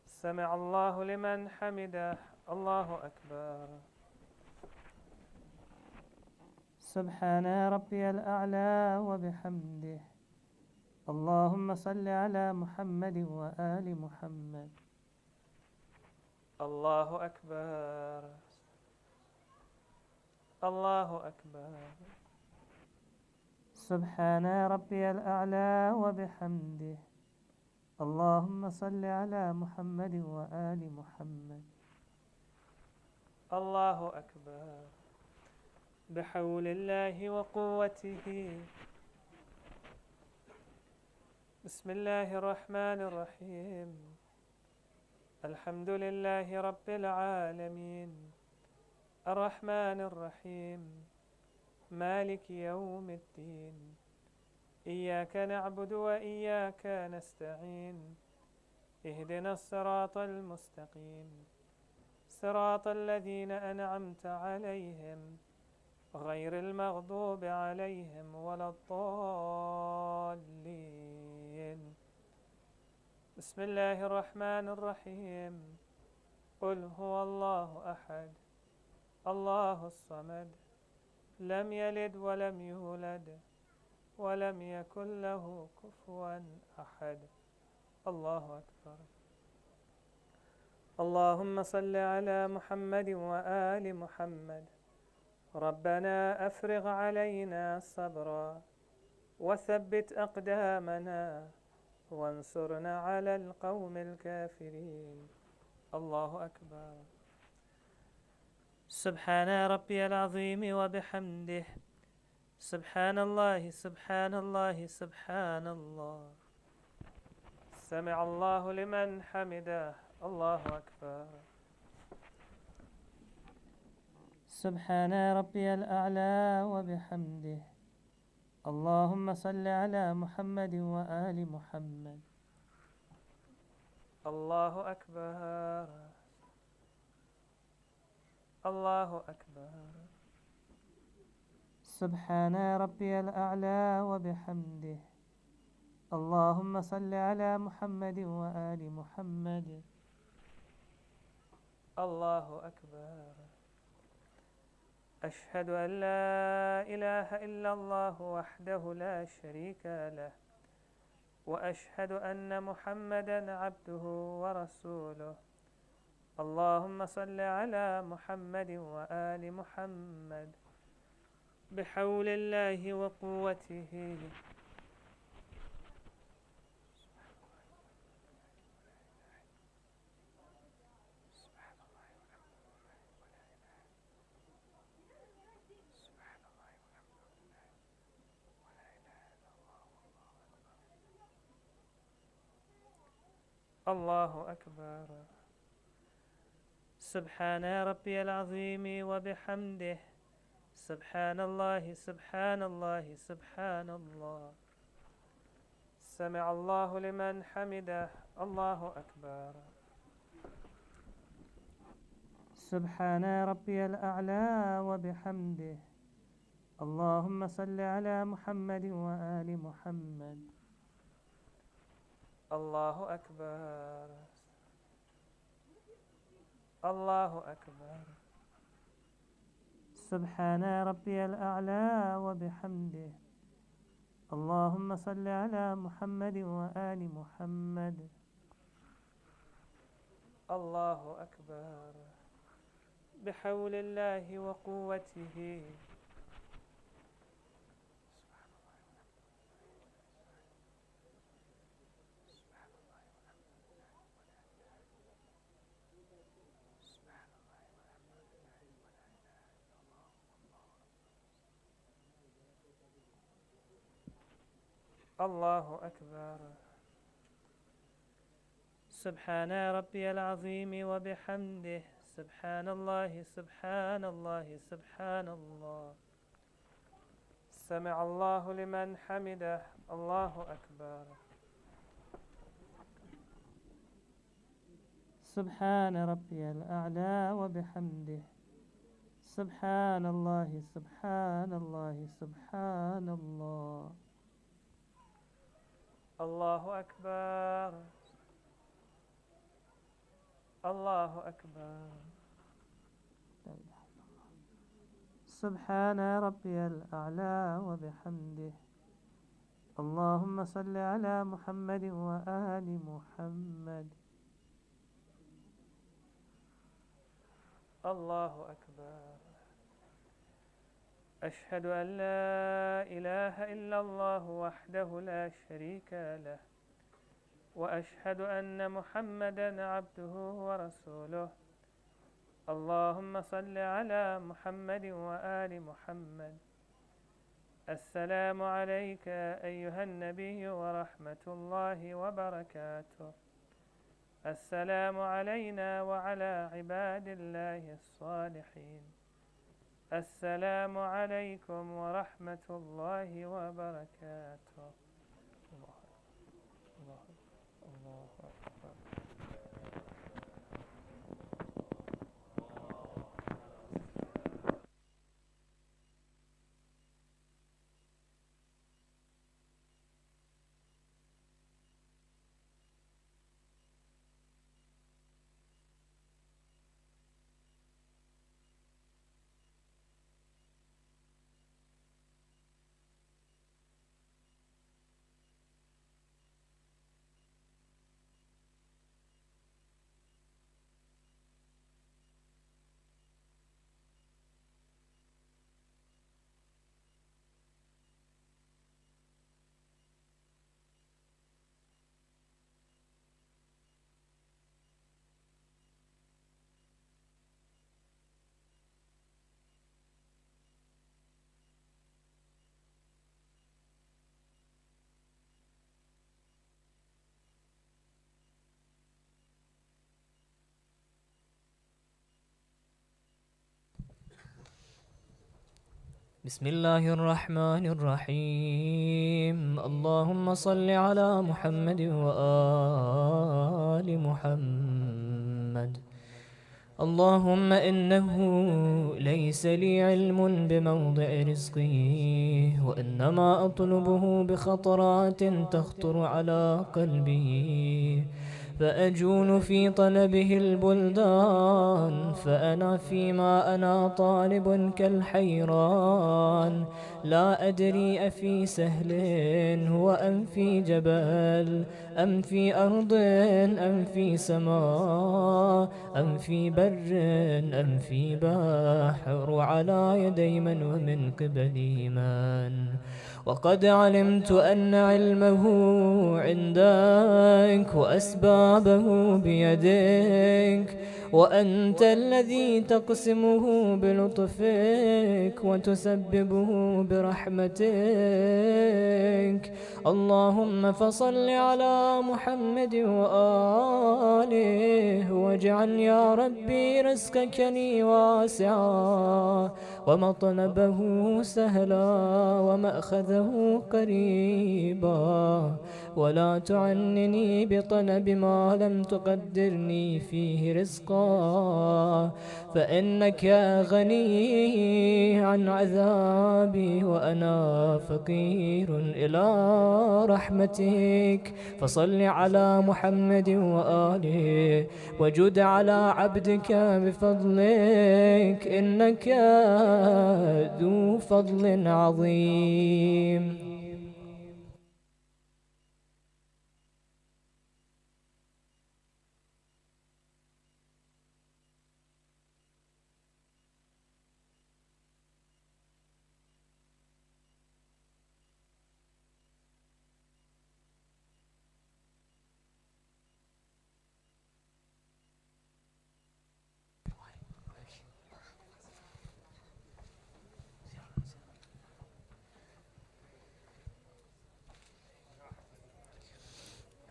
سمع الله لمن حمده. الله أكبر. سبحان ربي الأعلى وبحمده اللهم صل على محمد وآل محمد. الله أكبر. الله أكبر. سبحان ربي الأعلى وبحمده اللهم صل على محمد وآل محمد. الله أكبر. بحول الله وقوته. بسم الله الرحمن الرحيم. الحمد لله رب العالمين الرحمن الرحيم مالك يوم الدين إياك نعبد وإياك نستعين اهدنا الصراط المستقيم صراط الذين أنعمت عليهم غير المغضوب عليهم ولا الضالين. بسم الله الرحمن الرحيم. قل هو الله أحد الله الصمد لم يلد ولم يولد ولم يكن له كفوا أحد. الله أكبر. اللهم صل على محمد وآل محمد. ربنا أفرغ علينا صبرا وثبت أقدامنا وانصرنا على القوم الكافرين. الله أكبر. سبحان ربي العظيم وبحمده سبحان الله سبحان الله سبحان الله. سمع الله لمن حمده. الله أكبر. سبحان ربي الأعلى وبحمده اللهم صل على محمد وآل محمد. الله أكبر. الله أكبر. سبحان ربي الأعلى وبحمده اللهم صل على محمد وآل محمد. الله أكبر. أشهد أن لا إله إلا الله وحده لا شريك له وأشهد أن محمدا عبده ورسوله. اللهم صل على محمد وآل محمد بحول الله وقوته. الله أكبر. سبحان ربي العظيم وبحمده سبحان الله سبحان الله سبحان الله. سمع الله لمن حمده. الله أكبر. سبحان ربي الأعلى وبحمده اللهم صل على محمد وآل محمد. الله أكبر. الله أكبر. سبحان ربي الأعلى وبحمده اللهم صل على محمد وآل محمد. الله أكبر. بحول الله وقوته. سبحان الله أكبر. سبحان ربي العظيم وبحمده. سبحان الله سبحان الله سبحان الله. سمع الله لمن حمده. الله أكبر. سبحان ربي الأعلى وبحمده. سبحان الله سبحان الله سبحان الله. الله أكبر. الله أكبر. سبحان ربي الأعلى وبحمده. اللهم صل على محمد وآل محمد. الله أكبر. أشهد أن لا إله إلا الله وحده لا شريك له، وأشهد أن محمدا عبده ورسوله. اللهم صل على محمد وآل محمد. السلام عليك أيها النبي ورحمة الله وبركاته. السلام علينا وعلى عباد الله الصالحين. السلام عليكم ورحمة الله وبركاته. الله الله الله أكبر. بسم الله الرحمن الرحيم. اللهم صل على محمد وآل محمد. اللهم إنه ليس لي علم بموضع رزقي، وإنما أطلبه بخطرات تخطر على قلبي، فأجول في طلبه البلدان، فأنا فيما أنا طالب كالحيران، لا أدري أفي سهل هو أم في جبل، أم في أرض أم في سماء، أم في بر أم في بحر، على يدي من ومن قبل من. وقد علمت أن علمه عندك وأسبابه بيدك، وأنت الذي تقسمه بلطفك وتسببه برحمتك. اللهم فصل على محمد وآله، واجعل يا ربي رزقك لي واسعا، ومطلبه سهلا، ومأخذه قريبا، ولا تعنني بطلب ما لم تقدرني فيه رزقا، فإنك غني عن عذابي، وأنا فقير إلى رحمتك. فصل على محمد وآله، وجد على عبدك بفضلك، إنك ذو فضل عظيم.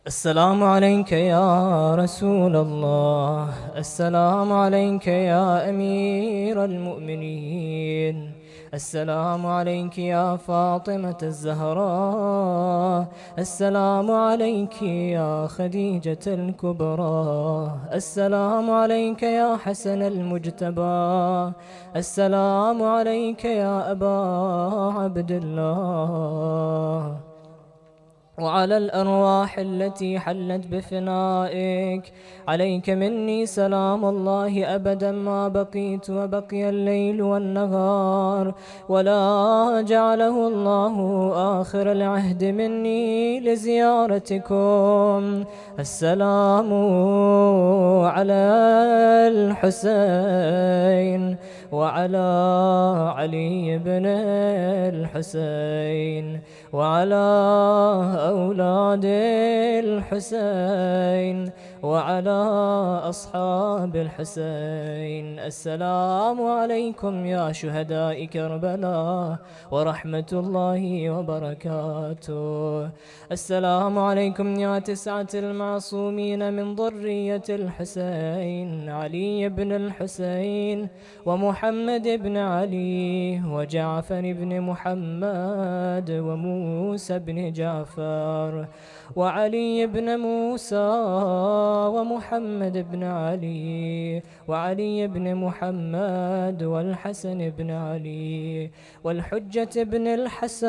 السلام عليك يا رسول الله، السلام عليك يا أمير المؤمنين، السلام عليك يا فاطمة الزهراء، السلام عليك يا خديجة الكبرى، السلام عليك يا حسن المجتبى، السلام عليك يا أبا عبد الله، وعلى الأرواح التي حلت بفنائك. عليك مني سلام الله أبدا ما بقيت وبقي الليل والنهار، ولا جعله الله آخر العهد مني لزيارتكم. السلام على الحسين وعلى علي بن الحسين وعلى أولاد الحسين وعلى أصحاب الحسين. السلام عليكم يا شهداء كربلاء ورحمة الله وبركاته. السلام عليكم يا 9 المعصومين من ذرية الحسين، علي بن الحسين ومحمد بن علي وجعفر بن محمد وموسى بن جعفر وعلي بن موسى ومحمد بن علي وعلي بن محمد والحسن بن علي والحجة بن الحسن.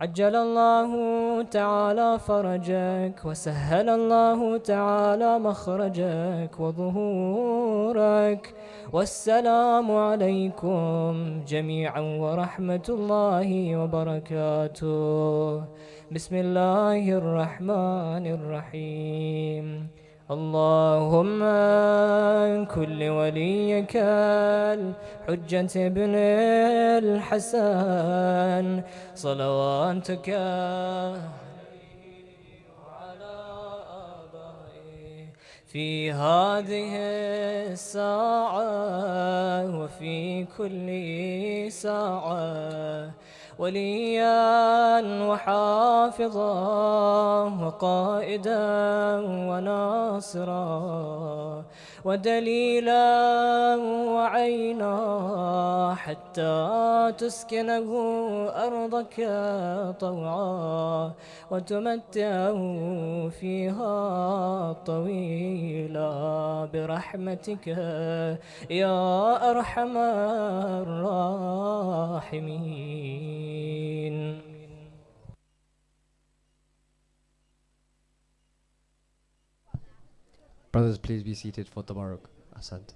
عجل الله تعالى فرجك وسهل الله تعالى مخرجك وظهورك. والسلام عليكم جميعا ورحمة الله وبركاته. بسم الله الرحمن الرحيم. اللهم كن لوليك الحجة بن الحسن صلواتك وعلى آبائه في هذه الساعة وفي كل ساعة، وليا وحافظا وقائدا وناصرا ودليلا وعينا حتى تسكنه أرضك طوعا وتمتعه فيها طويلا برحمتك يا أرحم الراحمين. Brothers, please be seated for Tabarruk. Asante.